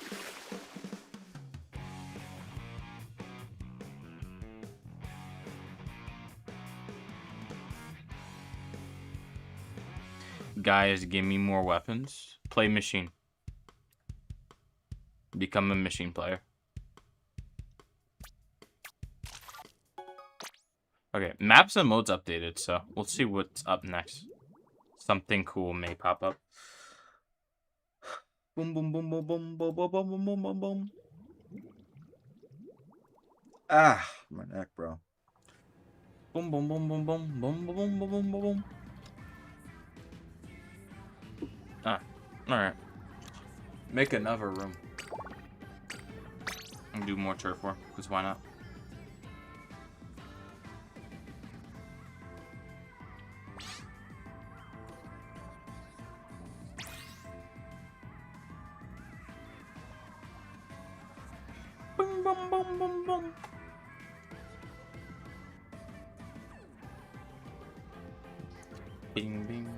Guys, give me more weapons. Play machine. Become a machine player. Okay, maps and modes updated, so we'll see what's up next. Something cool may pop up. Boom, boom, boom, boom, boom, boom, boom, boom, boom, boom, boom. Ah, my neck, bro. Boom, boom, boom, boom, boom, boom, boom, boom, boom, boom, boom. Ah, alright. Make another room. And do more turf war, because why not? Boom, boom, boom, boom, boom. Bing, bing.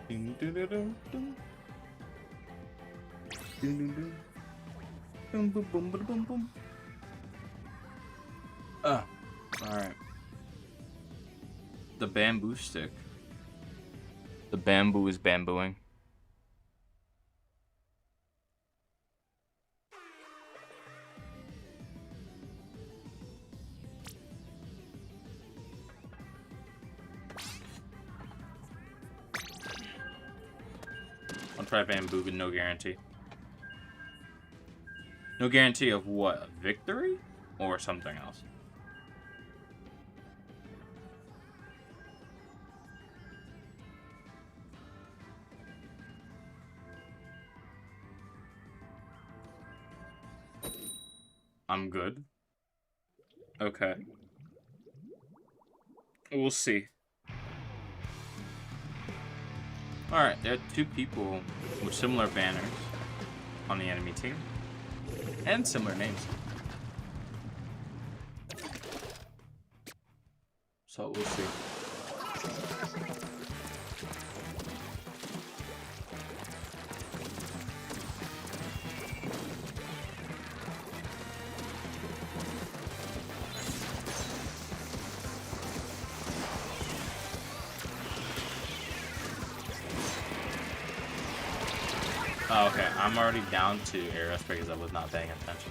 Ding, doo, doo, doo, doo. Ding, ding, ding. Boom, boom, boom, boom, boom, boom. Alright. The bamboo stick. The bamboo is bambooing. I'll try bamboo, but no guarantee. No guarantee of what? Victory? Or something else? I'm good. Okay. We'll see. Alright, there are two people with similar banners on the enemy team. And similar names. So we'll see. Oh, okay, I'm already down to arrows because I was not paying attention.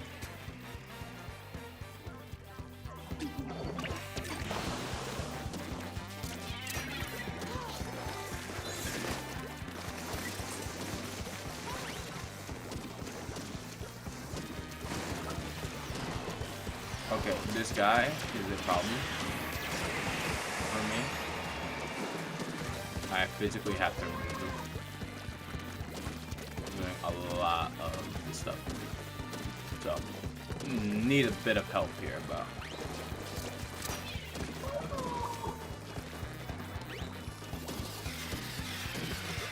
Okay, this guy is a problem for me. I physically have to remove him. A lot of this stuff, so need a bit of help here, but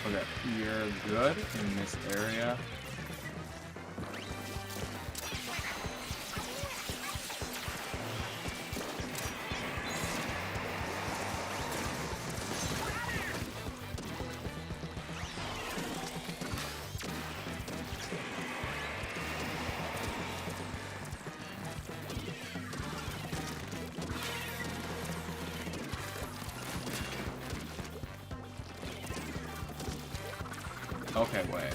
okay, you're good in this area. Okay, wait.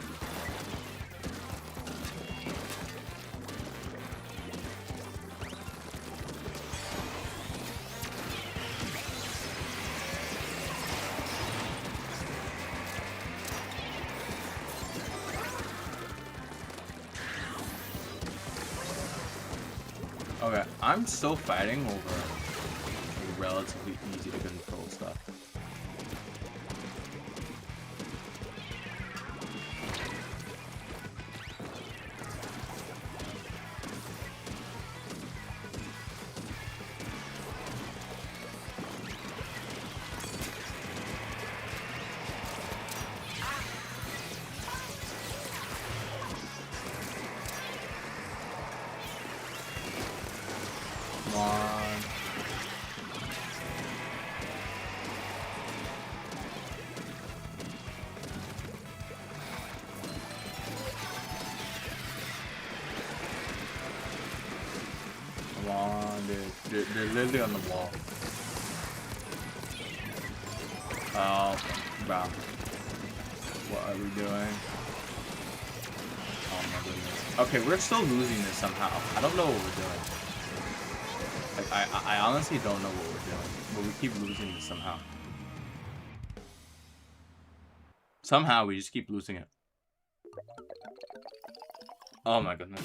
Okay, I'm still fighting over relatively easy to control stuff. Come on. Come on, dude. They're literally on the wall. Oh, bro. What are we doing? Oh my goodness. Okay, we're still losing this somehow. I don't know what we're doing. Like, I honestly don't know what we're doing, but we keep losing this somehow. Somehow we just keep losing it. Oh my goodness.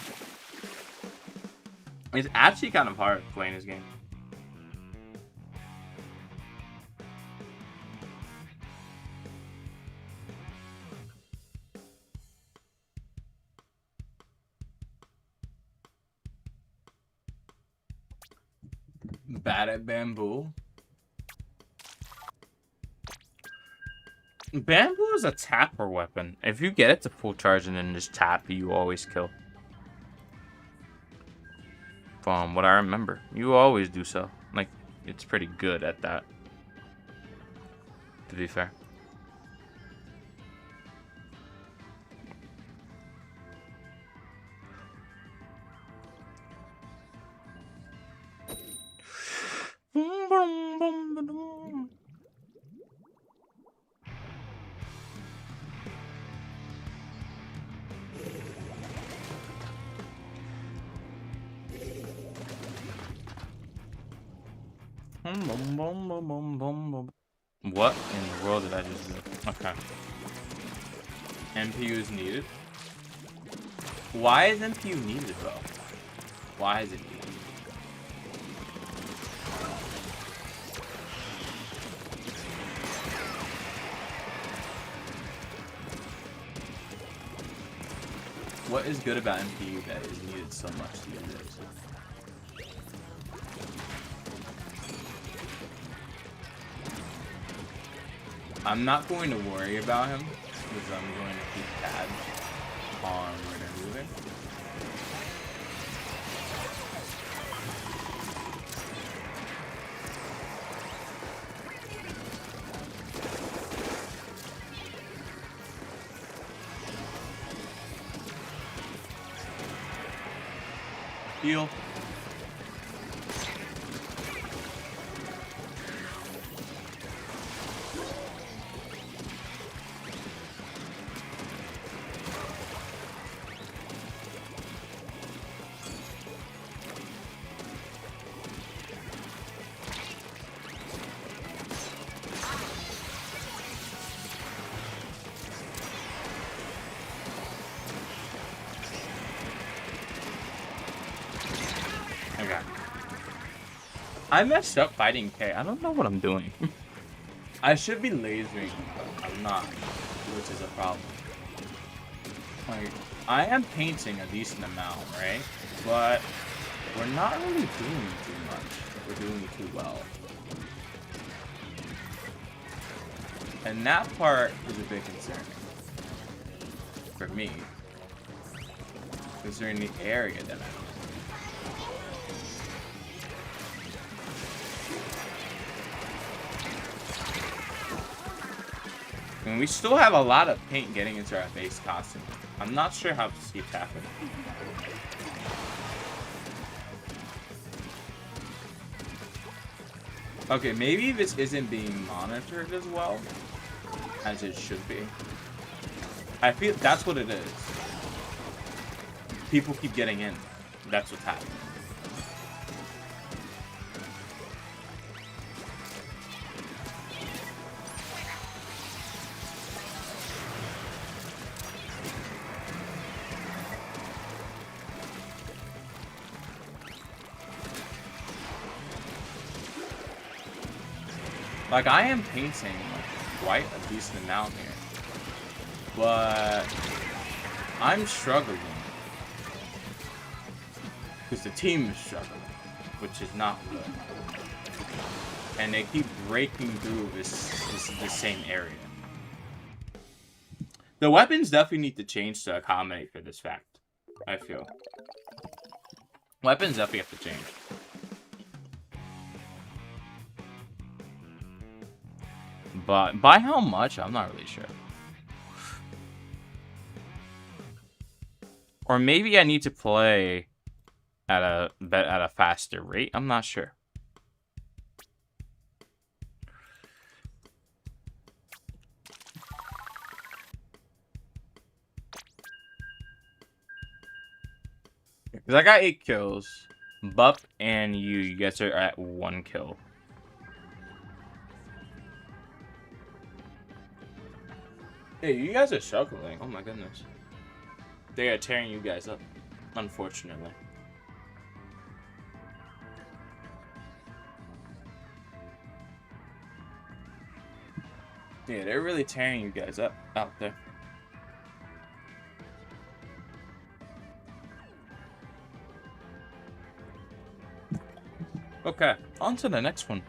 It's actually kind of hard playing this game. Bad at bamboo. Bamboo is a tapper weapon. If you get it to full charge and then just tap, you always kill. from what I remember. You always do so. Like, it's pretty good at that. To be fair. What in the world did I just do? Okay. MPU is needed. Why is MPU needed though? Why is it needed? What is good about MPU that is needed so much these days? I'm not going to worry about him because I'm going to keep tabs on where they're moving. Heal. Okay. I messed up fighting K. I don't know what I'm doing. I should be lasering, but I'm not, which is a problem. Like, I am painting a decent amount, right? But we're not really doing too much. We're doing too well. And that part is a bit concerning. For me. Considering the area that I'm in. And we still have a lot of paint getting into our base costume. I'm not sure how this keeps happening. Okay, maybe this isn't being monitored as well as it should be. I feel that's what it is. People keep getting in. That's what's happening. Like, I am painting like, quite a decent amount here. But I'm struggling. Because the team is struggling. Which is not good. And they keep breaking through this same area. The weapons definitely need to change to accommodate for this fact. I feel. Weapons definitely have to change. But by how much, I'm not really sure. Or maybe I need to play at a faster rate. I'm not sure. Because I got 8 kills. Bup and you guys are at 1 kill. Hey, you guys are struggling. Oh my goodness. They are tearing you guys up, unfortunately. Yeah, they're really tearing you guys up out there. Okay, on to the next one.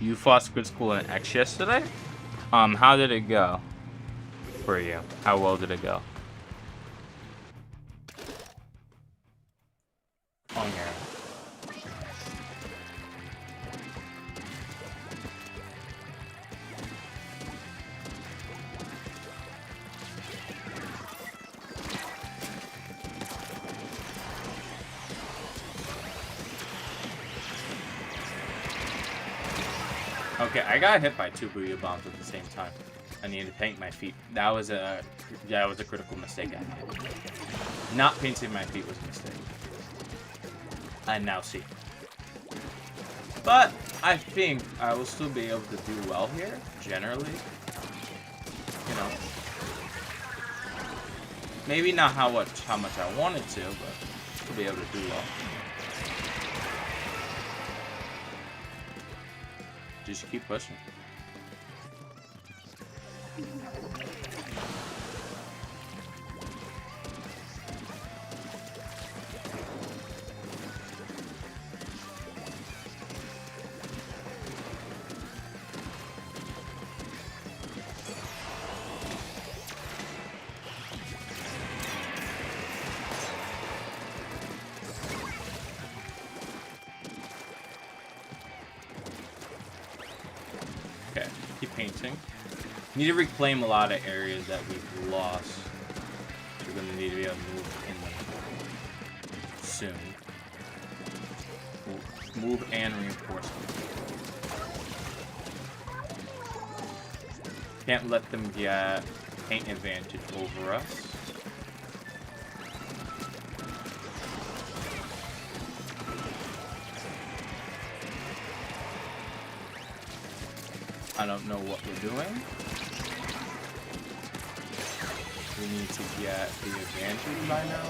You fought Squid School in X yesterday? How did it go for you? How well did it go? On your... Okay, I got hit by 2 booyah bombs at the same time. I needed to paint my feet. That was a critical mistake I made. Not painting my feet was a mistake. I now see. But I think I will still be able to do well here, generally. You know. Maybe not how much I wanted to, but still be able to do well. Just keep pushing. Okay, keep painting. Need to reclaim a lot of areas that we've lost. We're going to need to be able to move in them soon. Move and reinforcement. Can't let them get paint advantage over us. I don't know what we're doing. We need to get the advantage by now.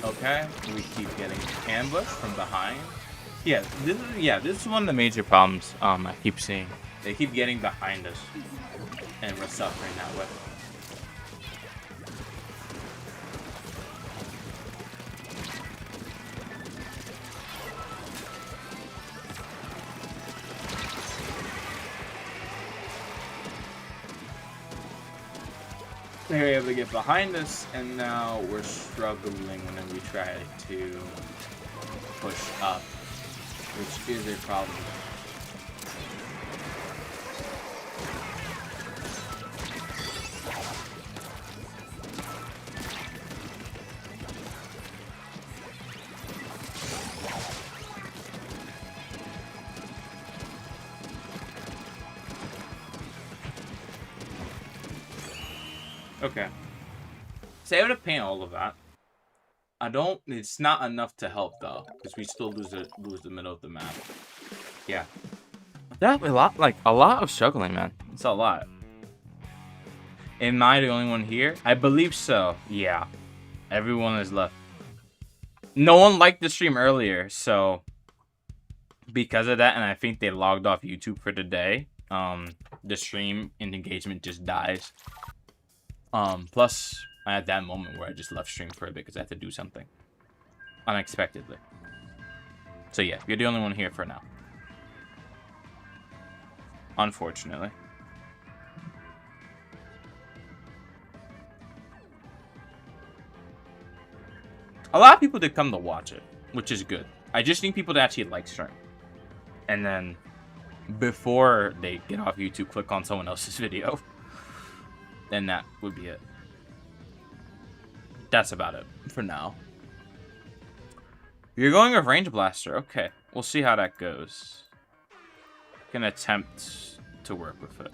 Okay, we keep getting ambushed from behind. Yeah, this is one of the major problems I keep seeing. They keep getting behind us, and we're suffering that way. They're able to get behind us, and now we're struggling when we try to push up, which is a problem. Okay. So able to paint all of that. It's not enough to help though, because we still lose the middle of the map. Yeah. That's a lot of struggling, man. It's a lot. Am I the only one here? I believe so. Yeah. Everyone is left. No one liked the stream earlier, so because of that, and I think they logged off YouTube for the day, the stream and engagement just dies. Plus, I had that moment where I just left stream for a bit because I had to do something unexpectedly. So yeah, you're the only one here for now. Unfortunately. A lot of people did come to watch it, which is good. I just need people to actually like stream. And then, before they get off YouTube, click on someone else's video. Then that would be it. That's about it for now. You're going with Range Blaster. Okay, we'll see how that goes. Can attempt to work with it.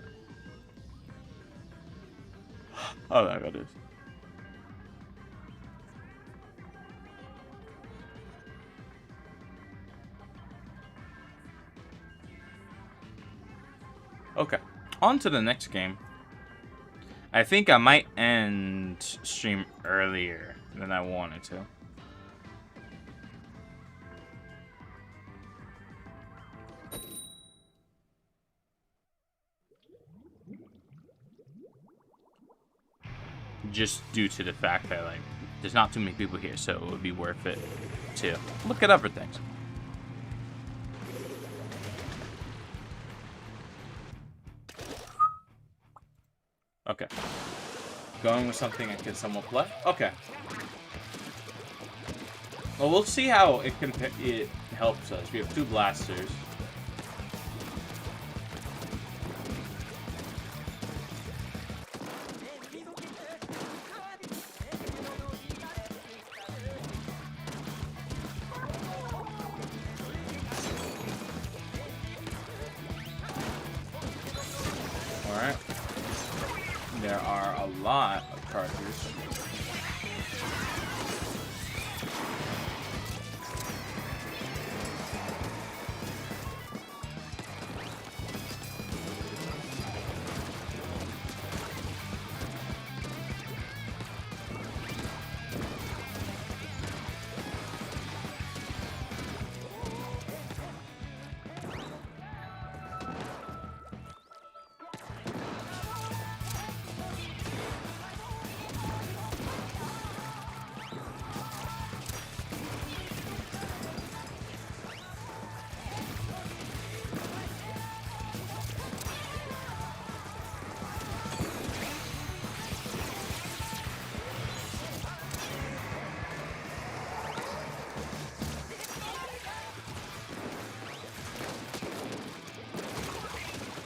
Oh, there it is. Okay, on to the next game. I think I might end stream earlier than I wanted to. Just due to the fact that, like, there's not too many people here, so it would be worth it to look at other things. Okay. Going with something I can somewhat play? Okay. Well, we'll see how it helps us. We have 2 blasters. Alright. There are a lot of chargers.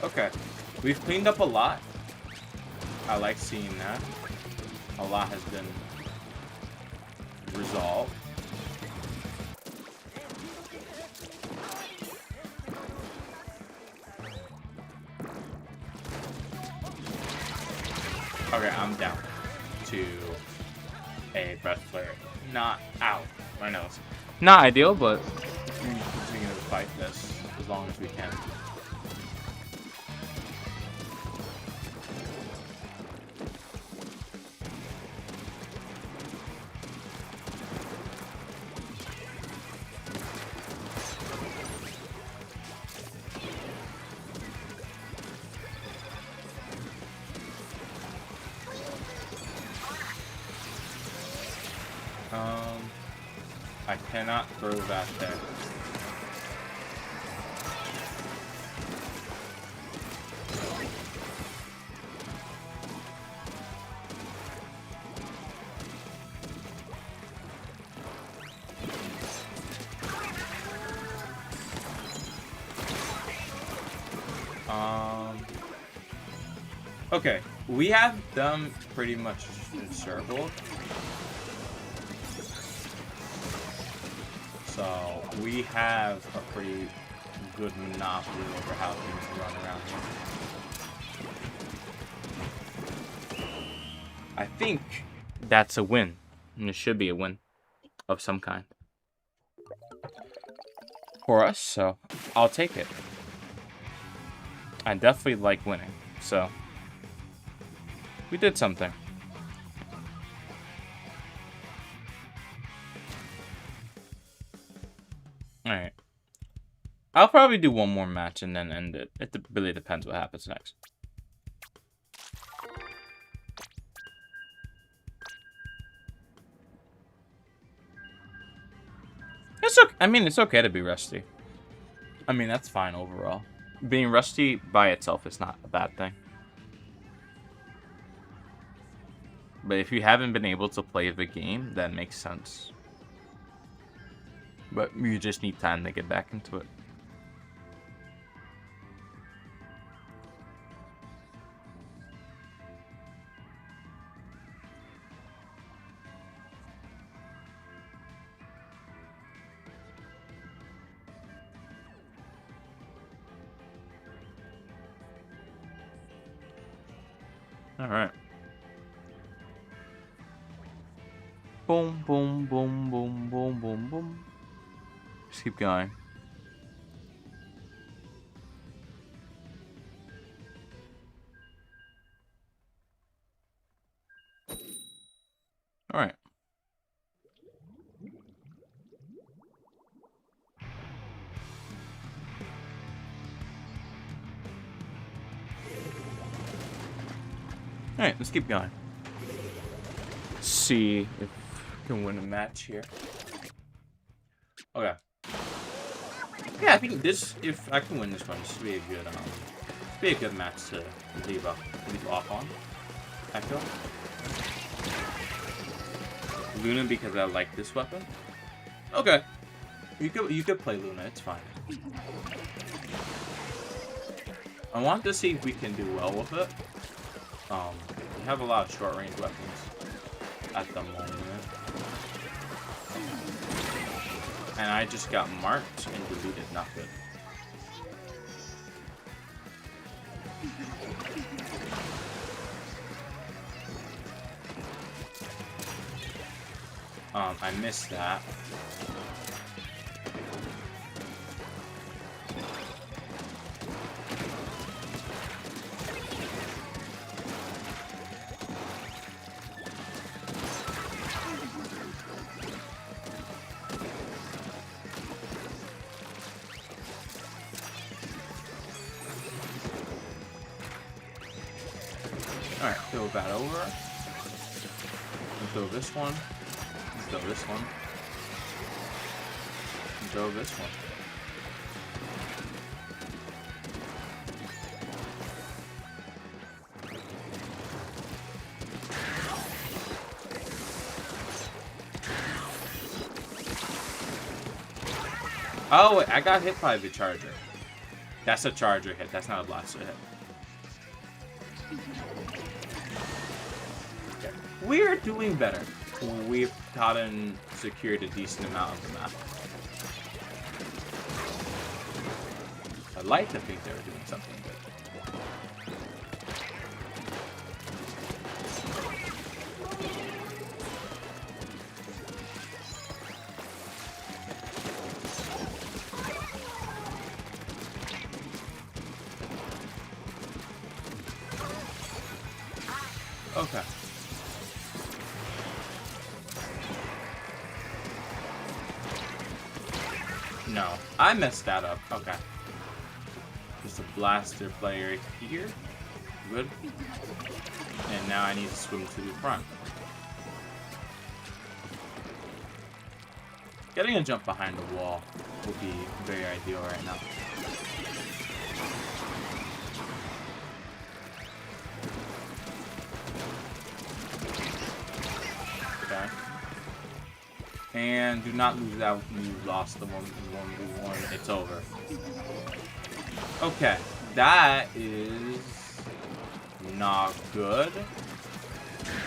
Okay, we've cleaned up a lot. I like seeing that. A lot has been resolved. Okay, I'm down to a breath flare. Not out. I know it's not ideal, but we're going to continue to fight this as long as we can. I cannot throw that there. Okay, we have them pretty much encircled. So we have a pretty good monopoly over how things run around here. I think that's a win. And it should be a win of some kind for us, so I'll take it. I definitely like winning, so we did something. Alright. I'll probably do one more match and then end it. It really depends what happens next. It's okay. I mean, it's okay to be rusty. I mean, that's fine overall. Being rusty by itself is not a bad thing. But if you haven't been able to play the game, that makes sense. But you just need time to get back into it. All right. Boom, boom, boom, boom, boom, boom, boom. Just keep going. All right. All right, let's keep going. See if can win a match here. Okay. Yeah, I think this, if I can win this one, this should be a good match to leave off on. I feel. Luna because I like this weapon. Okay. You could play Luna, it's fine. I want to see if we can do well with it. We have a lot of short range weapons at the moment. And I just got marked and deleted, not good. I missed that. Alright, throw that over. And throw this one. And throw this one. And throw this one. Oh, wait, I got hit by the charger. That's a charger hit. That's not a blaster hit. Okay. We're doing better. We've gotten secured a decent amount of the map. I'd like to think they were doing something good. Okay. No, I messed that up. Okay. Just a blaster player here. Good. And now I need to swim to the front. Getting a jump behind the wall would be very ideal right now. And do not lose out when you lost the 1v1. It's over. Okay. That is not good.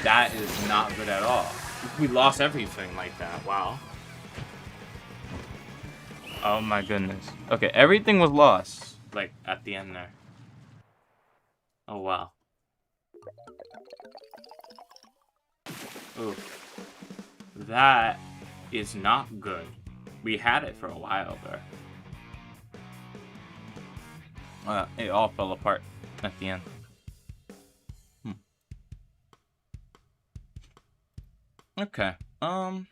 That is not good at all. We lost everything like that. Wow. Oh my goodness. Okay, everything was lost. Like, at the end there. Oh wow. Ooh. That is not good. We had it for a while there. It all fell apart at the end. Okay. I'll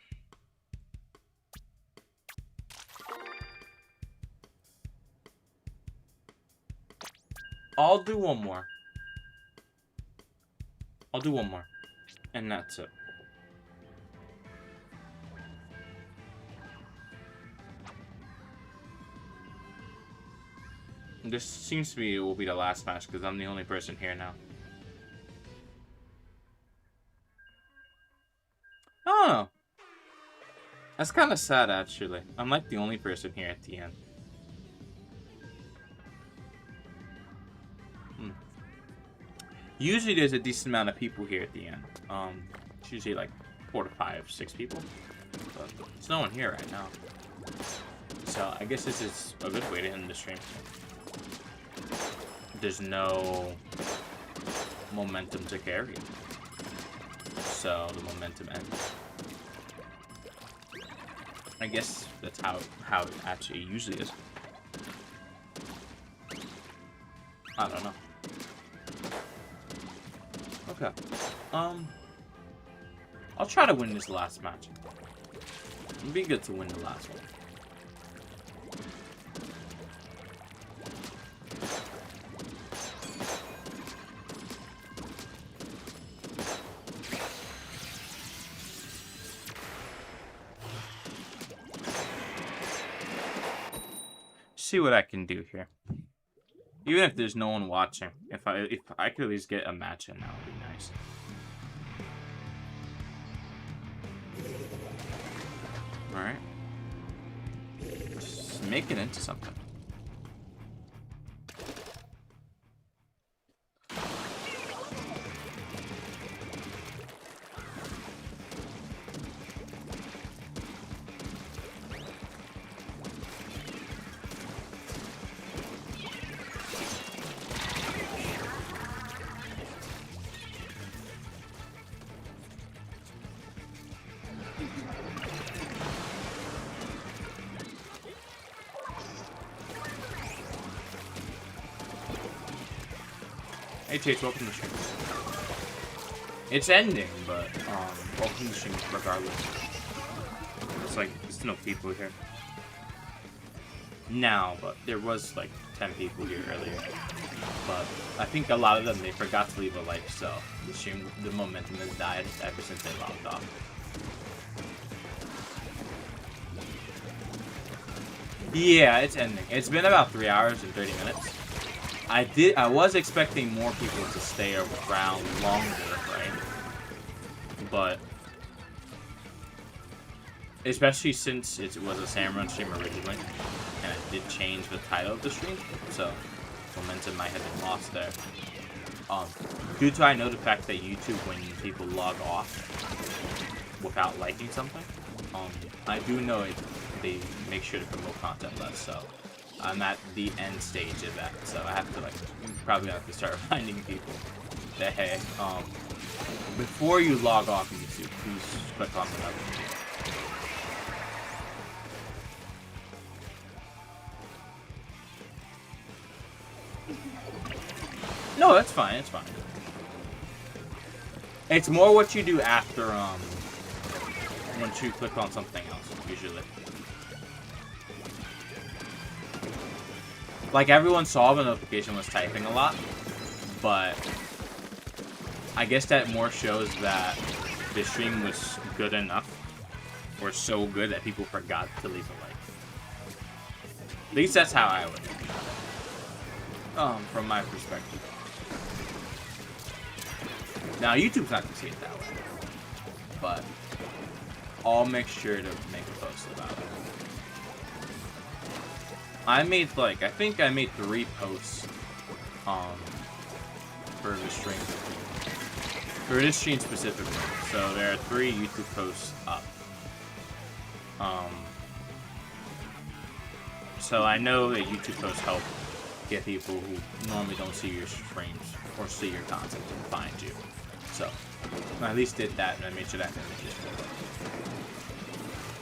do one more. And that's it. This seems to be will be the last match because I'm the only person here now. Oh, that's kind of sad actually. I'm like the only person here at the end. Usually there's a decent amount of people here at the end. It's usually like 4 to 5, 6 people. But there's no one here right now. So I guess this is a good way to end the stream. There's no momentum to carry. So the momentum ends. I guess that's how it actually usually is. I don't know. Okay. I'll try to win this last match. It'd be good to win the last one. see what I can do here. Even if there's no one watching, if I could at least get a match in, that would be nice. All right. Just make it into something. Hey Chase, welcome to the stream. It's ending, but welcome to the stream regardless. It's like there's no people here now, but there was like 10 people here earlier. But I think a lot of them, they forgot to leave a like, so the stream, the momentum has died ever since they logged off. Yeah, it's ending. It's been about 3 hours and 30 minutes. I was expecting more people to stay around longer, right? But especially since it was a Salmon stream originally, and it did change the title of the stream, so momentum might have been lost there. Due to I know the fact that YouTube, when people log off without liking something, I do know they make sure to promote content less, so I'm at the end stage of that, so I have to probably have to start reminding people that hey, before you log off YouTube, please click on the notification. No, that's fine. It's fine. It's more what you do after once you click on something else usually. Like, everyone saw the notification was typing a lot, but I guess that more shows that the stream was good enough, or so good that people forgot to leave a like. At least that's how I would think about it, from my perspective. Now, YouTube's not going to see it that way, but I'll make sure to make a post about it. I made I think I made 3 posts for the stream. For this stream specifically. So there are 3 YouTube posts up. So I know that YouTube posts help get people who normally don't see your streams or see your content to find you. So I at least did that, and I made sure that message.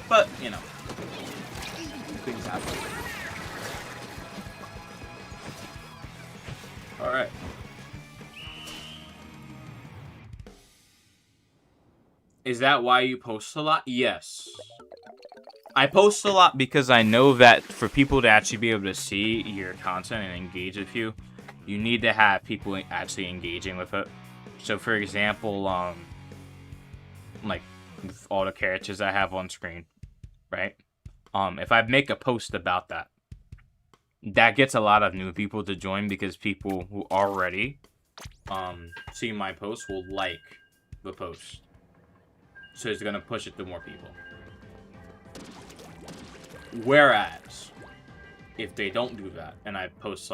But, you know, things happen. Alright. Is that why you post a lot? Yes. I post a lot because I know that for people to actually be able to see your content and engage with you, you need to have people actually engaging with it. So for example, like all the characters I have on screen, right? If I make a post about that, that gets a lot of new people to join because people who already see my post will like the post. So it's gonna push it to more people. Whereas, if they don't do that, and I post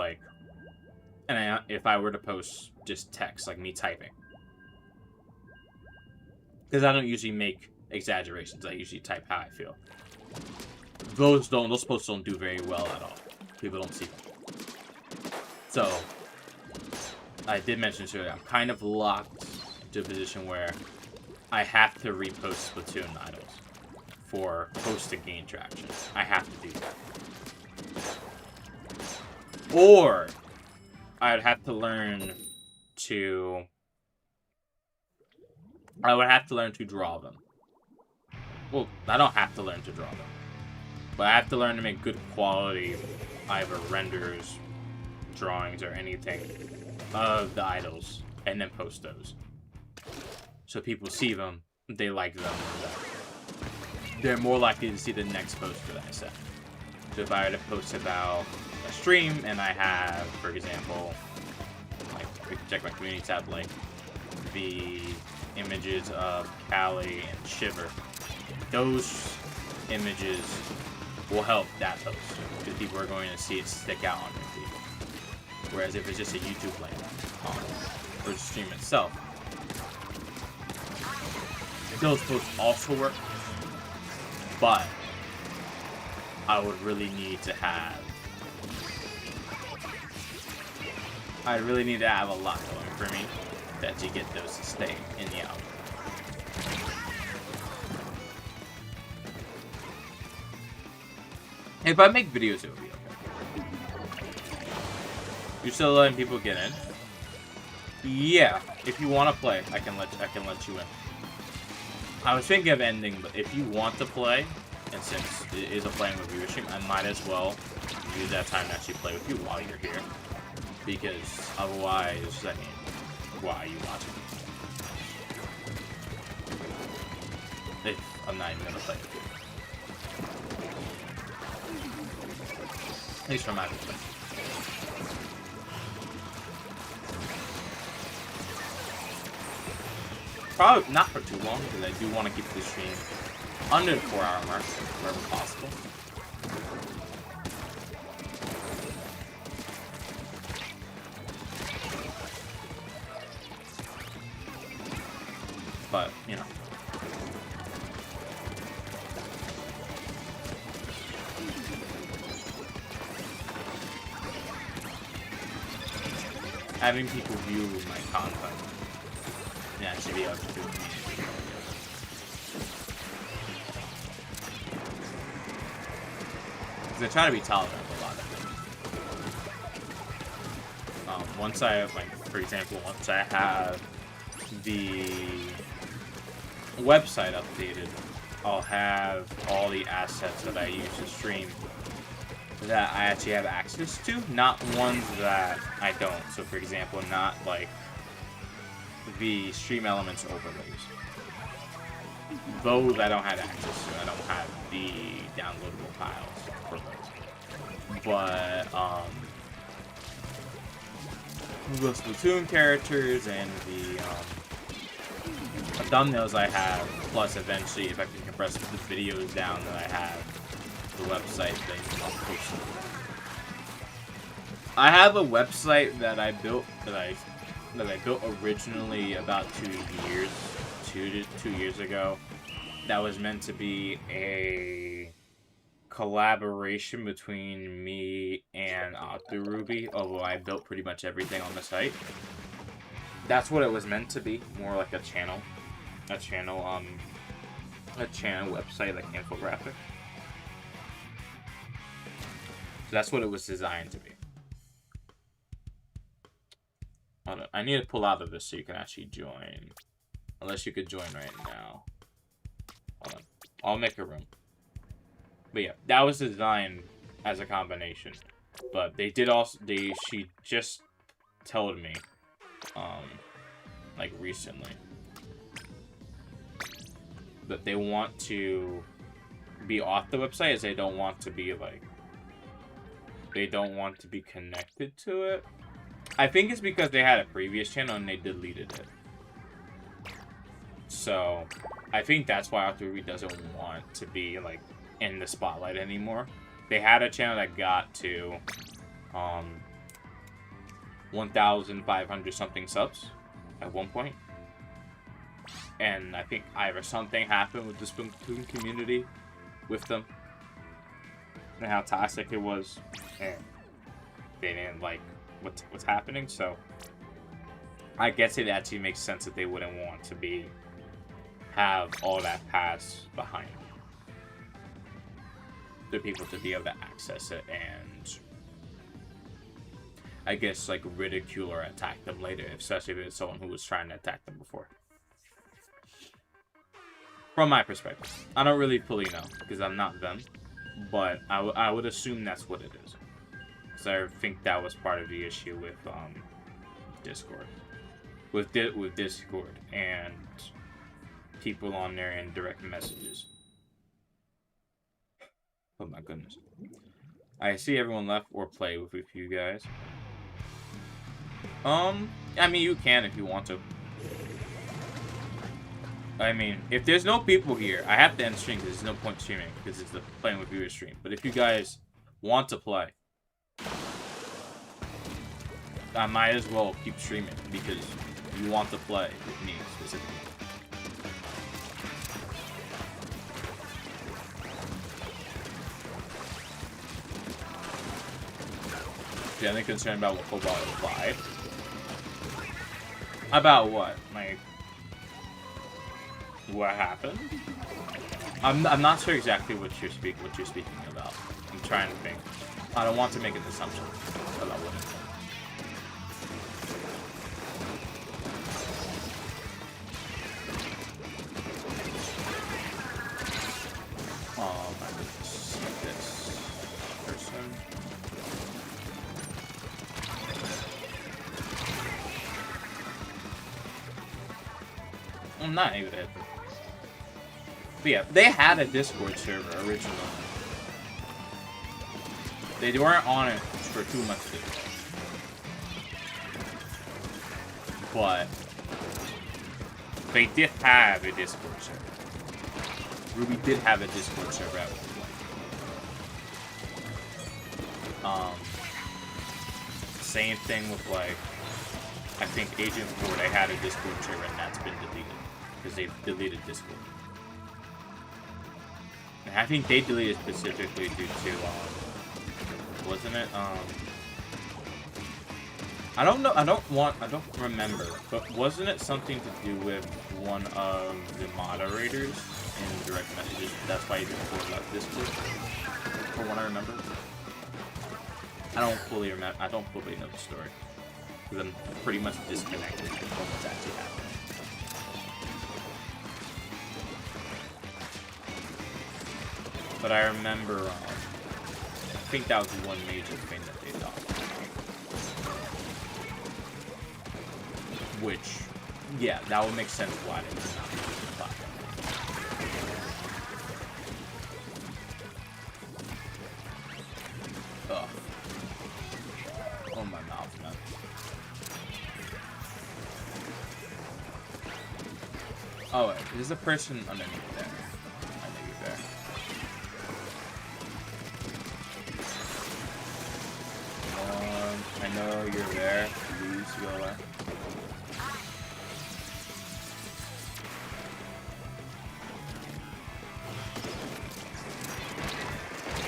if I were to post just text, like me typing, because I don't usually make exaggerations, I usually type how I feel. Those posts don't do very well at all. People don't see them. So, I did mention earlier, I'm kind of locked into a position where I have to repost Splatoon idols for posts to gain traction. I have to do that. Or I'd have to learn to draw them. Well, I don't have to learn to draw them. But I have to learn to make good quality either renders, drawings, or anything of the idols, and then post those. So people see them, they like them, they're more likely to see the next post for that set. So if I were to post about a stream and I have, for example, like, we can check my community tab, like, the images of Callie and Shiver, those images will help that post, because people are going to see it stick out on their feed. Whereas if it's just a YouTube link, or the stream itself, those posts also work, but I would really need to have a lot going for me to actually get those to stay in the algorithm. If I make videos, it would be okay. You're still letting people get in? Yeah. If you want to play, I can let you in. I was thinking of ending, but if you want to play, and since it is a playing with viewer stream, I might as well use that time to actually play with you while you're here. Because otherwise, I mean, why are you watching? If I'm not even gonna play with you. At least from my perspective. Probably not for too long, because I do want to keep the stream under the 4-hour mark, wherever possible. But, you know. Having people view my content and actually be able to do it. Because I try to be tolerant of a lot of it. Once I have, like, for example, once I have the website updated, I'll have all the assets that I use to stream that I actually have access to, not ones that I don't. So, for example, not like the stream elements overlays. Those I don't have access to. I don't have the downloadable files for those. But the Splatoon characters and the thumbnails I have, plus eventually if I can compress the videos down that I have, the website thing, I'll post them. I have a website that I built originally about 2 years ago. That was meant to be a collaboration between me and Ruby, although I built pretty much everything on the site. That's what it was meant to be, more like a channel website, like infographic. So that's what it was designed to be. Hold on, I need to pull out of this so you can actually join. Unless you could join right now. Hold on, I'll make a room. But yeah, that was designed as a combination. But they did also, she just told me, like recently, that they want to be off the website, as they don't want to be like, they don't want to be connected to it. I think it's because they had a previous channel and they deleted it. So, I think that's why Ruby doesn't want to be like in the spotlight anymore. They had a channel that got to 1,500 something subs at one point. And I think either something happened with the Splatoon community with them and how toxic it was, and they didn't like what's happening. So I guess it actually makes sense that they wouldn't want to have all that pass behind the people to be able to access it and I guess like ridicule or attack them later, especially if it's someone who was trying to attack them before. From my perspective, I don't really fully know because I'm not them, but I would assume that's what it is. So I think that was part of the issue with Discord, with Discord and people on there in direct messages. Oh my goodness. I see everyone left or play with you guys. I mean, you can if you want to. I mean, if there's no people here, I have to end stream because there's no point streaming because it's the playing with viewers stream. But if you guys want to play, I might as well keep streaming because you want to play with me specifically. Generally concerned about what Cobalt implied. About what? Like, what happened? I'm not sure exactly what you're speaking about. I'm trying to think. I don't want to make an assumption about what it's. I need to see this person. I'm not even it. But yeah, they had a Discord server originally. They weren't on it for 2 months ago. But they did have a Discord server. Ruby did have a Discord server at one point. Same thing with like, I think Agent 4, they had a Discord server and that's been deleted. Because they deleted Discord. And I think they deleted specifically due to, wasn't it, I don't know, I don't remember, but wasn't it something to do with one of the moderators in direct messages? That's why Agent 4 left Discord, from what I remember. I don't fully know the story. Because I'm pretty much disconnected from what's actually happening. But I remember, I think that was one major thing that they thought. Which, yeah, that would make sense why they did not use the platform. Ugh. Oh, my mouth, man. Oh, wait, there's a person underneath there. I know you're there. I know you're there. Please go away.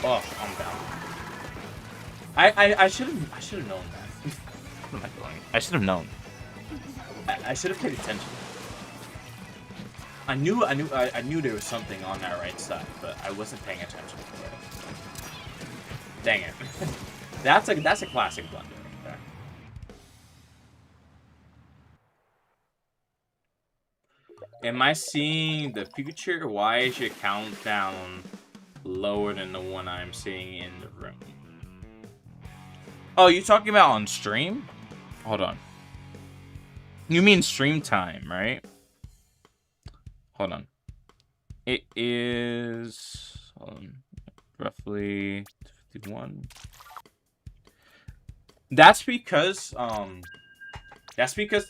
Oh, I'm down. I should have known that. What am I doing? I should have known. I should have paid attention. I knew there was something on that right side, but I wasn't paying attention to it. Dang it. That's a classic blunder right there. Am I seeing the future? Why is your countdown lower than the one I'm seeing in the room? Oh, you talking about on stream? Hold on. You mean stream time, right? Hold on. It is roughly 51. That's because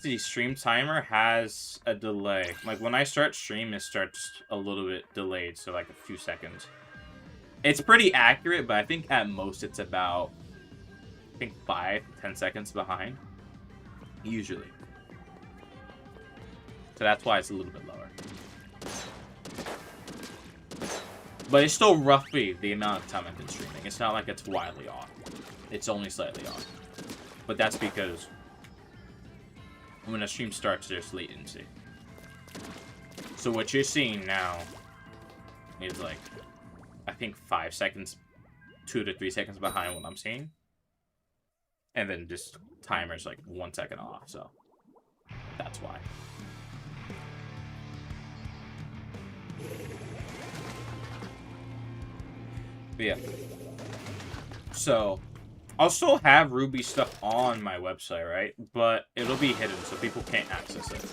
the stream timer has a delay. Like when I start stream, it starts a little bit delayed, so like a few seconds. It's pretty accurate, but I think at most it's about 5 to 10 seconds behind. Usually. So that's why it's a little bit lower. But it's still roughly the amount of time I've been streaming. It's not like it's wildly off. It's only slightly off. But that's because when a stream starts, there's latency. So what you're seeing now is like, I think 5 seconds, 2 to 3 seconds behind what I'm seeing. And then just timer's like 1 second off, so that's why. But yeah. So I'll still have Ruby stuff on my website, right? But it'll be hidden, so people can't access it.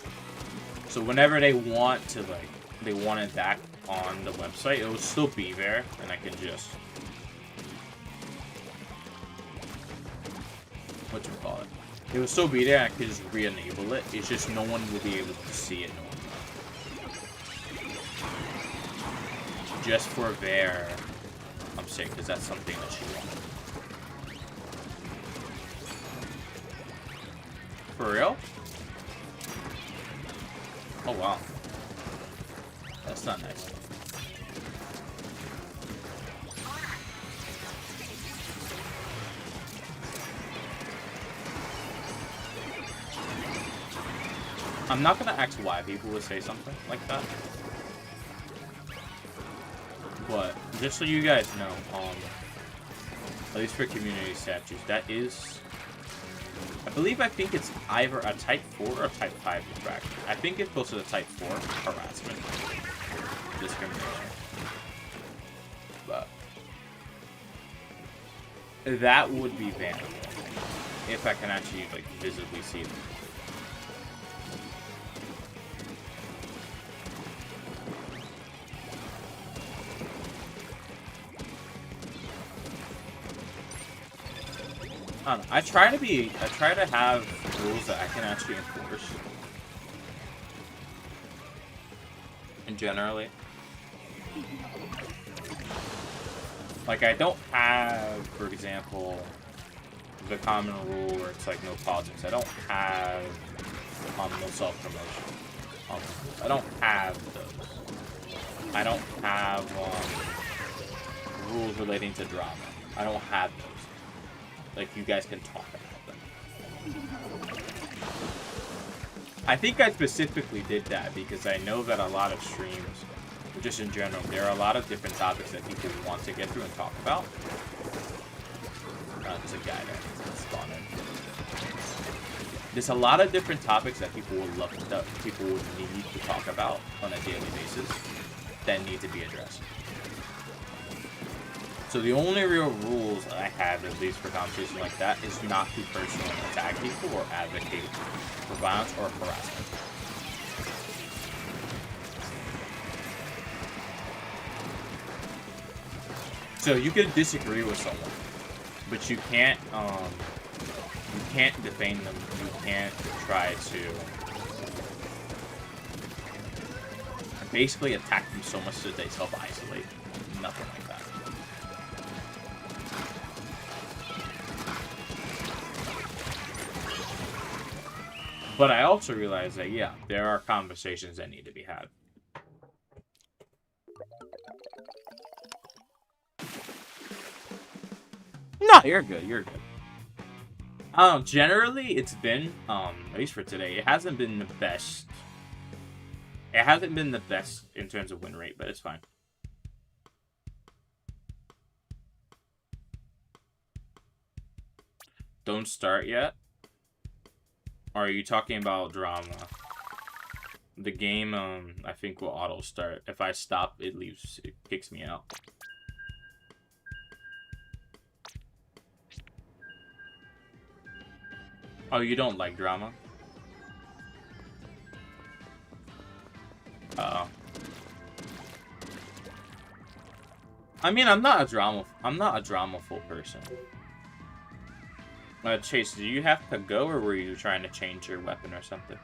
So whenever they want to, like, they want it back on the website, it will still be there, and I can just whatchamacallit. It will still be there, I could just re-enable it. It's just no one will be able to see it normally. Just for their sake, because that's something that she wants. For real? Oh wow. That's not nice. I'm not gonna ask why people would say something like that. But just so you guys know, at least for community statues, that is, I think it's either a type 4 or a type 5 infraction. I think it's closer to type 4 harassment, discrimination. But that would be bannable if I can actually like visibly see them. I don't know. I try to have rules that I can actually enforce. And generally. Like, I don't have, for example, the common rule where it's like no politics. I don't have no self-promotion. I don't have those. I don't have rules relating to drama. I don't have those. Like, you guys can talk about them. I think I specifically did that because I know that a lot of streams, just in general, there are a lot of different topics that people want to get through and talk about. There's a guy there. Spawn in. There's a lot of different topics that people would love, that people would need to talk about on a daily basis that need to be addressed. So the only real rules I have, at least for conversation like that, is not to personally attack people or advocate for violence or harassment. So you can disagree with someone, but you can't defame them. You can't try to basically attack them so much that they self-isolate. Nothing like that. But I also realize that, yeah, there are conversations that need to be had. No, you're good, you're good. Generally, it's been, at least for today, it hasn't been the best. It hasn't been the best in terms of win rate, but it's fine. Don't start yet? Or are you talking about drama? The game, I think will auto start. If I stop, it kicks me out. Oh, you don't like drama? Uh-oh. I mean, I'm not a dramaful person. Chase, do you have to go, or were you trying to change your weapon or something?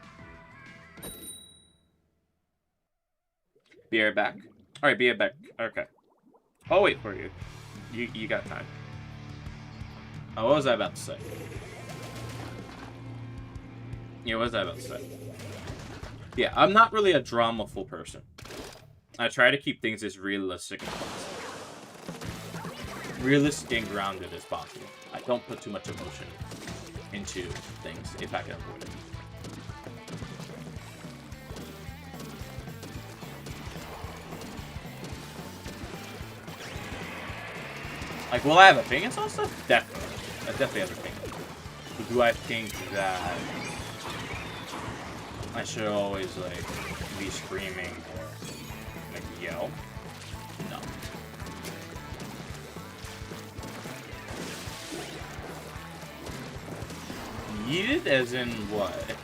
Be right back. Alright, be right back. Okay. I'll wait for you. You got time. Oh, what was I about to say? Yeah, what was I about to say? Yeah, I'm not really a dramaful person. I try to keep things as realistic as possible. Realistic and grounded as possible. I don't put too much emotion into things if I can avoid it. Like, will I have a thing and stuff? Definitely. I definitely have a thing. But do I think that I should always, like, be screaming or, like, yell? No. Yeeted as in what?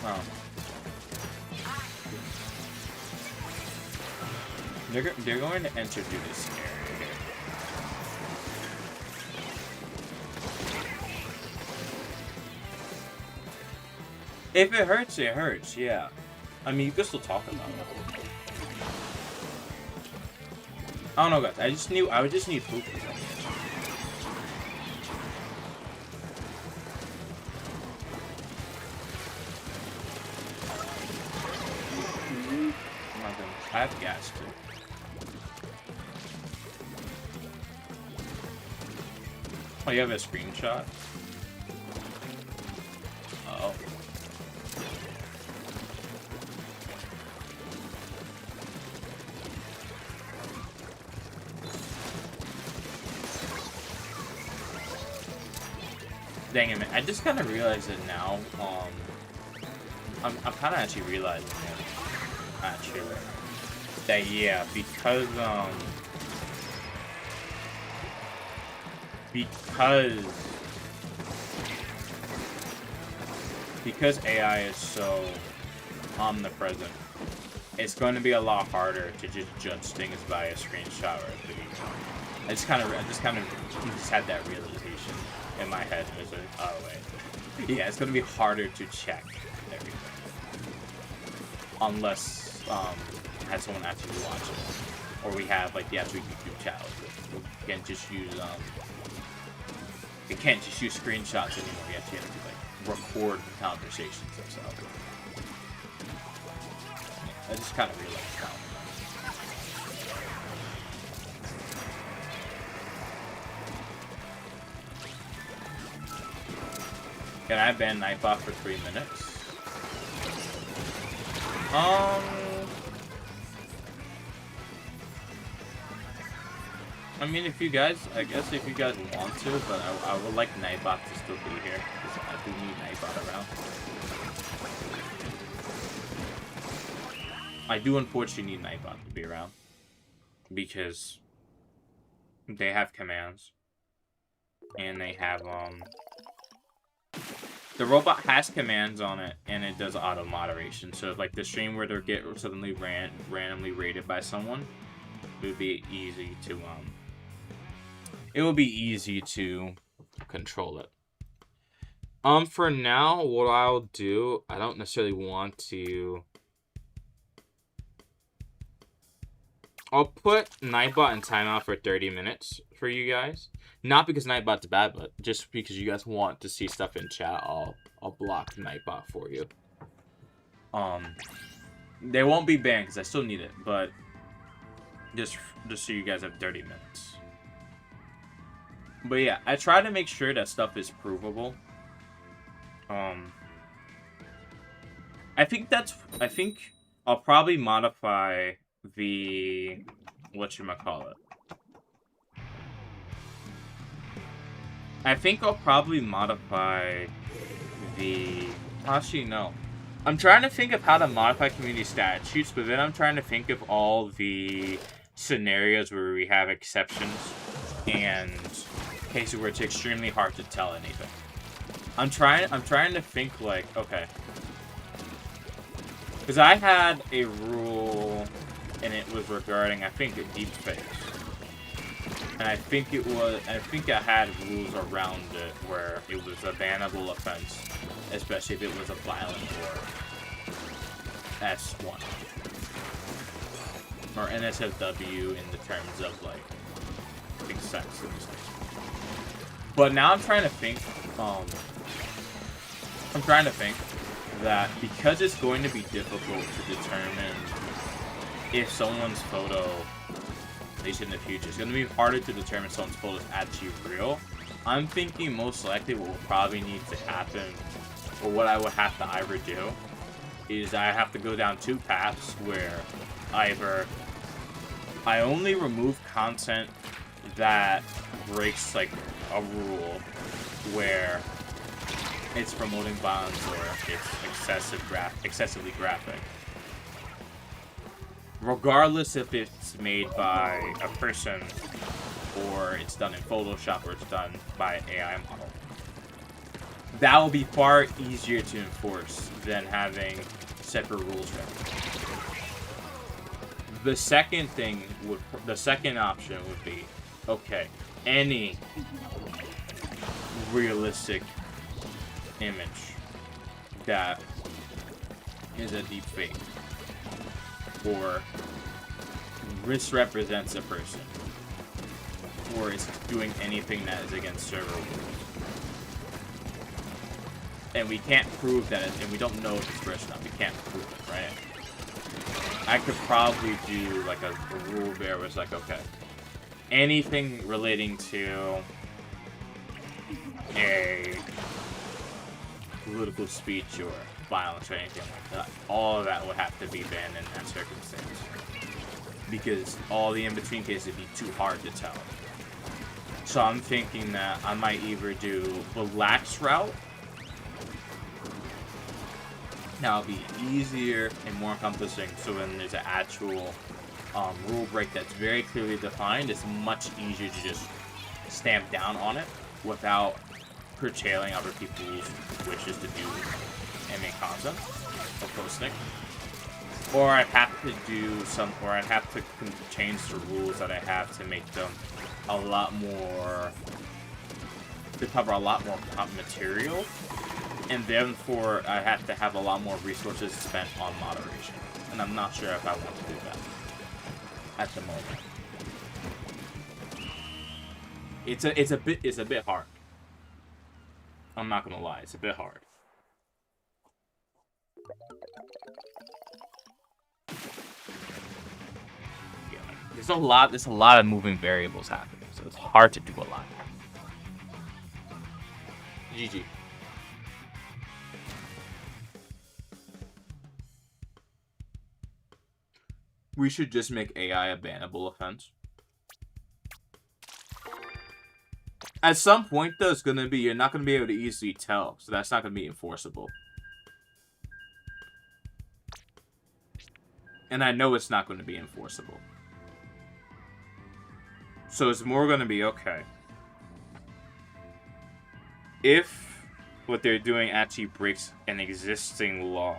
Oh. They're going to enter through this area here. If it hurts, yeah. I mean, you can still talk about it. I don't know, guys. I would just need food for something. I have gas too. Oh, you have a screenshot? Oh. Dang it, man. I just kind of realized it now. I'm kind of actually realizing it. Actually. That, yeah, because AI is so omnipresent, it's going to be a lot harder to just judge things by a screenshot or a video. I just kind of had that realization in my head. It's like, oh wait, yeah, it's going to be harder to check everything unless has someone actually watch it, or we have like the actual YouTube channel. We can't just use screenshots anymore. We actually have to like record the conversations themselves. I just kind of realized that. Can I ban Nightbot for 3 minutes? I mean, if you guys, I guess if you guys want to, but I would like Nightbot to still be here, because I do need Nightbot around. I do unfortunately need Nightbot to be around, because they have commands, and they have, the robot has commands on it, and it does auto moderation. So if like the stream where they get suddenly randomly raided by someone, it would be easy to control it. For now, what I'll do, I don't necessarily want to. I'll put Nightbot in timeout for 30 minutes for you guys. Not because Nightbot's bad, but just because you guys want to see stuff in chat, I'll block Nightbot for you. They won't be banned because I still need it, but just so you guys have 30 minutes. But yeah, I try to make sure that stuff is provable. I think I'll probably modify the whatchamacallit. I think I'll probably modify the... Actually, no. I'm trying to think of how to modify community statutes, but then I'm trying to think of all the scenarios where we have exceptions and cases where it's extremely hard to tell anything. I'm trying to think like, okay. Because I had a rule, and it was regarding, I think, deepfakes. And I think I had rules around it where it was a bannable offense, especially if it was a violent or S1 or NSFW in the terms of like I think sex in this case. But now I'm trying to think that because it's going to be difficult to determine if someone's photo, at least in the future, it's going to be harder to determine someone's photo is actually real. I'm thinking most likely what will probably need to happen, or what I would have to either do, is I have to go down two paths where either I only remove content that breaks like a rule where it's promoting violence or it's excessively graphic. Regardless if it's made by a person or it's done in Photoshop or it's done by an AI model. That will be far easier to enforce than having separate rules for everything. The second option would be, okay, any realistic image that is a deep fake or misrepresents a person or is doing anything that is against server rules. And we can't prove that, and we don't know if it's person or not. We can't prove it, right? I could probably do like a rule there where it's like, okay, anything relating to a political speech or violence or anything like that, all of that would have to be banned in that circumstance. Because all the in-between cases would be too hard to tell. So I'm thinking that I might either do the lax route. Now it'll be easier and more encompassing, so when there's an actual rule break that's very clearly defined, it's much easier to just stamp down on it without curtailing other people's wishes to do anime content or posting. Or I'd have to do or I'd have to change the rules that I have to make them a lot more, to cover a lot more material, and therefore I have to have a lot more resources spent on moderation. And I'm not sure if I want to do that at the moment. It's a bit hard. I'm not gonna lie, it's a bit hard. Yeah, there's a lot of moving variables happening, so it's hard to do a lot. GG. We should just make AI a bannable offense. At some point, though, it's gonna be, you're not gonna be able to easily tell, so that's not gonna be enforceable. And I know it's not gonna be enforceable. So it's more gonna be, okay, if what they're doing actually breaks an existing law,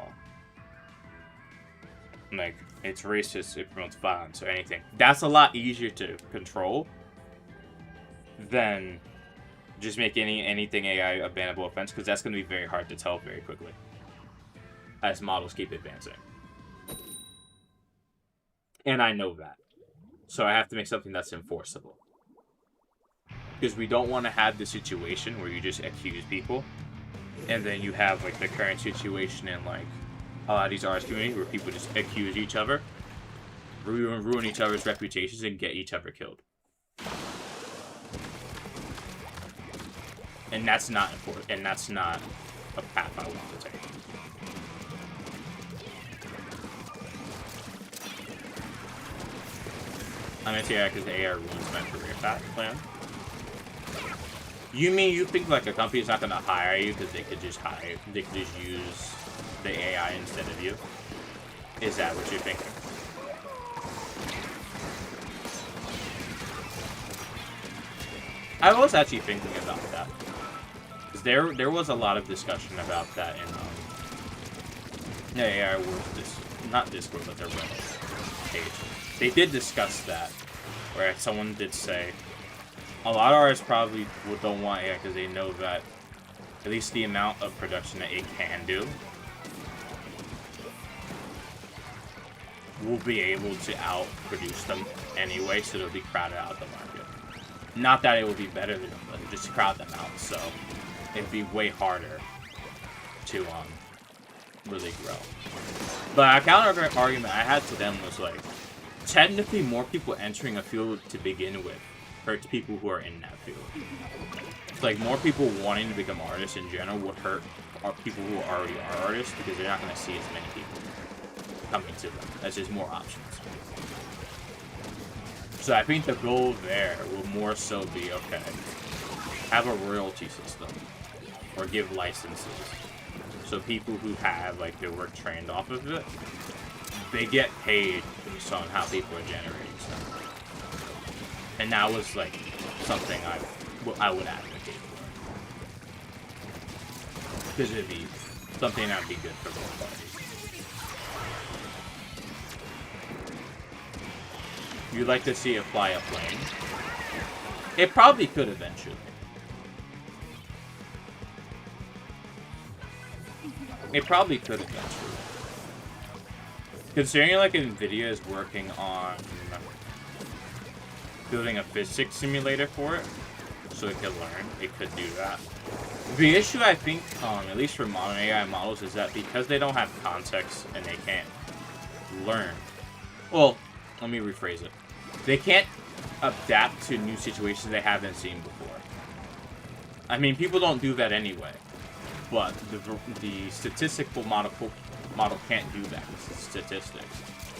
like it's racist, it promotes violence, or anything, that's a lot easier to control than just make anything AI a bannable offense, because that's going to be very hard to tell very quickly as models keep advancing. And I know that. So I have to make something that's enforceable. Because we don't want to have the situation where you just accuse people, and then you have like the current situation in like a lot of these artist communities where people just accuse each other, ruin each other's reputations, and get each other killed. And that's not important, and that's not a path I want to take. I'm gonna say that because AI ruins my career path plan. You mean you think like a company's not gonna hire you because they could just use the AI instead of you? Is that what you're thinking? I was actually thinking about that. There was a lot of discussion about that in AI Wars, not Discord, but their Reddit page. They did discuss that, where someone did say a lot of artists probably don't want AI because they know that at least the amount of production that it can do will be able to outproduce them anyway, so they'll be crowded out of the market. Not that it will be better than them, but just crowd them out, so it'd be way harder to really grow. But a counter argument I had to them was like, technically more people entering a field to begin with hurts people who are in that field. It's like more people wanting to become artists in general would hurt people who already are artists, because they're not going to see as many people coming to them. That's just more options. So I think the goal there will more so be, okay, have a royalty system or give licenses. So people who have like their work trained off of it, they get paid based on how people are generating stuff. And that was like something I would advocate for. Because it'd be something that would be good for both parties. You'd like to see it fly a plane? It probably could eventually. It probably could eventually. Considering like NVIDIA is working on building a physics simulator for it, so it could learn, it could do that. The issue, I think, at least for modern AI models, is that because they don't have context and they can't learn. Well, let me rephrase it. They can't adapt to new situations they haven't seen before. I mean, people don't do that anyway, but the statistical model can't do that. It's statistics.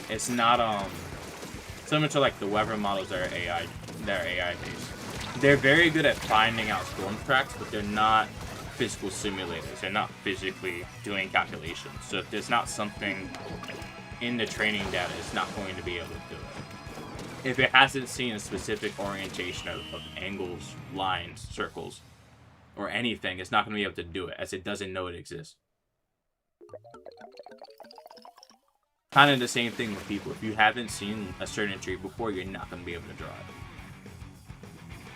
It's not similar to like the weather models that are AI based. They're very good at finding out storm tracks, but they're not physical simulators. They're not physically doing calculations. So if there's not something in the training data, it's not going to be able to do it. If it hasn't seen a specific orientation of angles, lines, circles, or anything, it's not going to be able to do it, as it doesn't know it exists. Kind of the same thing with people. If you haven't seen a certain tree before, you're not going to be able to draw it.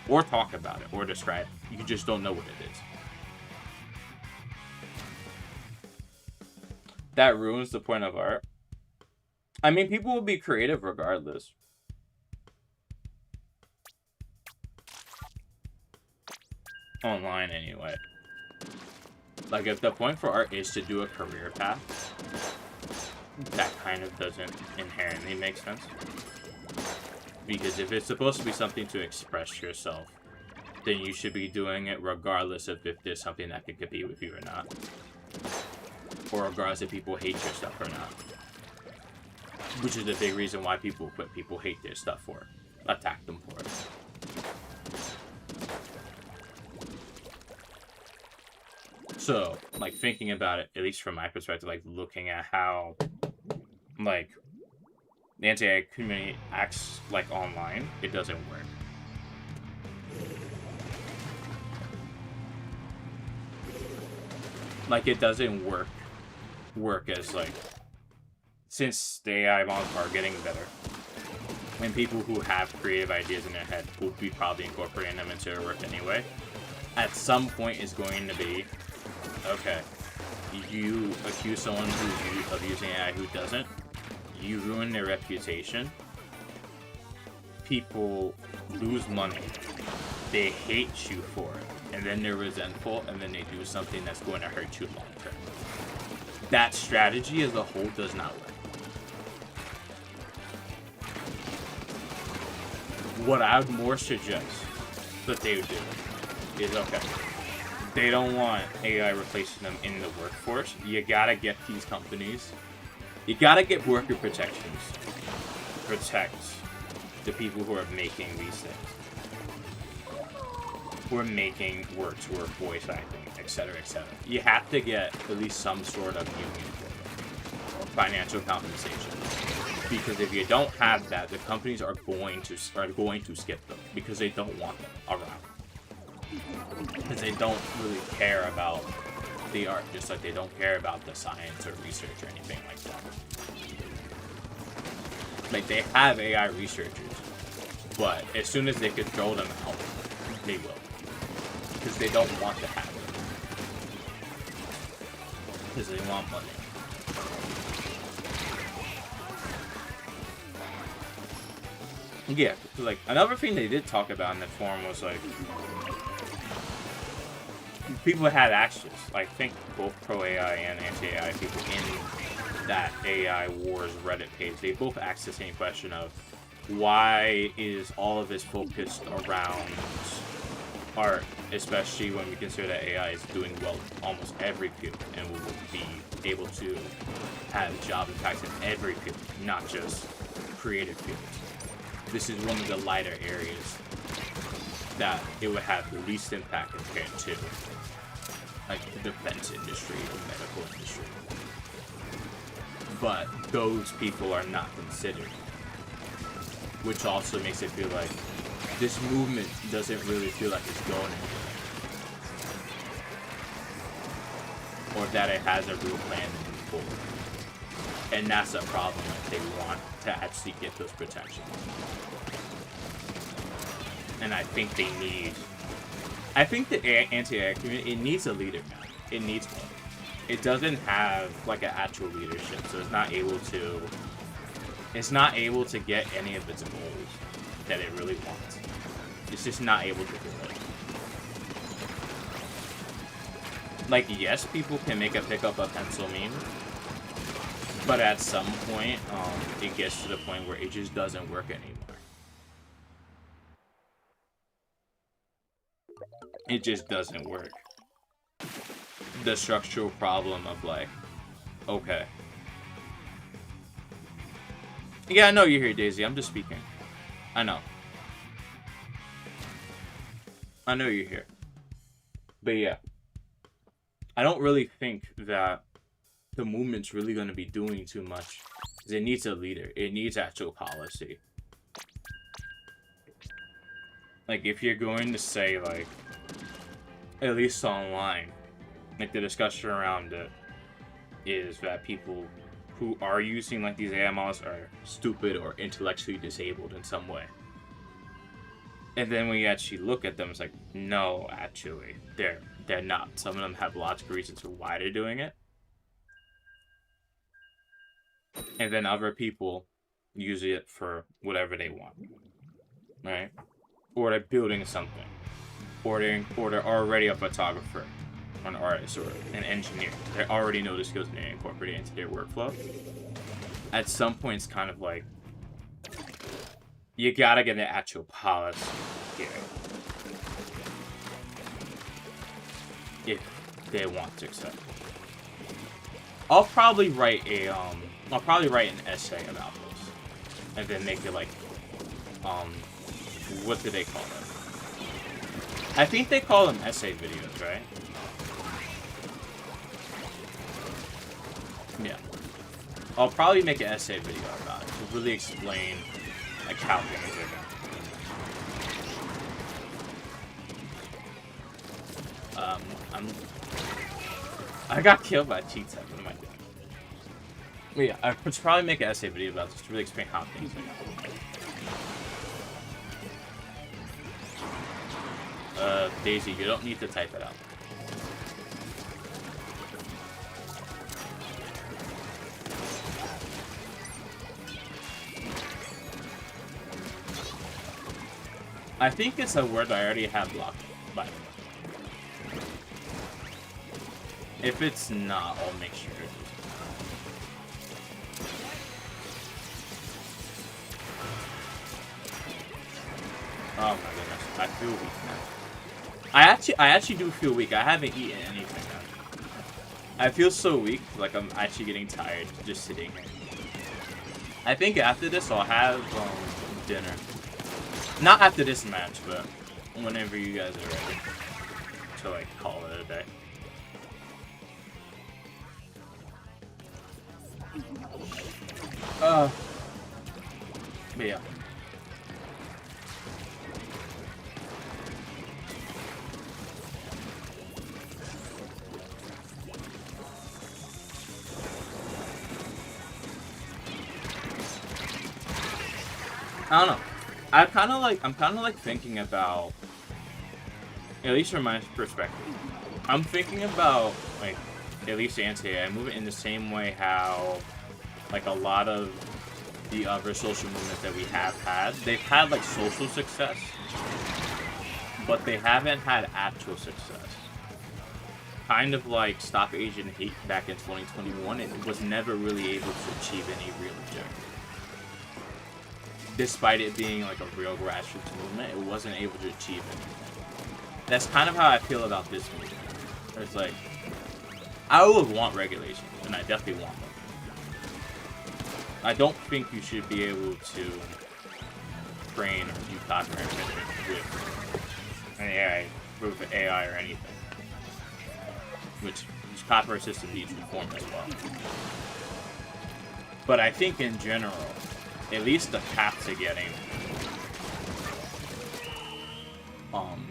Or talk about it, or describe it. You just don't know what it is. That ruins the point of art. I mean, people will be creative regardless. Online, anyway. Like, if the point for art is to do a career path, that kind of doesn't inherently make sense. Because if it's supposed to be something to express yourself, then you should be doing it regardless of if there's something that can compete with you or not. Or regardless if people hate your stuff or not. Which is the big reason why people quit. People hate their stuff for it. Attack them for it. So, like, thinking about it, at least from my perspective, like, looking at how, like, the anti-AI community acts, like, online, it doesn't work. Like, it doesn't work as, like, since the AI models are getting better, and people who have creative ideas in their head will be probably incorporating them into their work anyway, at some point it's going to be, okay, you accuse someone of using AI who doesn't, you ruin their reputation, people lose money, they hate you for it, and then they're resentful, and then they do something that's going to hurt you long term. That strategy as a whole does not work. What I would more suggest that they would do is, okay, they don't want AI replacing them in the workforce. You gotta get these companies, you gotta get worker protections. Protect the people who are making these things. Who are making works, who are voice acting, etc., etc. You have to get at least some sort of union for them. Or financial compensation. Because if you don't have that, the companies are going to skip them because they don't want them around. Because they don't really care about the art, just like they don't care about the science or research or anything like that. Like, they have AI researchers, but as soon as they could throw them out, they will. Because they don't want to have them. Because they want money. Yeah, like, another thing they did talk about in the forum was, like, people had access. Like, I think both pro-AI and anti-AI people in that AI Wars Reddit page, they both asked the same question of, why is all of this focused around art, especially when we consider that AI is doing well in almost every field, and will be able to have job impacts in every field, not just creative fields. This is one of the lighter areas that it would have the least impact compared to, like, the defense industry or medical industry. But those people are not considered, which also makes it feel like this movement doesn't really feel like it's going anywhere, or that it has a real plan to move forward. And that's a problem if they want to actually get those protections. And I think they need... I think the anti-AI community, it needs a leader now. It needs one. It doesn't have, like, an actual leadership, so it's not able to It's not able to get any of its goals that it really wants. It's just not able to do it. Like, yes, people can pick up a pencil meme, but at some point, it gets to the point where it just doesn't work anymore. It just doesn't work. The structural problem of, like, okay. Yeah, I know you're here, Daisy. I'm just speaking. I know. I know you're here. But yeah. I don't really think that the movement's really going to be doing too much. Because it needs a leader. It needs actual policy. Like, if you're going to say, like, at least online, like, the discussion around it is that people who are using, like, these AI models are stupid or intellectually disabled in some way. And then when you actually look at them, it's like, no, actually, they're not. Some of them have logical reasons for why they're doing it. And then other people use it for whatever they want. Right? Or they're building something. Or they're already a photographer, or an artist, or an engineer. They already know the skills and they incorporate it into their workflow. At some point, it's kind of like, you gotta get an actual policy here. If they want success. I'll probably write an essay about this. And then make it like, what do they call them? I think they call them essay videos, right? Yeah. I'll probably make an essay video about it to really explain, like, how things are going. I got killed by a cheat type. What am I doing? But yeah, I could probably make an essay video about this to really explain how things are going. Daisy, you don't need to type it out. I think it's a word I already have blocked, by the way. If it's not, I'll make sure it is. Oh my goodness, I feel weak now. I actually do feel weak. I haven't eaten anything now. I feel so weak, like I'm actually getting tired just sitting here. I think after this I'll have dinner. Not after this match, but whenever you guys are ready to, like, call it a day. But yeah. I don't know. I'm kind of like thinking about, at least from my perspective, I'm thinking about, like, at least the anti-AI movement in the same way how, like, a lot of the other social movements that we have had, they've had, like, social success, but they haven't had actual success. Kind of like Stop Asian Hate back in 2021, it was never really able to achieve any real objective. Despite it being, like, a real grassroots movement, it wasn't able to achieve anything. That's kind of how I feel about this movement. It's like, I would want regulations, and I definitely want them. I don't think you should be able to train or do copyright with an AI or anything. Which copyright system needs reform as well. But I think in general, at least the path to getting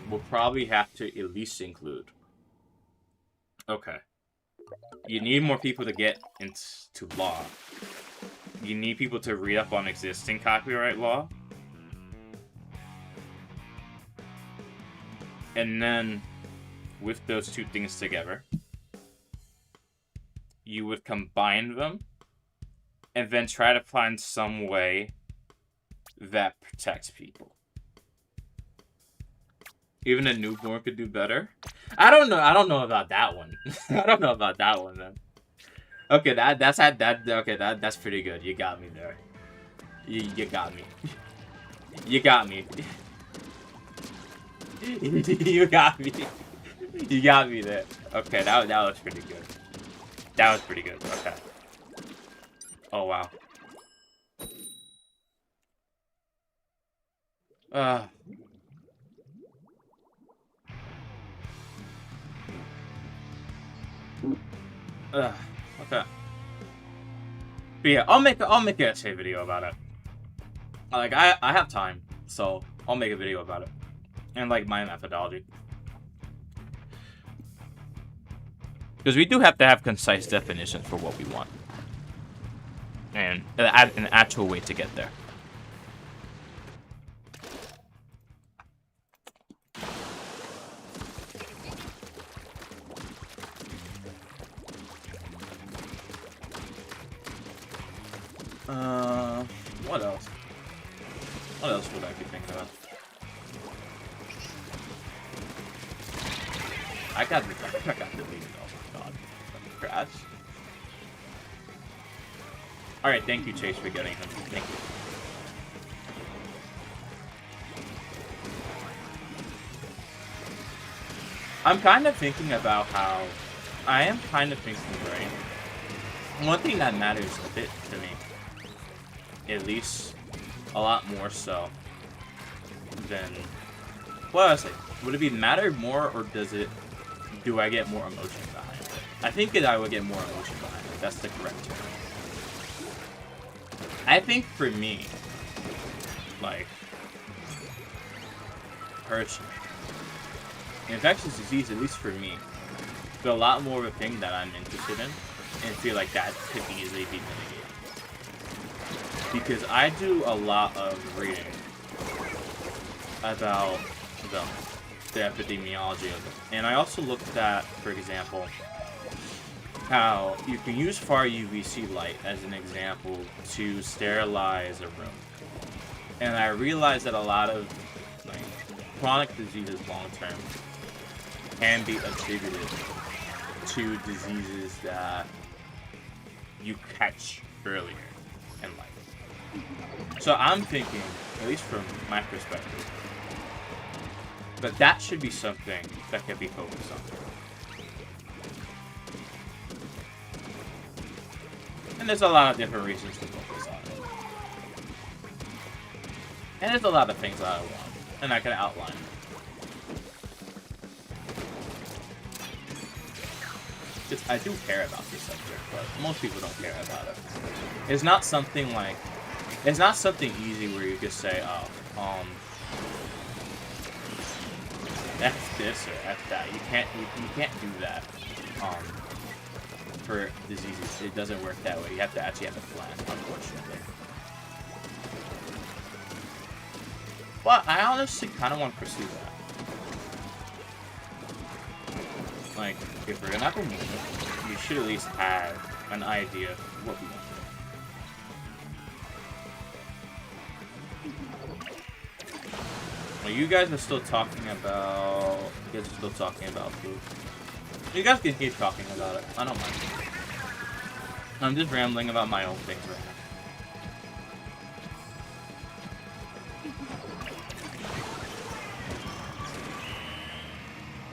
will probably have to at least include, okay, you need more people to get into law. You need people to read up on existing copyright law. And then, with those two things together, you would combine them and then try to find some way that protects people. Even a newborn could do better. I don't know about that one. I don't know about that one, man. Okay, that's pretty good. You got me there. You got me. You got me. You got me. You got me there. Okay, that was pretty good. That was pretty good. Okay. Oh wow. Okay. But yeah, I'll make a essay video about it. Like I have time, so I'll make a video about it. And like my methodology. Because we do have to have concise definitions for what we want. And an actual way to get there. What else? What else would I be thinking about? I got deleted. Oh my god. Crash. Alright, thank you, Chase, for getting him. Thank you. I'm kind of thinking about how... I am kind of thinking, right? One thing that matters a bit to me, at least a lot more so than... What was it? Would it be matter more, or do I get more emotion behind it? I think that I would get more emotion behind it. That's the correct term. I think for me, like, personally, infectious disease, at least for me, is a lot more of a thing that I'm interested in, and feel like that could easily be mitigated. Because I do a lot of reading about them, the epidemiology of them. And I also looked at, for example, how you can use far UVC light as an example to sterilize a room. And I realized that a lot of chronic diseases long-term can be attributed to diseases that you catch earlier in life. So I'm thinking, at least from my perspective, that should be something that can be focused on. And there's a lot of different reasons to focus on it. And there's a lot of things that I want, and I can outline. Because I do care about this subject, but most people don't care about it. It's not something like... It's not something easy where you just say, oh, F this or F that. You can't do that. For diseases, it doesn't work that way. You have to actually have a plan, unfortunately. But I honestly kind of want to pursue that. Like, if we're gonna have a movement, we should at least have an idea of what we want to do. Well, you guys are still talking about... You guys are still talking about food. You guys can keep talking about it. I don't mind. I'm just rambling about my own things right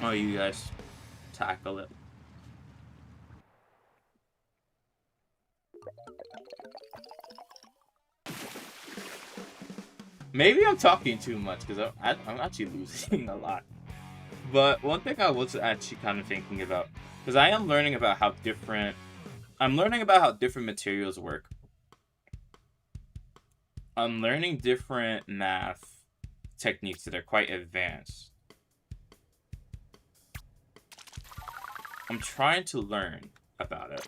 now. Oh, you guys tackle it. Maybe I'm talking too much because I'm actually losing a lot. But one thing I was actually kind of thinking about, because I am learning about how different... I'm learning about how different materials work. I'm learning different math techniques that are quite advanced. I'm trying to learn about it.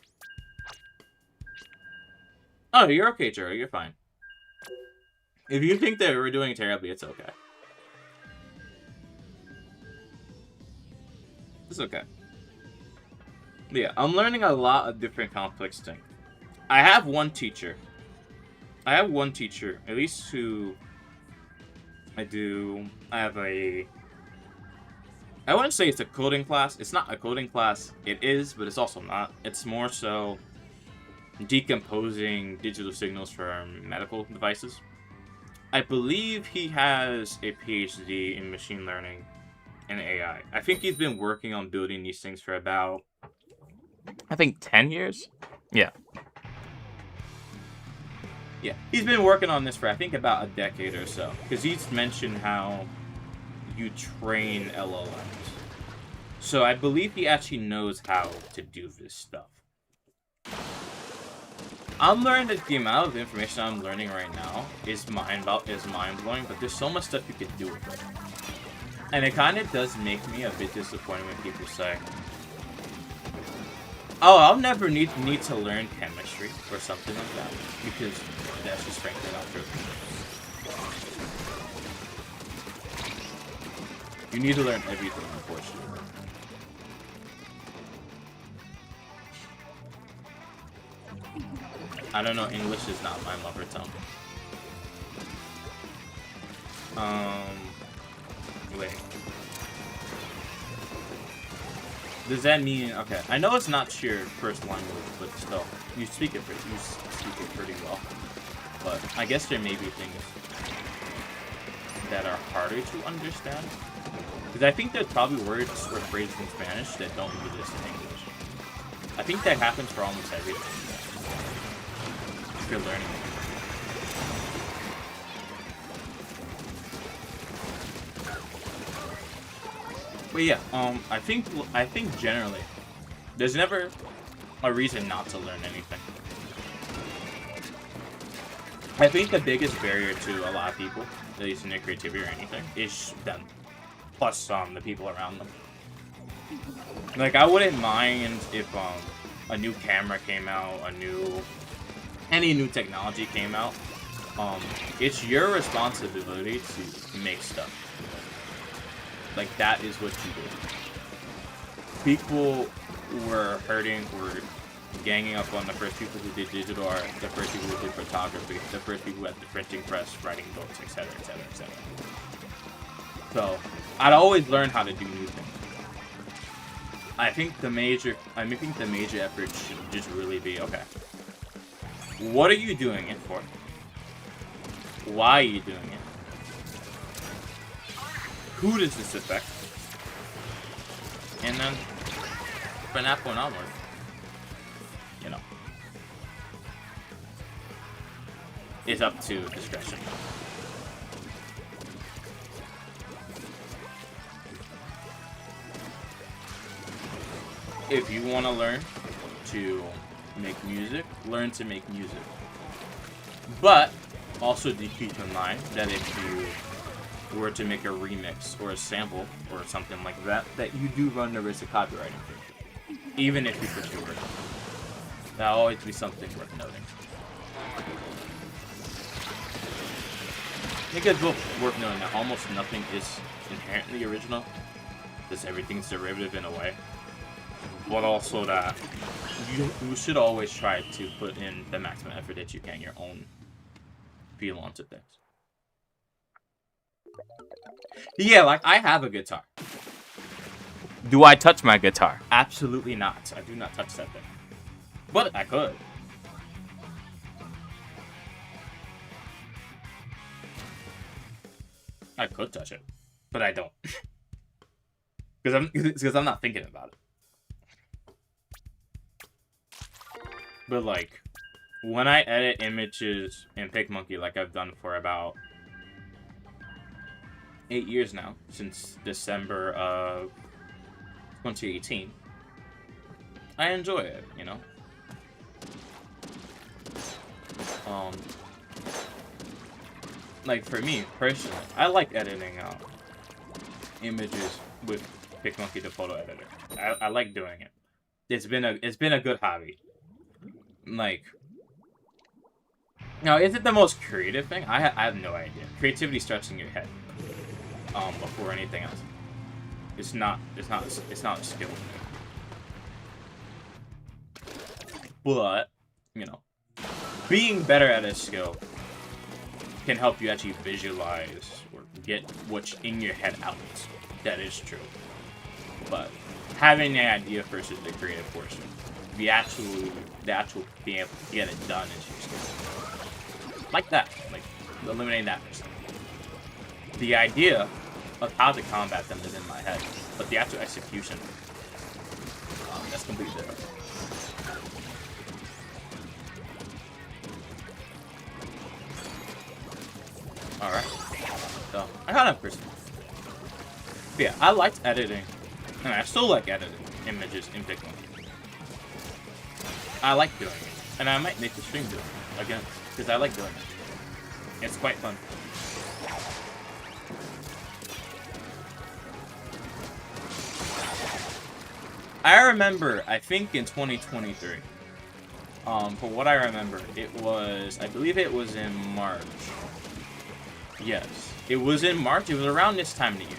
Oh, you're okay, Juro. You're fine. If you think that we're doing terribly, it's okay. It's okay. But yeah, I'm learning a lot of different complex things. I have one teacher. At least who I have a... I wouldn't say it's a coding class. It's not a coding class. It is, but it's also not. It's more so decomposing digital signals from medical devices. I believe he has a PhD in machine learning and AI. I think he's been working on building these things for about, I think, 10 years? Yeah. Yeah, he's been working on this for, I think, about a decade or so. Because he's mentioned how you train LLMs. So I believe he actually knows how to do this stuff. I'm learning that the amount of information I'm learning right now is mind-blowing, but there's so much stuff you could do with it. And it kind of does make me a bit disappointed when people say, oh, I'll never need to learn chemistry or something like that, because that's just frankly not true. You need to learn everything, unfortunately. I don't know, English is not my mother tongue. Wait. Does that mean, okay, I know it's not your first language, but still, you speak it pretty well. But I guess there may be things that are harder to understand. Because I think there's probably words or phrases in Spanish that don't exist in English. I think that happens for almost everything. If you're learning it. But yeah, I think generally, there's never a reason not to learn anything. I think the biggest barrier to a lot of people, at least in their creativity or anything, is them. Plus, the people around them. Like, I wouldn't mind if, a new camera came out, any new technology came out. It's your responsibility to make stuff. Like, that is what you do. People were ganging up on the first people who did digital art, the first people who did photography, the first people who had the printing press, writing books, etc., etc., etc. So, I'd always learn how to do new things. I think the major effort should just really be, okay, what are you doing it for? Why are you doing it? Who does this affect? And then, from that point onward, you know, it's up to discretion. If you want to learn to make music, learn to make music. But also do keep in mind that if you were to make a remix or a sample or something like that, that you do run the risk of copyright infringement, even if you put your work. That'll always be something worth noting. I think it's worth noting that almost nothing is inherently original, because everything's derivative in a way. But also that you should always try to put in the maximum effort that you can, your own feel onto things. Yeah, like, I have a guitar. Do I touch my guitar? Absolutely not. I do not touch that thing. But I could. I could touch it. But I don't. Because I'm not thinking about it. But, like, when I edit images in PicMonkey, like I've done for about 8 years now, since December of 2018, I enjoy it, you know? Like, for me, personally, I like editing images with PicMonkey, the photo editor. I like doing it. It's been a good hobby. Like, now, is it the most creative thing? I have no idea. Creativity starts in your head, before anything else. It's not a skill. But, you know, being better at a skill can help you actually visualize or get what's in your head out. That is true. But having the idea versus the creative portion, the actual being able to get it done is useful. Like that, like eliminating that percent. The idea of how to combat them is in my head, but the actual execution, that's completely different. Alright. So, I kind of personally. But yeah, I liked editing, and I still like editing images in Pikmin. I like doing it, and I might make the stream do it again, because I like doing it. It's quite fun. I remember, I think in 2023, for what I remember, it was, I believe it was in March. Yes, it was in March. It was around this time of the year,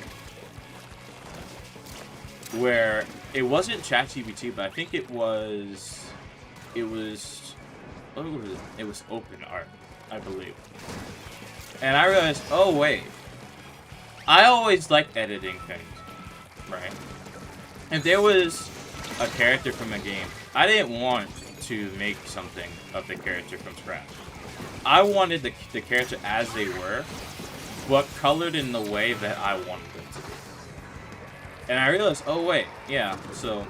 where it wasn't ChatGPT, but I think it was open art, I believe. And I realized, oh wait, I always liked editing things, right? If there was a character from a game, I didn't want to make something of the character from scratch. I wanted the character as they were, but colored in the way that I wanted them to be. And I realized, oh wait, yeah, so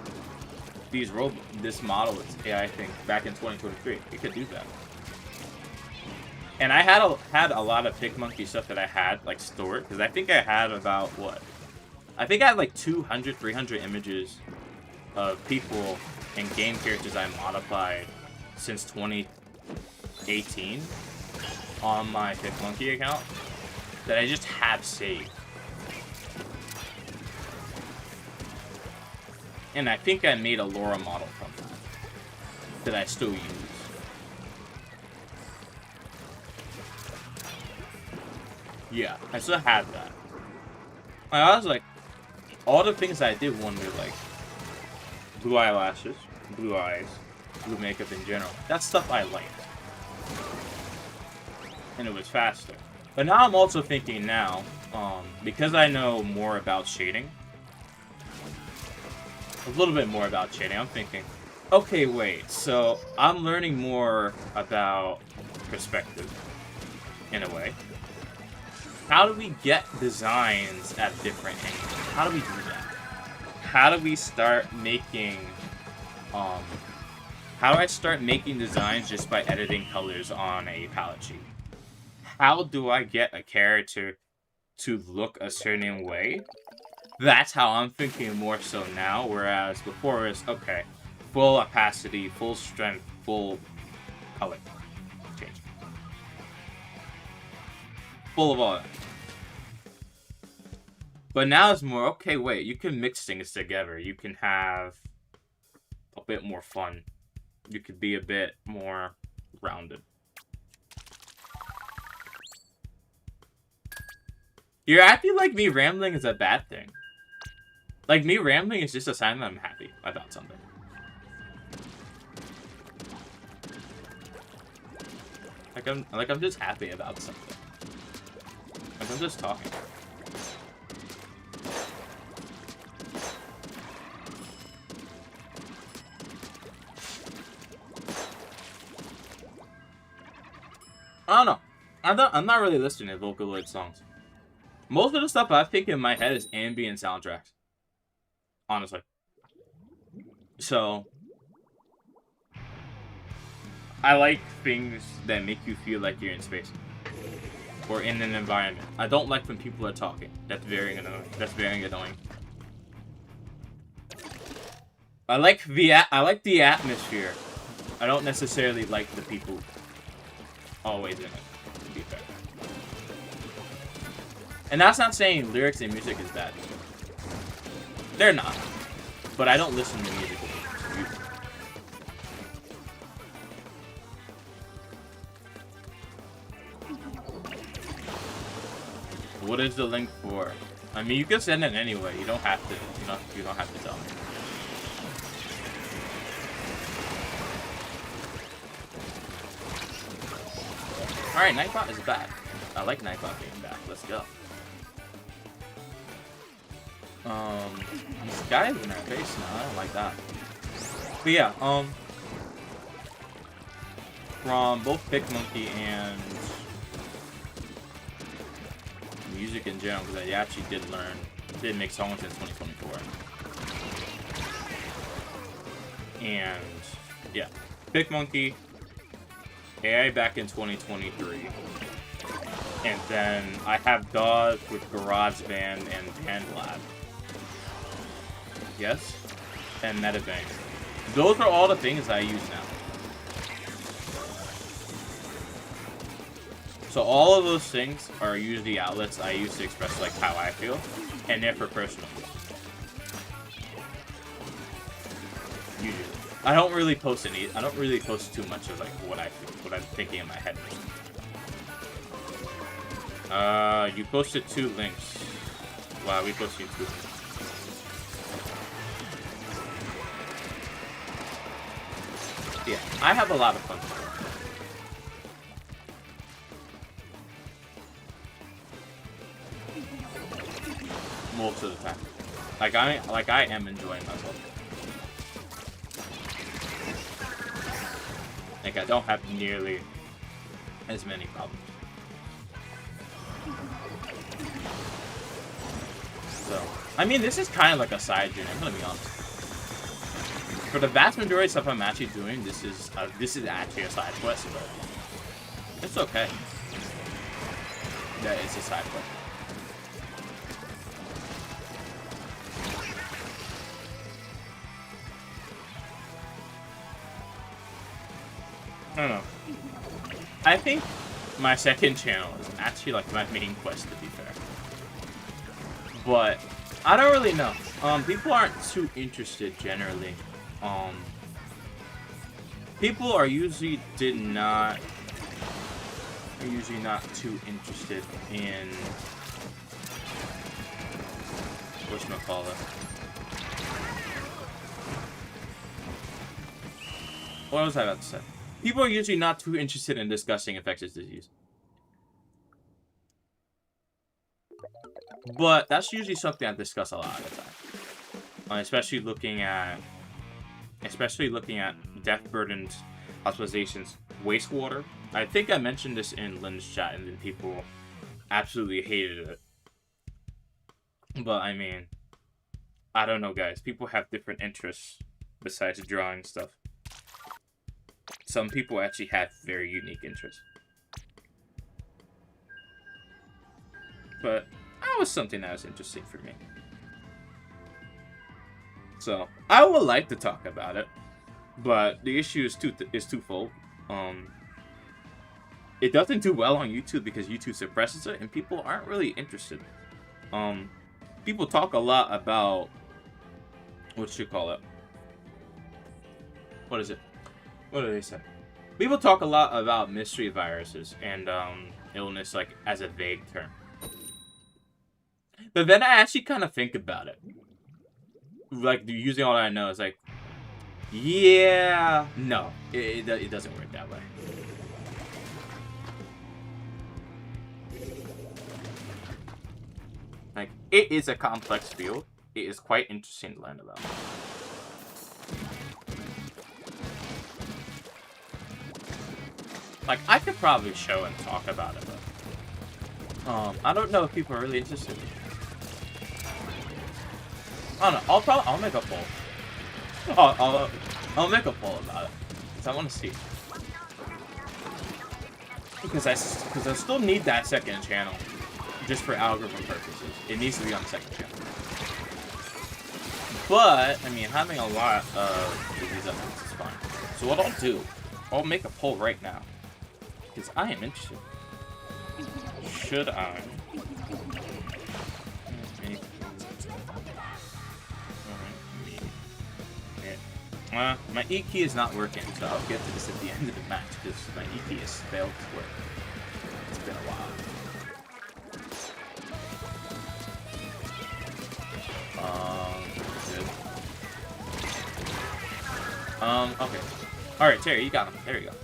this model is AI thing back in 2023, you could do that. And I had a lot of PicMonkey stuff that I had like stored, because I think I had about what? I think I had like 200, 300 images of people and game characters I modified since 2018 on my PicMonkey account that I just have saved. And I think I made a Laura model from that I still use. Yeah, I still have that. I was like, all the things I did wonder, like, blue eyelashes, blue eyes, blue makeup in general. That's stuff I liked. And it was faster. But now I'm also thinking now, because I know more about shading, a little bit more about shading, I'm thinking, okay, wait, so I'm learning more about perspective, in a way. How do we get designs at different angles? How do we do that? How do we start making, how do I start making designs just by editing colors on a palette sheet? How do I get a character to look a certain way? That's how I'm thinking more so now, whereas before it's, okay, full opacity, full strength, full color change. Full of all that. But now it's more, okay, wait, you can mix things together. You can have a bit more fun. You could be a bit more rounded. You're acting like me rambling is a bad thing. Like, me rambling is just a sign that I'm happy about something. Like I'm just happy about something. Like, I'm just talking. I don't know. I'm not really listening to Vocaloid songs. Most of the stuff I think in my head is ambient soundtracks. Honestly. So, I like things that make you feel like you're in space. Or in an environment. I don't like when people are talking. That's very annoying. That's very annoying. I like the atmosphere. I don't necessarily like the people always in it, to be fair. And that's not saying lyrics and music is bad. They're not. But I don't listen to music. What is the link for? I mean, you can send it anyway. You don't have to. You don't have to tell me. Alright, Nightbot is back. I like Nightbot being back. Let's go. This guy is in our face now. I don't like that. But yeah, from both PicMonkey and music in general, because I actually did make songs in 2024. And yeah, PicMonkey, AI back in 2023. And then I have Dog with GarageBand and BandLab. Yes? And MetaBank. Those are all the things I use now. So all of those things are usually outlets I use to express like how I feel, and they're for personal use. Usually, I don't really post too much of like what I feel, what I'm thinking in my head. You posted 2 links. Wow, we posted 2 links. Yeah, I have a lot of fun with it. Most of the time. Like I am enjoying myself. Like I don't have nearly as many problems. So, I mean, this is kind of like a side journey, I'm gonna be honest. For the vast majority of stuff I'm actually doing, this is actually a side quest, but it's okay. Yeah, it's a side quest. I don't know. I think my second channel is actually like my main quest, to be fair. But I don't really know. People aren't too interested generally. People are usually not too interested in whatchamacallit. What was I about to say? People are usually not too interested in discussing infectious disease. But that's usually something I discuss a lot of the time. Especially looking at death-burdened hospitalizations, wastewater. I think I mentioned this in Lynn's chat, and then people absolutely hated it. But, I mean, I don't know, guys. People have different interests besides drawing stuff. Some people actually have very unique interests. But that was something that was interesting for me. So, I would like to talk about it, but the issue is twofold. It doesn't do well on YouTube because YouTube suppresses it, and people aren't really interested. People talk a lot about what is it? What do they say? People talk a lot about mystery viruses and illness like as a vague term. But then I actually kind of think about it. Like, using all that I know, is like, yeah, no, it doesn't work that way. Like, it is a complex field. It is quite interesting to learn about. Like, I could probably show and talk about it, but I don't know if people are really interested. I don't know. I'll make a poll. I'll make a poll about it because I want to see. Because I still need that second channel just for algorithm purposes. It needs to be on the second channel. But I mean, having a lot of these updates is fine. So what I'll do, I'll make a poll right now because I am interested. Should I? My E key is not working, so I'll get to this at the end of the match because my E key has failed to work. It's been a while. Good. Okay. Alright, Terry, you got him. There you go.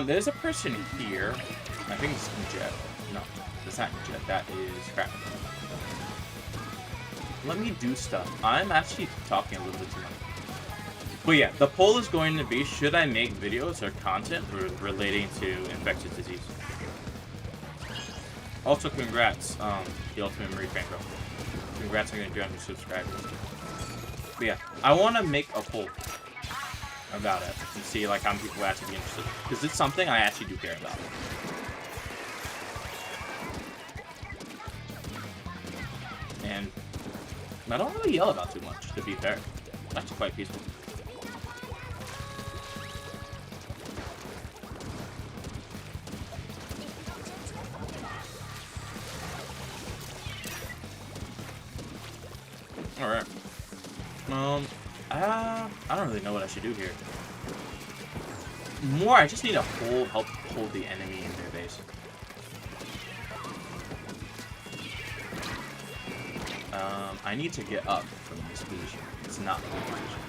There's a person here. I think it's Jet. No, that's not Jet. That is crap. Let me do stuff. I'm actually talking a little bit too much. But yeah, the poll is going to be, should I make videos or content relating to infectious disease? Also, congrats, the Ultimate Marie Franco. Congrats on getting 300 subscribers. But yeah, I want to make a poll about it and see like how many people actually be interested. Because it's something I actually do care about. And I don't really yell about too much, to be fair. It's actually quite peaceful. Alright. I don't really know what I should do here. More, I just need to help hold the enemy in their base. I need to get up from this position. It's not the good position.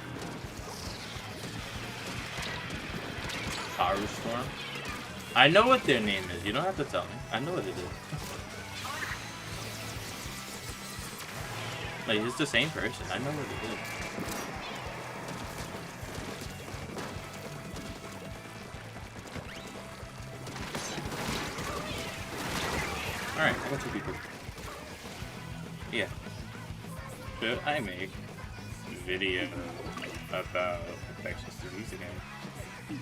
Power Storm. I know what their name is. You don't have to tell me. I know what it is. Like, it's the same person. I know what it is. Alright, I got 2 people. Yeah. Should I make a video about infectious disease again?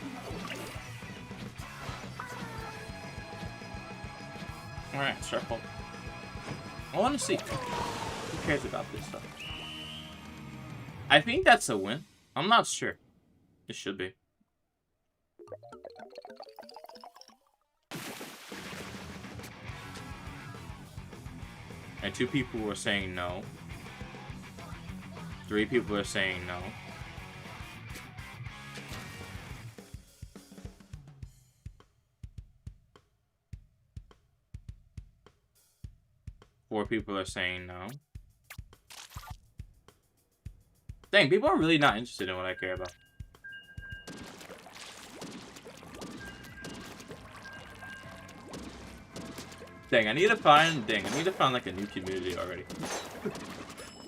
Alright, circle. I want to see. Who cares about this stuff? I think that's a win. I'm not sure. It should be. And 2 people were saying no. 3 people are saying no. Four people are saying no. Dang, people are really not interested in what I care about. Dang, I need to find like a new community already.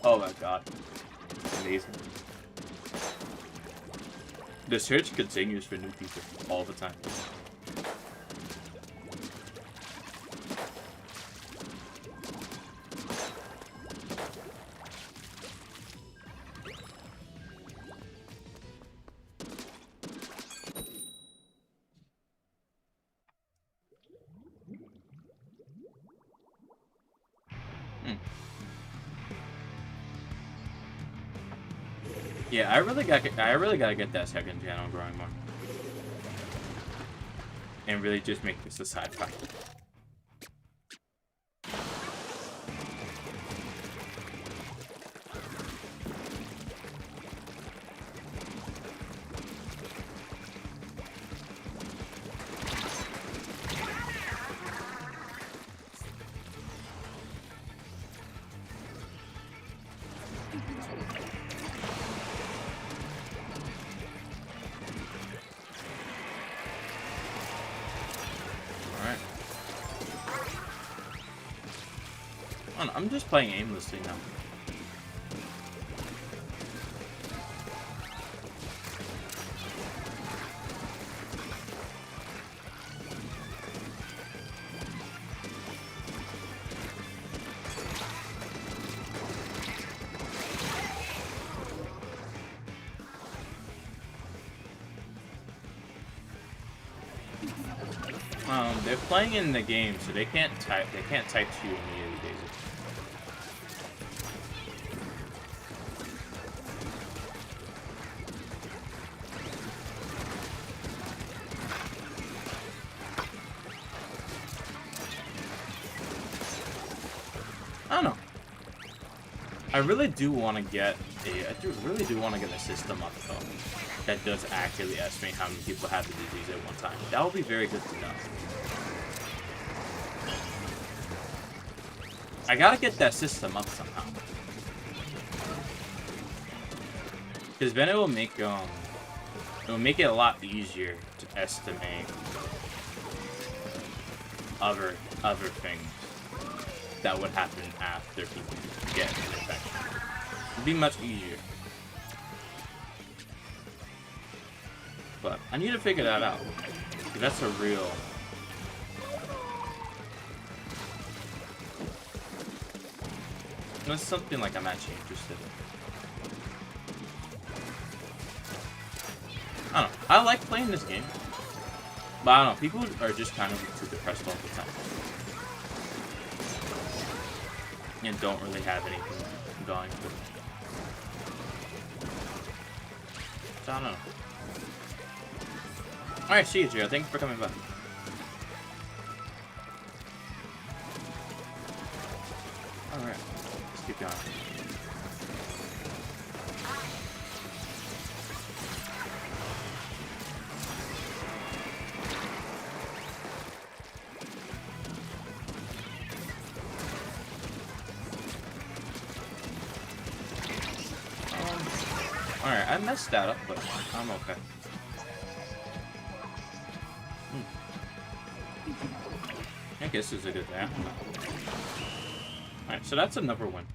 Oh my god. Amazing. The search continues for new people all the time. Yeah, I really gotta get that second channel growing more. And really just make this a side project. I'm just playing aimlessly now. They're playing in the game, so they can't type to you immediately, Daisy. I don't know. I really do want to get a system up though that does accurately estimate how many people have the disease at one time. That would be very good to know. I gotta get that system up somehow. Because then it will make It'll make it a lot easier to estimate other things that would happen after people get infected. It'd be much easier. But I need to figure that out. That's a real... That's something like I'm actually interested in. I don't know. I like playing this game. But I don't know. People are just kind of too depressed all the time. And don't really have anything going for them. So I don't know. Alright, see you, Jared. Thanks for coming by. Alright. Let's keep going. Alright, I messed that up, but I'm okay. I guess it's a good day. Alright, so that's another one.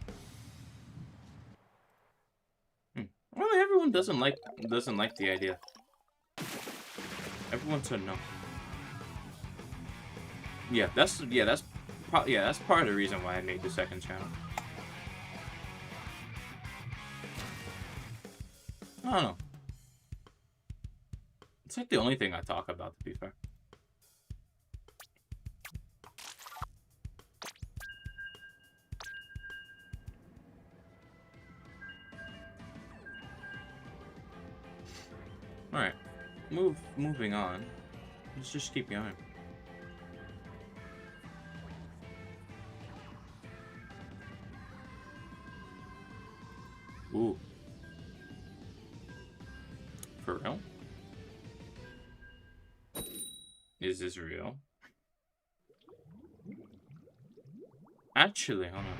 Well, everyone doesn't like the idea. Everyone said no. Yeah, that's part of the reason why I made the second channel. I don't know. It's like the only thing I talk about, to be fair. Alright. Moving on. Let's just keep going. Ooh. For real? Is this real? Actually, hold on.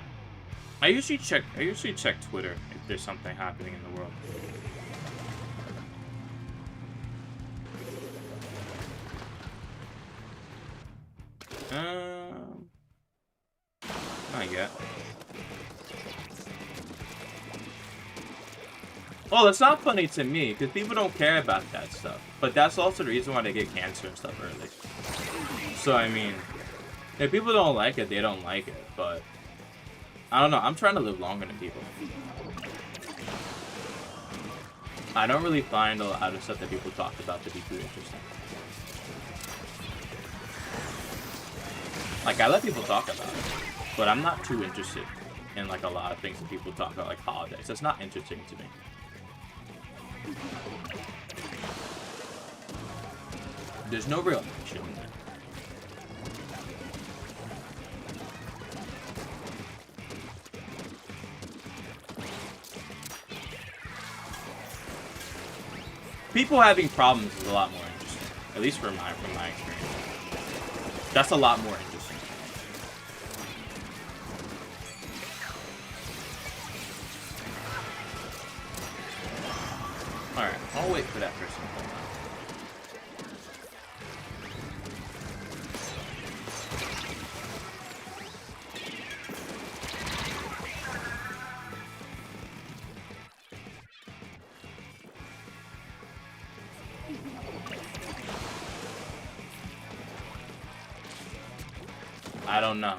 I usually check Twitter if there's something happening in the world. Not yet. Well, it's not funny to me, because people don't care about that stuff. But that's also the reason why they get cancer and stuff early. So, I mean, if people don't like it, they don't like it. But, I don't know. I'm trying to live longer than people. I don't really find a lot of stuff that people talk about to be too interesting. Like, I let people talk about it. But I'm not too interested in, like, a lot of things that people talk about, like holidays. It's not interesting to me. There's no real action in there. People having problems is a lot more interesting. At least from my experience. That's a lot more interesting. Alright, I'll wait for that person to come out. I don't know.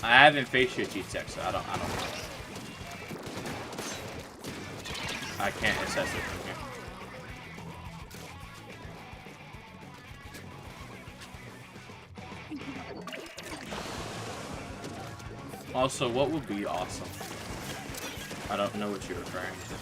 I haven't faced your G-Tech, so I don't know. I can't assess it from here. Also, what would be awesome? I don't know what you're referring to.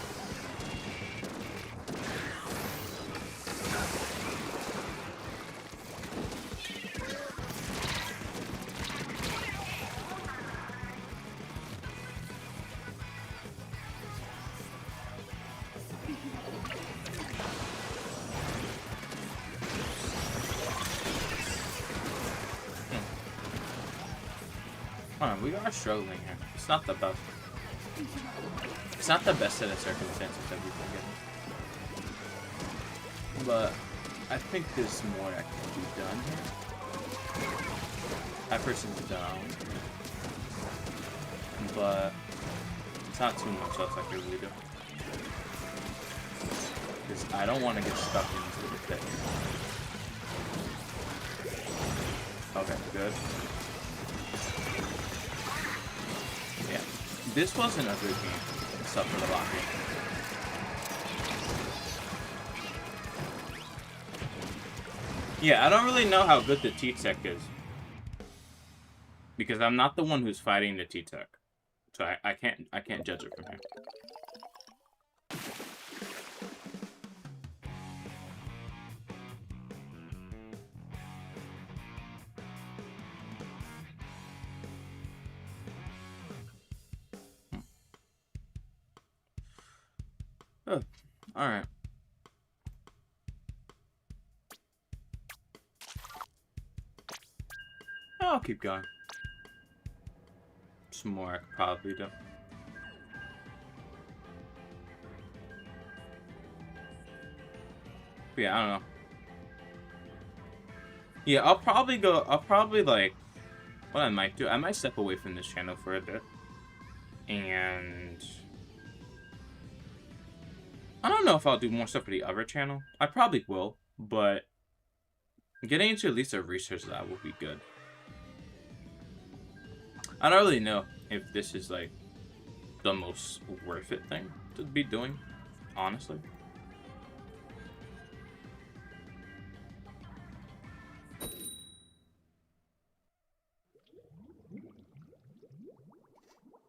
We are struggling here. It's not the best. It's not the best set of circumstances that we can get. But I think there's more that can be done here. That person's down. But it's not too much else I can really do. Because I don't want to get stuck into the pit. Okay, good. Yeah. This wasn't a good game, except for the lobby. Yeah, I don't really know how good the T-Tech is. Because I'm not the one who's fighting the T-Tech. So I can't judge it from here. Oh, alright. I'll keep going. Some more I could probably do. But yeah, I don't know. Yeah, I'll probably like, what I might do, I might step away from this channel for a bit. And I don't know if I'll do more stuff for the other channel. I probably will, but getting into at least a research lab will be good. I don't really know if this is like the most worth it thing to be doing, honestly.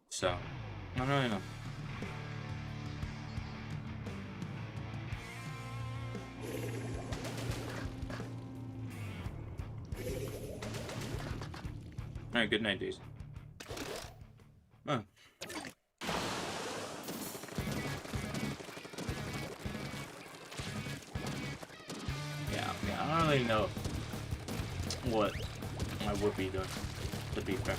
So, I don't really know. Alright, good night, Daisy. Oh. Yeah, I don't really know what I would be doing, to be fair.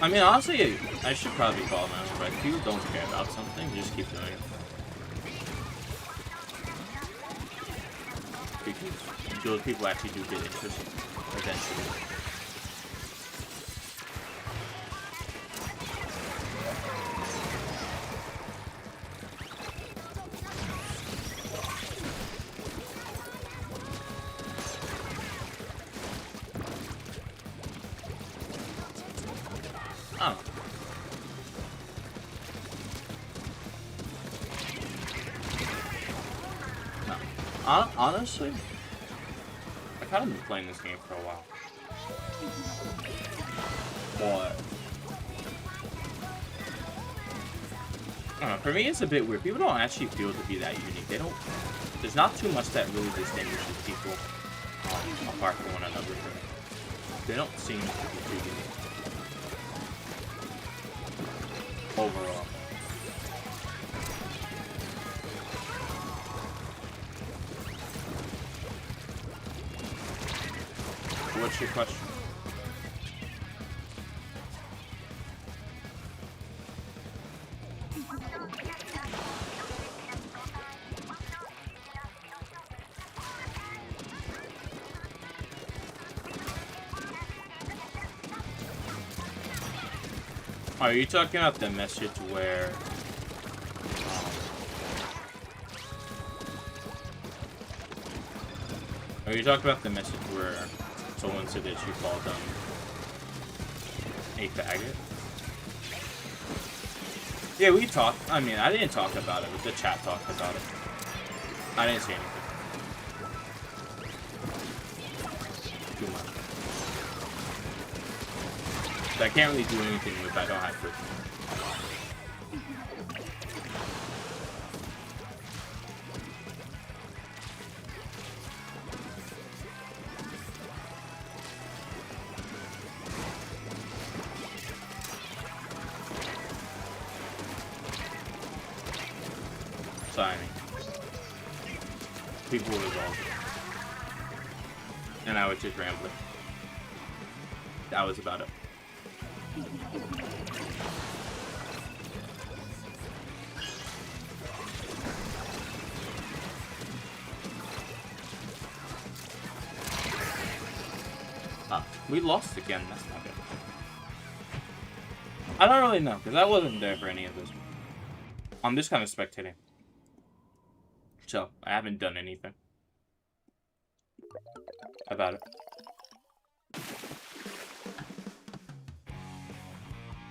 I mean, honestly, I should probably follow my own, but if people don't care about something, just keep doing it. Because those people actually do get interested eventually. Honestly, I've kind of been playing this game for a while. But I don't know, for me it's a bit weird. People don't actually feel to be that unique. They don't. There's not too much that really distinguishes people apart from one another. They don't seem to be too unique overall. What's your question? Are you talking about the message where are you talking about the message where someone said that you called them a faggot? Yeah, we talked. I mean, I didn't talk about it, but the chat talked about it. I didn't say anything. Too much. So I can't really do anything if I don't have to. Signing. People were involved. And I was just rambling. That was about it. Oh, we lost again. That's not good. I don't really know, because I wasn't there for any of this. I'm just kind of spectating. So, I haven't done anything about it.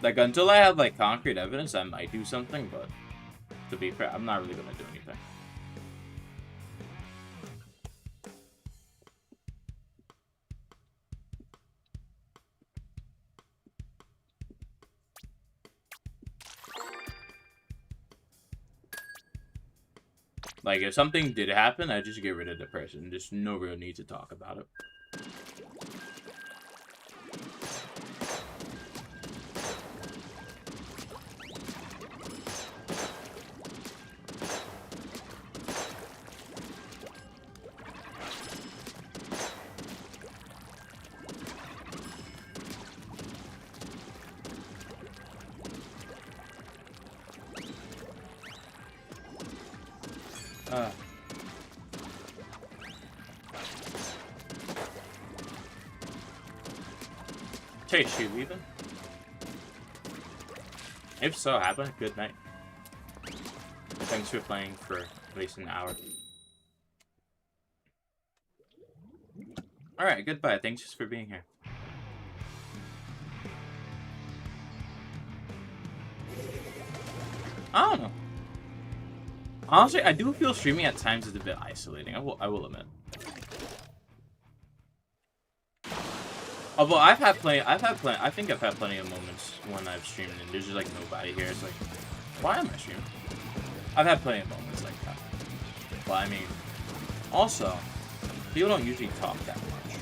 Like, until I have, like, concrete evidence, I might do something, but to be fair, I'm not really going to do anything. Like, if something did happen, I'd just get rid of the person. Just no real need to talk about it. Chase, you leaving? If so, have a good night. Thanks for playing for at least an hour. Alright, goodbye. Thanks just for being here. I don't know. Honestly, I do feel streaming at times is a bit isolating. I will admit. Although I think I've had plenty of moments when I've streamed and there's just like nobody here. It's like, why am I streaming? I've had plenty of moments like that. But I mean, also, people don't usually talk that much.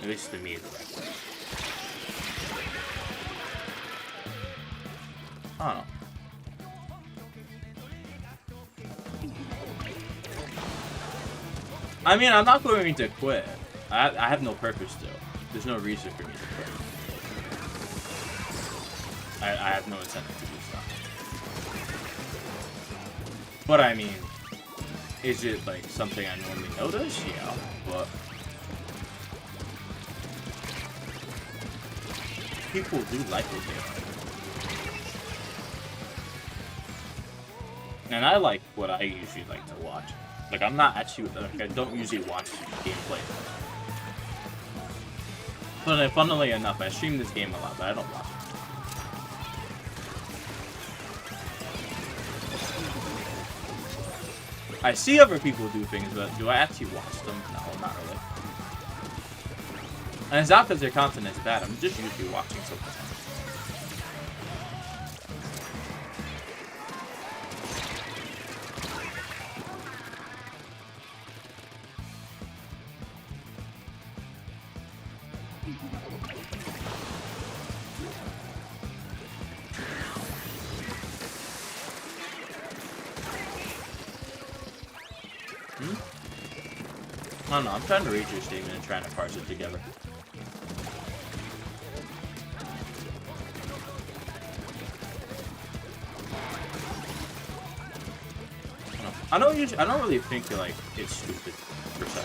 At least to me, directly. I don't know. I mean, I'm not going to quit. I have no purpose to. There's no reason for me to quit. I have no incentive to do stuff. But I mean, is it like something I normally notice? Yeah, but people do like what they like. And I like what I usually like to watch. Like, I'm not actually, like, I don't usually watch gameplay. But funnily enough, I stream this game a lot, but I don't watch it. I see other people do things, but do I actually watch them? No, not really. And it's not because their content is bad, I'm just usually watching something. I don't know, I'm trying to read your statement and trying to parse it together. I don't really think like it's stupid per se.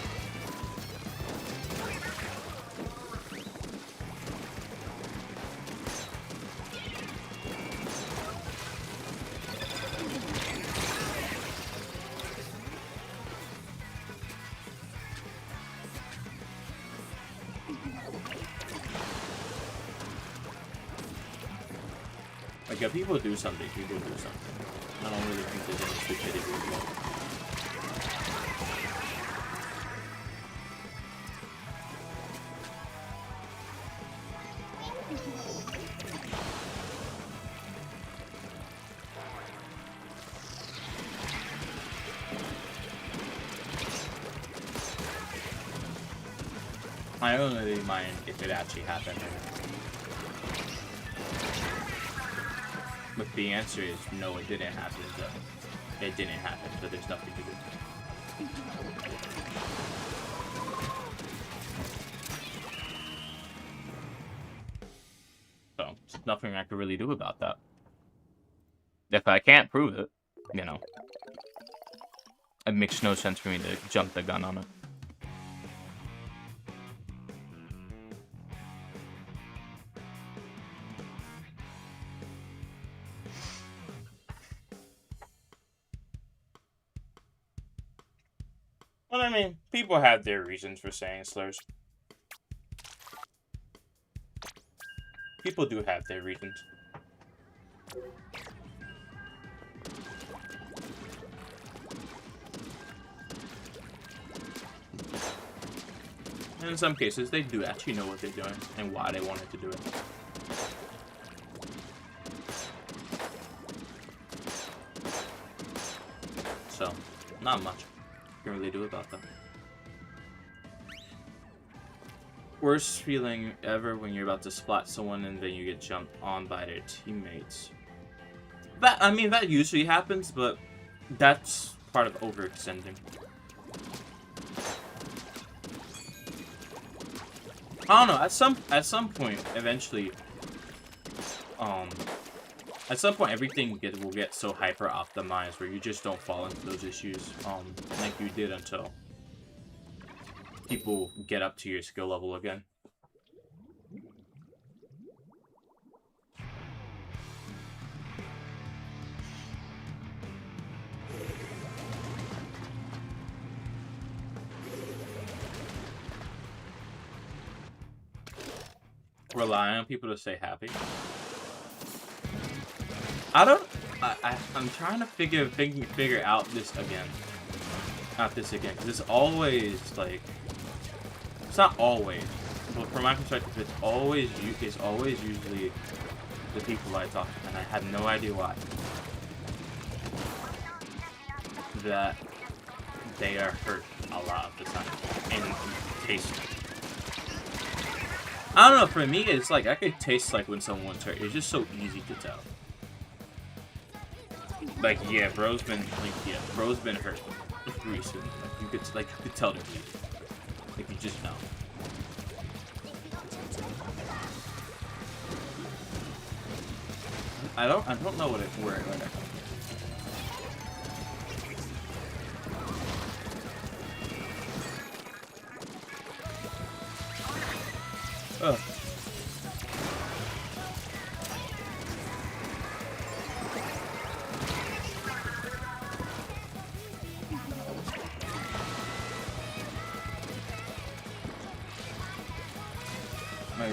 Like, if people do something, people do something. I don't really think there's any stupidity involved. I don't really mind if it actually happened. But the answer is no, it didn't happen. So it didn't happen, so there's nothing to do. So there's nothing I can really do about that. If I can't prove it, you know, it makes no sense for me to jump the gun on it. People have their reasons for saying slurs. People do have their reasons. And in some cases, they do actually know what they're doing and why they wanted to do it. So, not much you can really do about that. Worst feeling ever when you're about to splat someone and then you get jumped on by their teammates. I mean, that usually happens, but that's part of overextending. I don't know. At some point, eventually, at some point, everything will get so hyper optimized where you just don't fall into those issues, like you did until people get up to your skill level again. Rely on people to stay happy. I'm trying to figure out this again. Not this again, because it's always like, it's not always, but from my perspective, it's always usually the people I talk to, and I have no idea why. That they are hurt a lot of the time, and taste. I don't know, for me, it's like, I could taste, like, when someone's hurt. It's just so easy to tell. Like, yeah, bro's been hurt recently. You could tell they're bleeding. Like, you just know. I don't know where I come from. Ugh.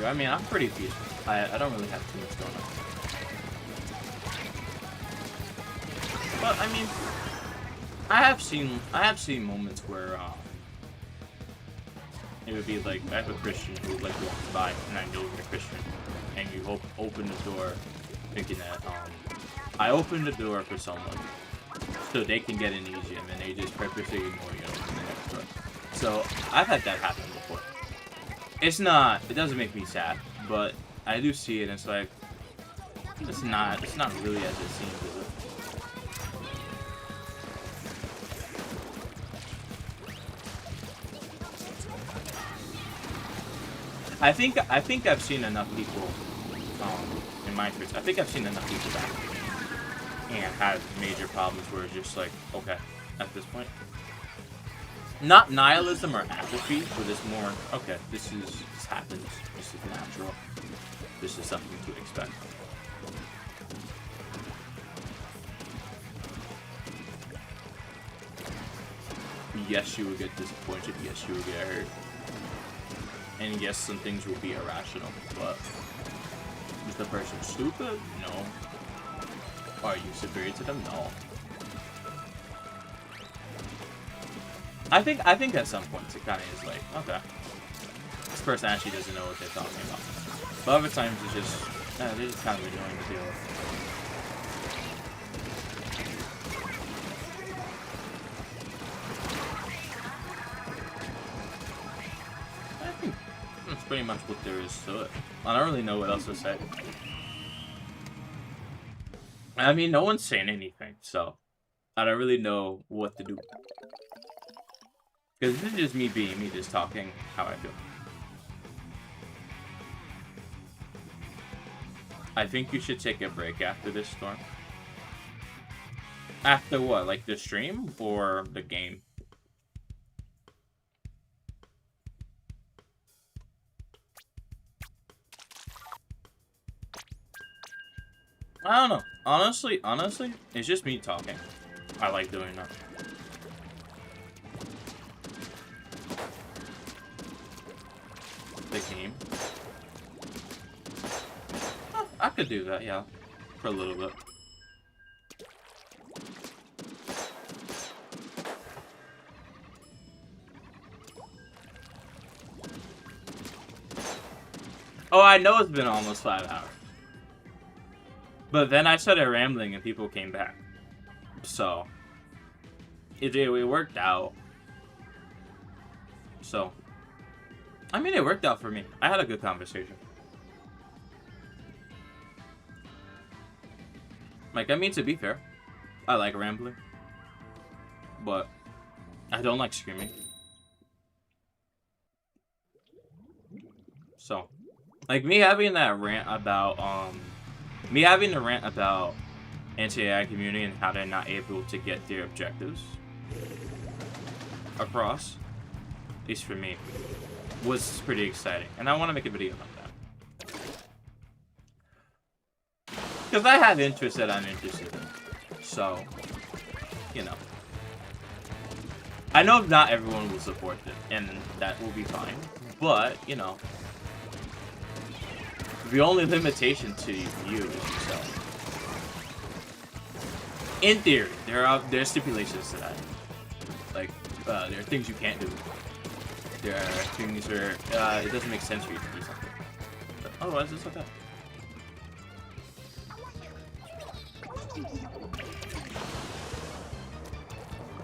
I mean, I'm pretty peaceful. I don't really have too much going on. But I mean, I have seen moments where it would be like, I have a Christian who like walks by and I know you're a Christian, and you open the door thinking that I opened the door for someone so they can get in easy, and then they just purposely ignore you and open the next door. So I've had that happen before. It doesn't make me sad, but I do see it and it's like, it's not really as it seems, is it? I think I've seen enough people, in my experience, I think I've seen enough people back and have major problems where it's just like, okay, at this point. Not nihilism or apathy, but it's more, okay, this happens, this is natural, this is something to expect. Yes, you will get disappointed, yes, you will get hurt. And yes, some things will be irrational, but is the person stupid? No. Are you superior to them? No. I think at some points it kind of is like, okay, this person actually doesn't know what they're talking about. But other times it's just, they're just kind of annoying to deal with. I think that's pretty much what there is to it. I don't really know what else to say. I mean, no one's saying anything, so I don't really know what to do. Because this is just me being me, just talking how I feel. I think you should take a break after this, Storm. After what? Like the stream or the game? I don't know. Honestly, it's just me talking. I like doing that. the game. Oh, I could do that, yeah. For a little bit. Oh, I know it's been almost 5 hours. But then I started rambling and people came back. So, it worked out. So, I mean, it worked out for me. I had a good conversation. Like, I mean, to be fair, I like rambling. But I don't like screaming. So, like, me having that rant about, anti-AI community and how they're not able to get their objectives across, at least for me, was pretty exciting. And I want to make a video about that. Because I have interests that I'm interested in. So, you know. I know not everyone will support it, and that will be fine. But, you know, the only limitation to you is yourself. In theory, there are stipulations to that. Like, there are things you can't do. There are things where it doesn't make sense for you to do something. But otherwise, it's okay.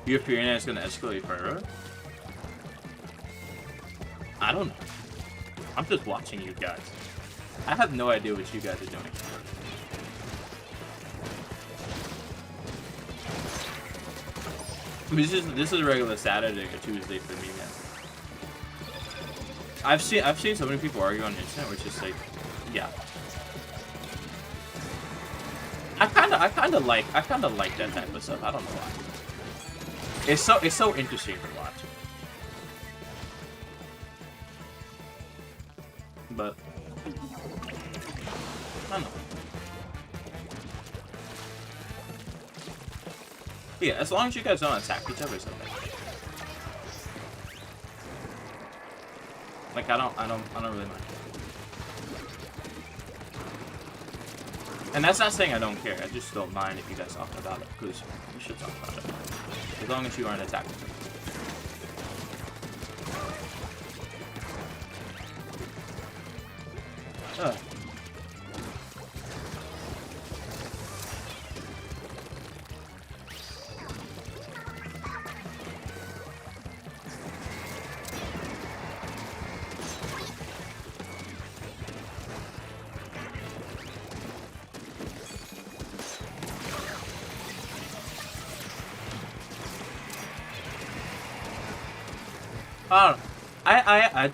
You're fearing that it's gonna escalate further? I don't know. I'm just watching you guys. I have no idea what you guys are doing. This is a regular Saturday or Tuesday for me, man. I've seen so many people argue on the internet, which is like, yeah. I kinda like that type of stuff. I don't know why. It's so interesting to watch. But I don't know. Yeah, as long as you guys don't attack each other, it's okay. Like I don't really mind. And that's not saying I don't care. I just don't mind if you guys talk about it, because you should talk about it. As long as you aren't attacking them.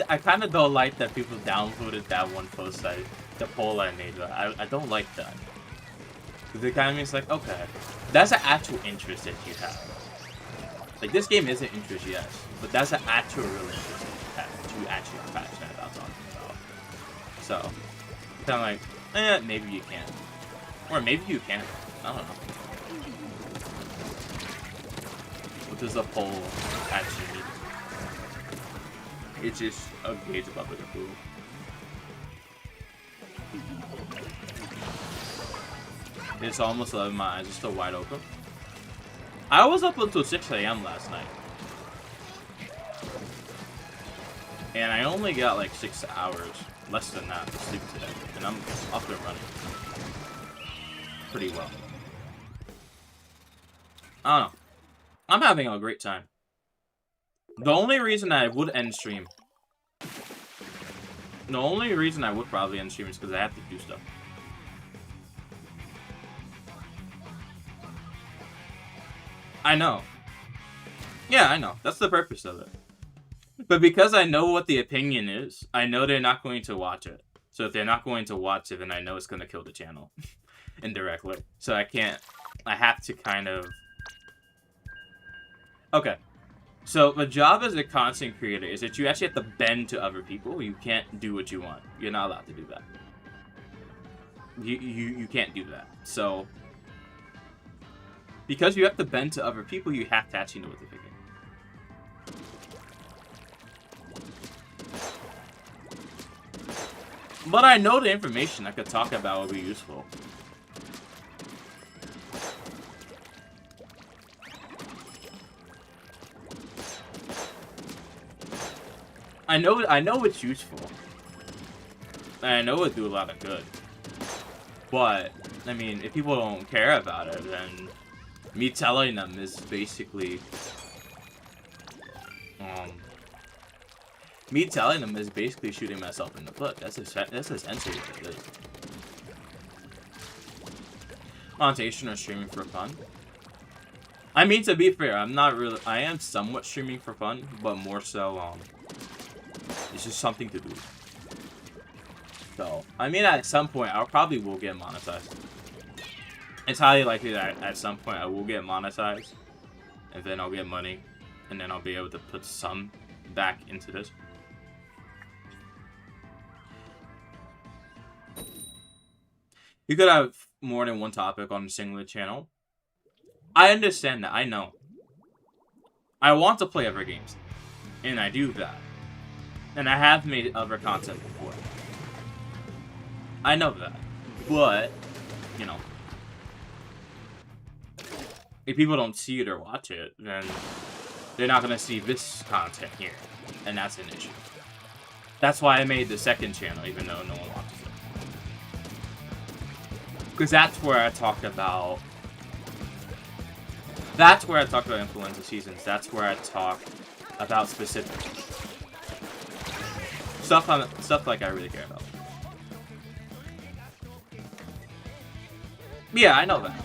I kind of don't like that people downvoted that one post, the poll I made. I don't like that. Because it kind of means like, okay, that's an actual interest that you have. Like, this game is an interest, yes, but that's an actual real interest that you have, that you actually are passionate about talking about. So, kind of like, maybe you can. Or maybe you can't. I don't know. What does the poll actually mean? It's just a gauge of public approval. It's almost 11, my eyes are still wide open. I was up until 6 AM last night. And I only got like 6 hours, less than that, to sleep today. And I'm up and running pretty well. I don't know. I'm having a great time. The only reason I would end stream, probably end stream is because I have to do stuff. I know. Yeah, I know. That's the purpose of it. But because I know what the opinion is, I know they're not going to watch it. So if they're not going to watch it, then I know it's going to kill the channel. Indirectly. So I have to kind of... Okay. So, the job as a content creator is that you actually have to bend to other people. You can't do what you want. You're not allowed to do that. You can't do that. So, because you have to bend to other people, you have to actually know what they're thinking. But I know the information I could talk about would be useful. I know it's useful. And I know it would do a lot of good. But, I mean, if people don't care about it, then me telling them is basically... me telling them is basically shooting myself in the foot. That's essentially what it is. Monetization or streaming for fun? I mean, to be fair, I'm not really... I am somewhat streaming for fun, but more so, it's just something to do. So, I mean, at some point, I probably will get monetized. It's highly likely that at some point I will get monetized, and then I'll get money, and then I'll be able to put some back into this. You could have more than one topic on a single channel. I understand that, I know. I want to play other games, and I do that. And I have made other content before. I know that. But, you know, if people don't see it or watch it, then they're not going to see this content here. And that's an issue. That's why I made the second channel, even though no one watches it. Because that's where I talked about... That's where I talk about influenza seasons. That's where I talk about specifics. Stuff like I really care about. Yeah, I know that.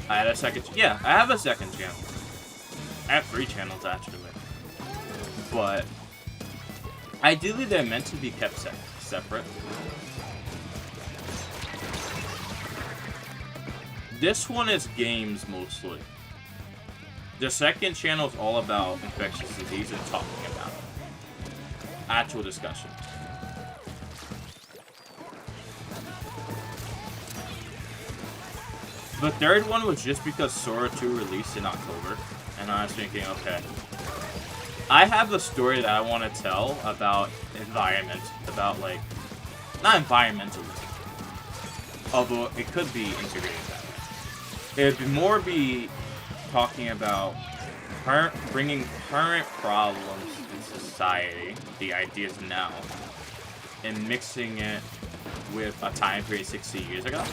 I had a second... Yeah, I have a second channel. I have 3 channels, actually. But... ideally, they're meant to be kept separate. This one is games, mostly. The second channel is all about infectious disease and talking about it. Actual discussion. The third one was just because Sora 2 released in October, and I was thinking, okay, I have a story that I want to tell about environment, about like, not environmentalism, although it could be integrated that way. It would more be talking about bringing current problems in society, the ideas now, and mixing it with a time period 60 years ago.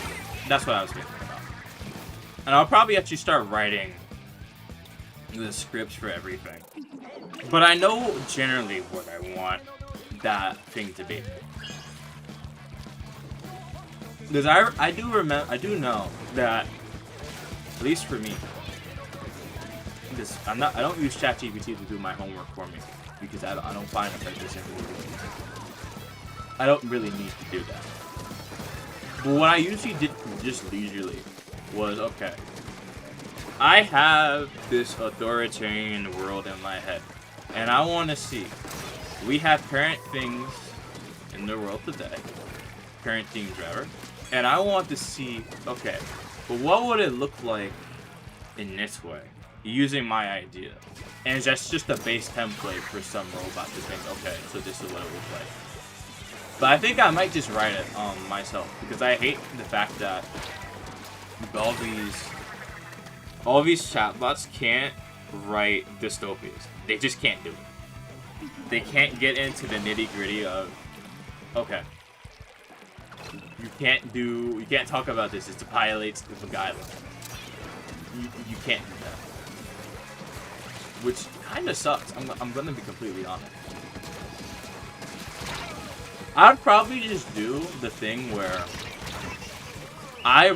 That's what I was thinking about. And I'll probably actually start writing the scripts for everything. But I know generally what I want that thing to be. Because I do know that, at least for me, I don't use ChatGPT to do my homework for me, because I don't find it like this. I don't really need to do that. But what I usually did just leisurely was, okay, I have this authoritarian world in my head, and I want to see, we have current things in the world today, current themes rather, and I want to see, okay, but what would it look like in this way, using my idea? And that's just a base template for some robot to think, okay, so this is what it looks like. But I think I might just write it myself, because I hate the fact that all these chatbots can't write dystopias. They just can't do it. They can't get into the nitty-gritty of, okay, you can't talk about this. It violates the guidelines. You can't do that. Which kind of sucks. I'm gonna be completely honest. I'd probably just do the thing where I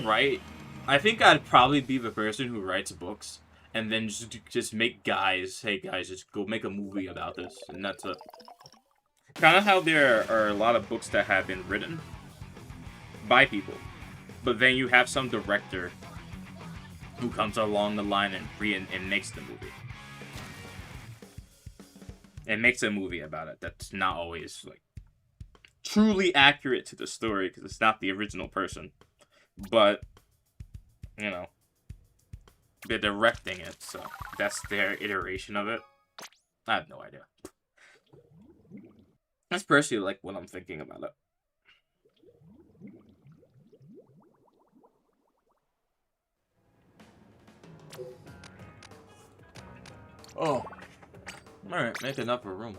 think I'd probably be the person who writes books and then just make guys, hey guys, just go make a movie about this, and that's it. Kind of how there are a lot of books that have been written by people, but then you have some director who comes along the line and makes the movie. And makes a movie about it that's not always like truly accurate to the story, because it's not the original person, but you know, they're directing it, so that's their iteration of it. I have no idea. That's personally like what I'm thinking about it. Oh. Alright, make enough of a room.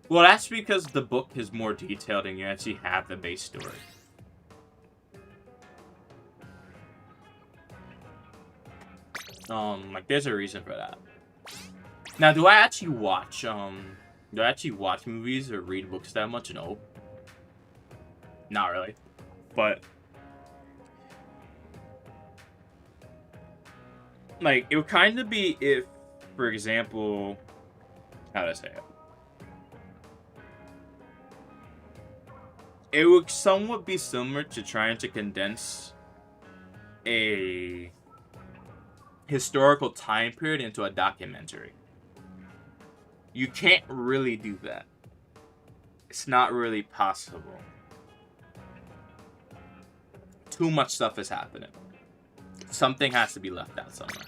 Well, that's because the book is more detailed and you actually have the base story. Like, there's a reason for that. Now, do I actually watch movies or read books that much? No. Not really. But, like, it would kind of be if, for example, how to say it? It would somewhat be similar to trying to condense a historical time period into a documentary. You can't really do that. It's not really possible. Too much stuff is happening. Something has to be left out somewhere.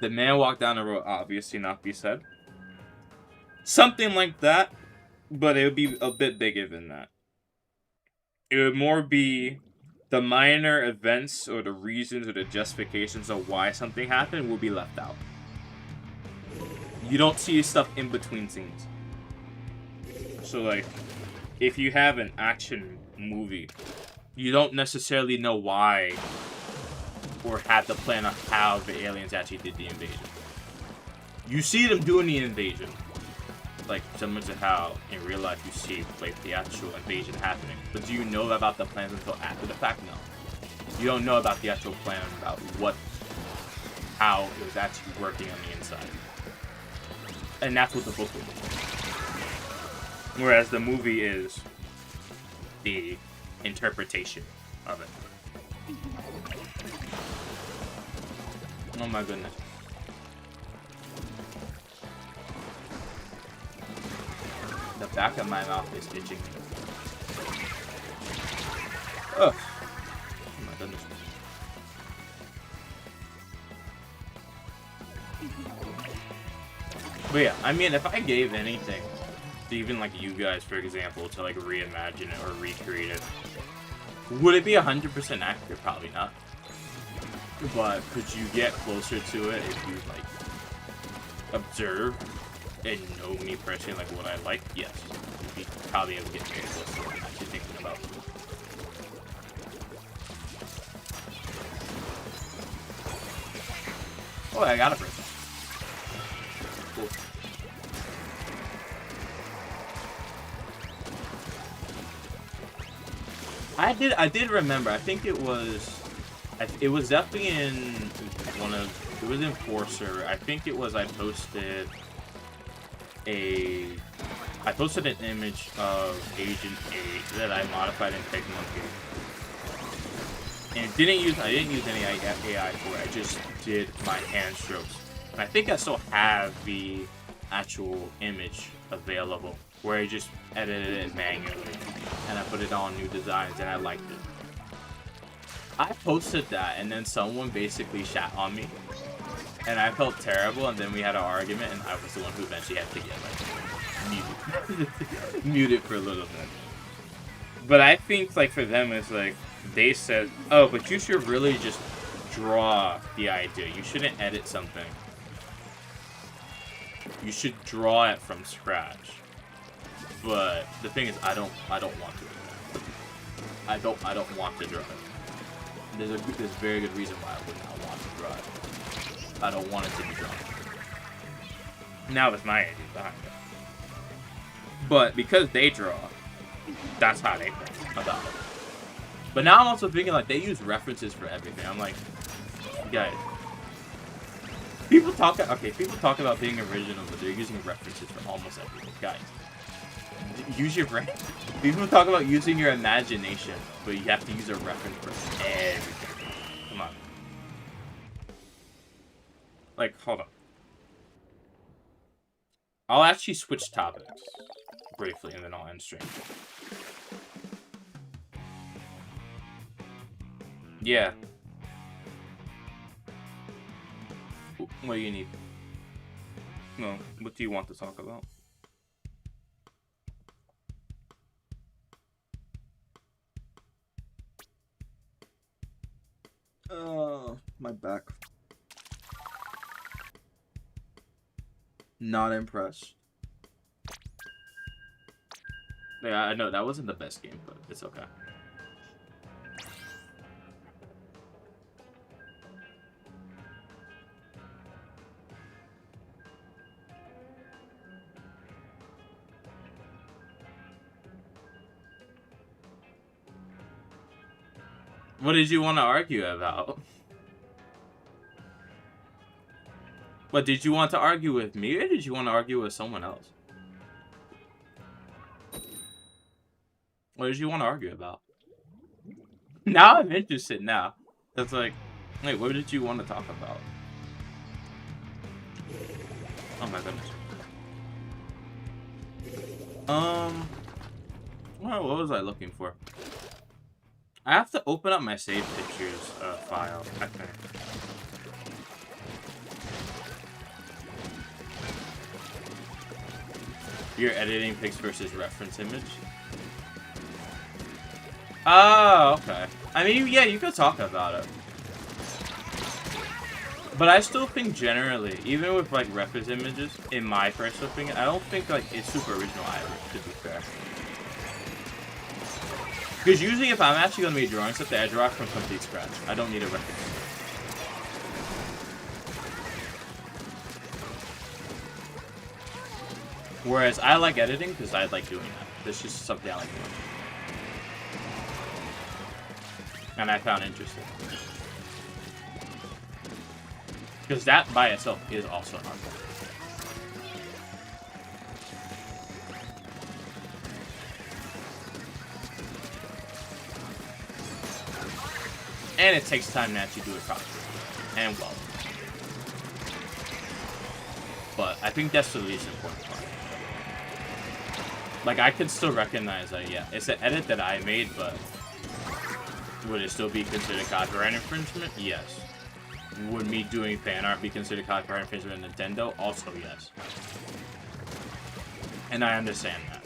The man walked down the road, obviously not be said. Something like that, but it would be a bit bigger than that. It would more be the minor events or the reasons or the justifications of why something happened will be left out. You don't see stuff in between scenes. So, like, if you have an action movie, you don't necessarily know why or have the plan of how the aliens actually did the invasion. You see them doing the invasion. Like, similar to how in real life you see like the actual invasion happening. But do you know about the plans until after the fact? No. You don't know about the actual plan, about how it was actually working on the inside. And that's what the book was. Whereas the movie is the interpretation of it. Oh my goodness. The back of my mouth is itching. Ugh. Oh my goodness. But yeah, I mean, if I gave anything, to even like you guys, for example, to like reimagine it or recreate it, would it be 100% accurate? Probably not. But could you get closer to it if you like observe and know me personally, like what I like? Yes, you'd be probably able to get very close to what I'm actually thinking about. Oh, I got a person. Cool. I did remember. I think it was definitely in one of, it was in Forcer. I think it was, I posted an image of Agent 8 that I modified in PigMonkey. And I didn't use any AI for it. I just did my hand strokes. And I think I still have the actual image available, where I just edited it manually and I put it on new designs and I liked it. I posted that and then someone basically shat on me and I felt terrible, and then we had an argument and I was the one who eventually had to get like muted for a little bit. But I think like for them it's like they said, oh, but you should really just draw the idea. You shouldn't edit something. You should draw it from scratch. But the thing is, I don't want to. I don't want to draw it. There's a very good reason why I would not want to draw it. I don't want it to be drawn. Now it's my idea behind it. But because they draw, that's how they think about it. But now I'm also thinking like they use references for everything. I'm like, guys, people talk about being original, but they're using references for almost everything. Guys, use your brain. People talk about using your imagination, but you have to use a reference for everything. Come on. Like, hold on. I'll actually switch topics briefly, and then I'll end stream. Yeah. What do you need? No, what do you want to talk about? My back. Not impressed. Yeah, I know that wasn't the best game, but it's okay. What did you want to argue about? What, did you want to argue with me, or did you want to argue with someone else? What did you want to argue about? Now I'm interested now. That's like, wait, what did you want to talk about? Oh my goodness. Well, what was I looking for? I have to open up my save pictures file, I think. You're editing pics versus reference image? Oh, okay. I mean, yeah, you could talk about it. But I still think generally, even with like reference images, in my personal opinion, I don't think like it's super original either, to be fair. Because usually if I'm actually going to be drawing something, I draw it from complete scratch. I don't need a reference. Whereas I like editing because I like doing that. This is something I like doing. And I found interesting. Because that by itself is also an art form. And it takes time to actually do it properly. And well. But I think that's the least important part. Like, I could still recognize that, yeah, it's an edit that I made, but would it still be considered copyright infringement? Yes. Would me doing fan art be considered copyright infringement in Nintendo? Also, yes. And I understand that.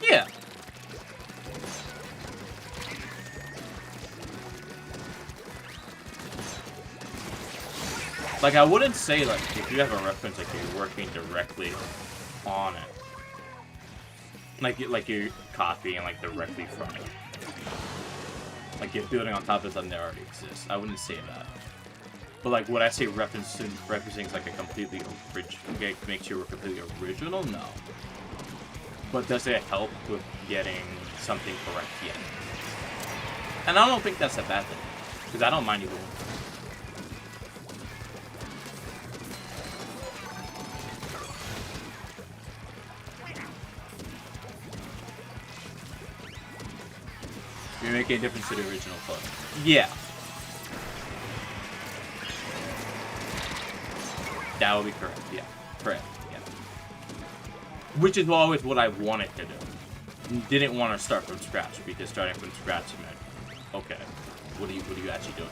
Yeah. Like, I wouldn't say, like, if you have a reference, like, you're working directly on it. Like you're copying, like, directly from it. Like, you're building on top of something that already exists. I wouldn't say that. But, like, would I say referencing like a completely original, makes you completely original? No. But does it help with getting something correct? Yeah. And I don't think that's a bad thing. Because I don't mind either one. You're making a difference to the original photo. Yeah. That would be correct, yeah. Correct, yeah. Which is always what I wanted to do. Didn't want to start from scratch, because starting from scratch meant, okay, what are you actually doing?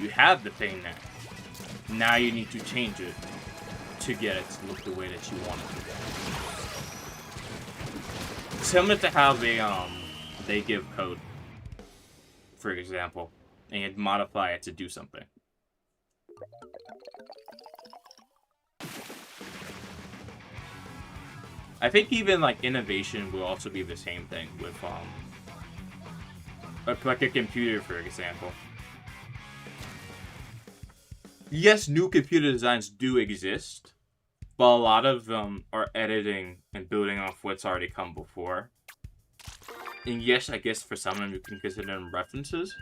You have the thing now. Now you need to change it to get it to look the way that you want it to. Similar to how they give code, for example, and you modify it to do something. I think even like innovation will also be the same thing with like a computer, for example. Yes, new computer designs do exist, but a lot of them are editing and building off what's already come before. And yes, I guess for some of them you can consider them references.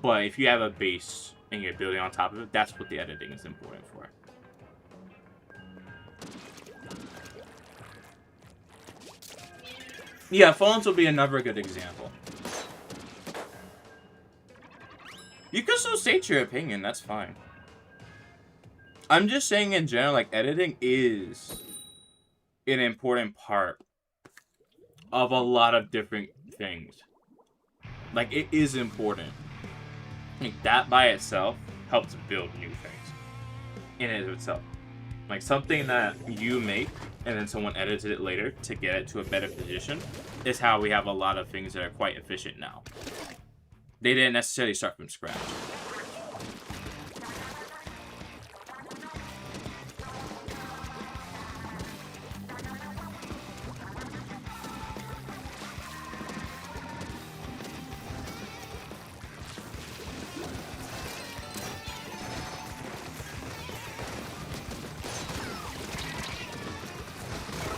But if you have a base and you're building on top of it, that's what the editing is important for. Yeah, phones will be another good example. You can still state your opinion, that's fine. I'm just saying in general, like, editing is an important part of a lot of different things. Like, it is important. Like, that by itself helps build new things in and of itself. Like, something that you make and then someone edits it later to get it to a better position is how we have a lot of things that are quite efficient now. They didn't necessarily start from scratch.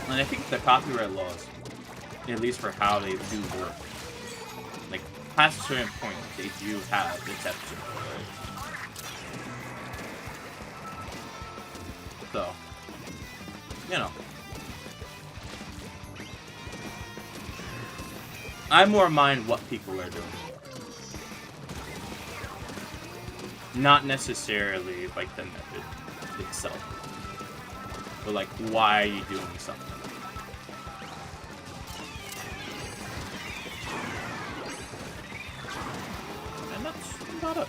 And I think the copyright laws, at least for how they do work, like, past a certain point, they do have exceptions. So, you know. I more mind what people are doing. Not necessarily, like, the method itself. But, like, why are you doing something? And that's about it.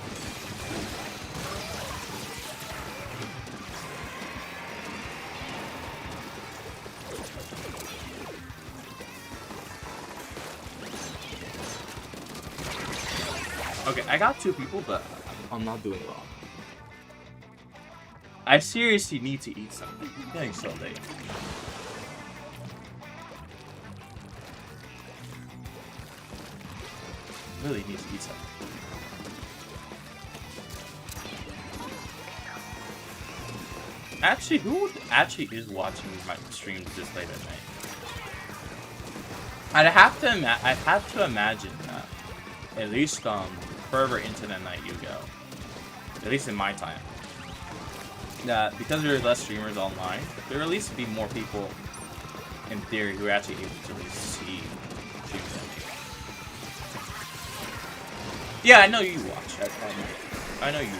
Okay, I got 2 people, but I'm not doing well. I seriously need to eat something. I'm getting so late. Really need to eat something. Actually, who actually is watching my streams this late at night? I'd have to imagine that at least further into the night you go. At least in my time. That because there are less streamers online, there will at least be more people, in theory, who are actually able to really see streams. Yeah, I know you watch. I know you do.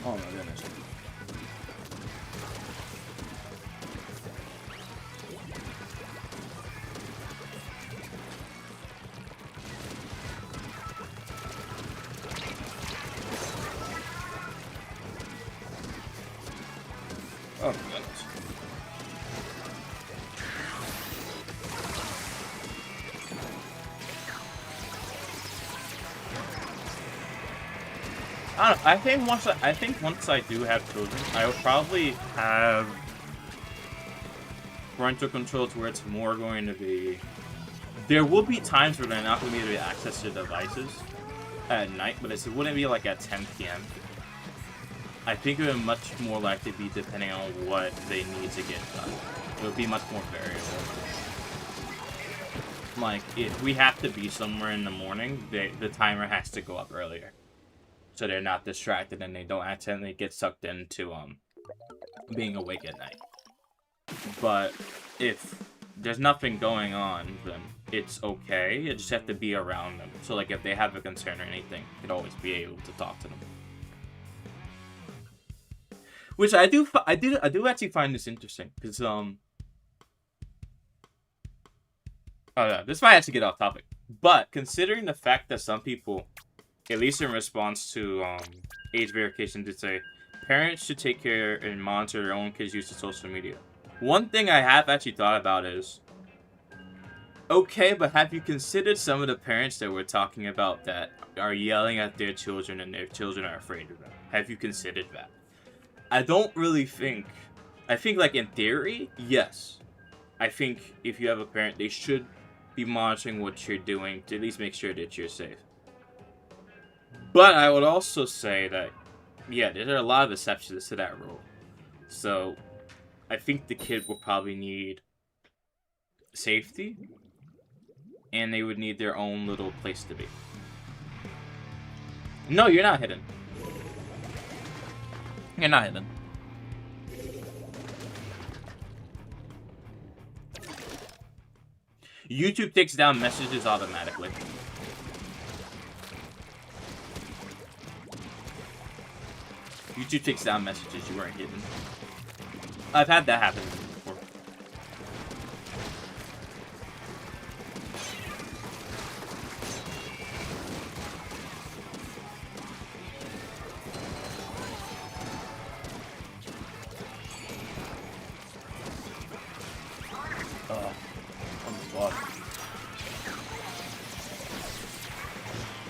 Oh my goodness. Oh my goodness. I don't know, I think once I do have children, I will probably have parental control to where it's more going to be. There will be times where they're not going to be able to access their devices at night, but it wouldn't be like at 10 p.m. I think it would much more likely be depending on what they need to get done. It would be much more variable. Like, if we have to be somewhere in the morning, the timer has to go up earlier. So they're not distracted and they don't accidentally get sucked into being awake at night. But if there's nothing going on, then it's okay. You just have to be around them. So like if they have a concern or anything, you could always be able to talk to them. Which I do actually find this interesting because oh yeah, this might actually get off topic. But considering the fact that some people, at least in response to age verification, did say parents should take care and monitor their own kids' use of social media. One thing I have actually thought about is, okay, but have you considered some of the parents that we're talking about that are yelling at their children and their children are afraid of them? Have you considered that? I don't really think... I think, like, in theory, yes. I think if you have a parent, they should be monitoring what you're doing to at least make sure that you're safe. But I would also say that, yeah, there are a lot of exceptions to that rule. So, I think the kid will probably need safety and they would need their own little place to be. No, you're not hidden. You're not hidden. YouTube takes down messages automatically. YouTube takes down messages you weren't hidden. I've had that happen before. Oh my god.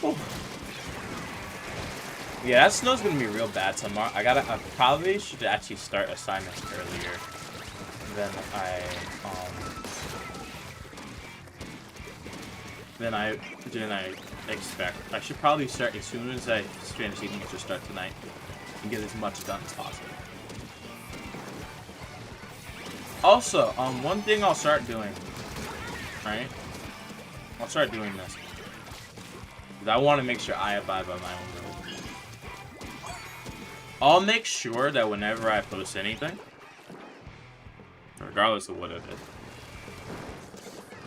Oh. Yeah, that snow's gonna be real bad tomorrow. I probably should actually start assignments earlier than I expect. I should probably start as soon as I finish eating. I should start tonight and get as much done as possible. Also, one thing I'll start doing, right? I'll start doing this. I want to make sure I abide by my own rules. I'll make sure that whenever I post anything, regardless of what it is,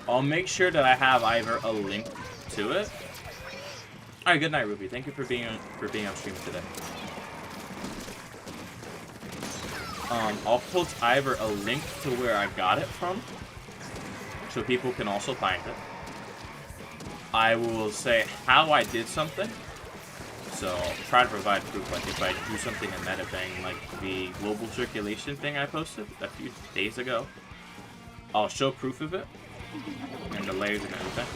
I'll make sure that I have either a link to it. Alright, good night, Ruby. Thank you for being on stream today. I'll post either a link to where I got it from, so people can also find it. I will say how I did something. So I'll try to provide proof, like if I do something in MetaBang, like the global circulation thing I posted a few days ago, I'll show proof of it, and the layers and everything.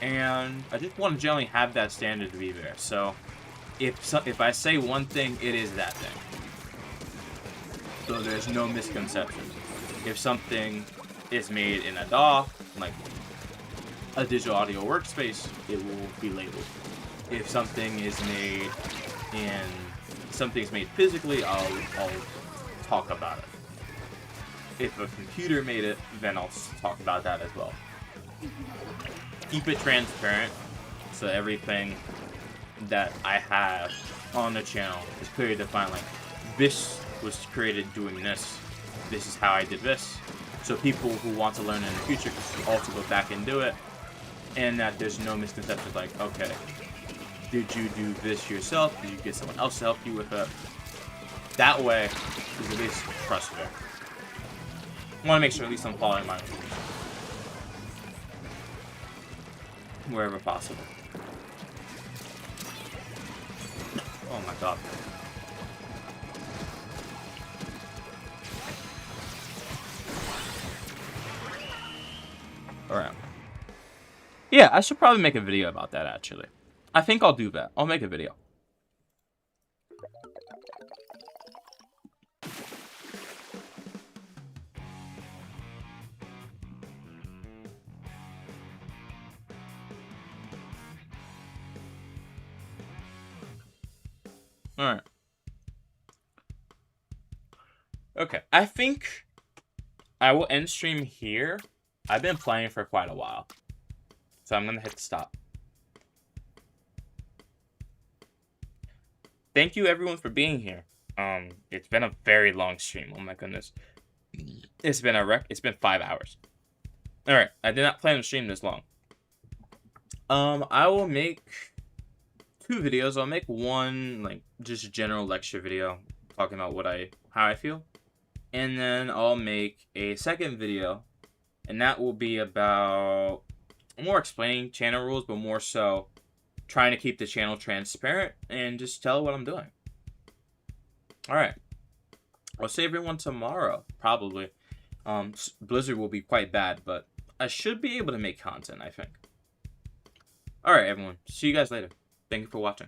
And I just want to generally have that standard to be there, so if I say one thing, it is that thing. So there's no misconceptions. If something is made in a DAW, like a digital audio workspace, it will be labeled. If something is made something's made physically, I'll talk about it. If a computer made it, then I'll talk about that as well. Keep it transparent, so everything that I have on the channel is clearly defined. Like, this was created doing this. This is how I did this. So people who want to learn in the future can also go back and do it. And that there's no misconceptions like, okay, did you do this yourself? Did you get someone else to help you with it? That way, there's at least trust there. I want to make sure at least I'm following my rules. Wherever possible. Oh my god. Alright. Yeah, I should probably make a video about that, actually. I think I'll do that. I'll make a video. Alright. Okay, I think I will end stream here. I've been playing for quite a while. So I'm going to hit stop. Thank you everyone for being here. It's been a very long stream. Oh my goodness. It's been 5 hours. Alright, I did not plan to stream this long. I will make 2 videos. I'll make one, like, just a general lecture video talking about how I feel. And then I'll make a second video, and that will be about more explaining channel rules, but more so trying to keep the channel transparent and just tell what I'm doing. Alright. I'll see everyone tomorrow, probably. Blizzard will be quite bad, but I should be able to make content, I think. Alright, everyone. See you guys later. Thank you for watching.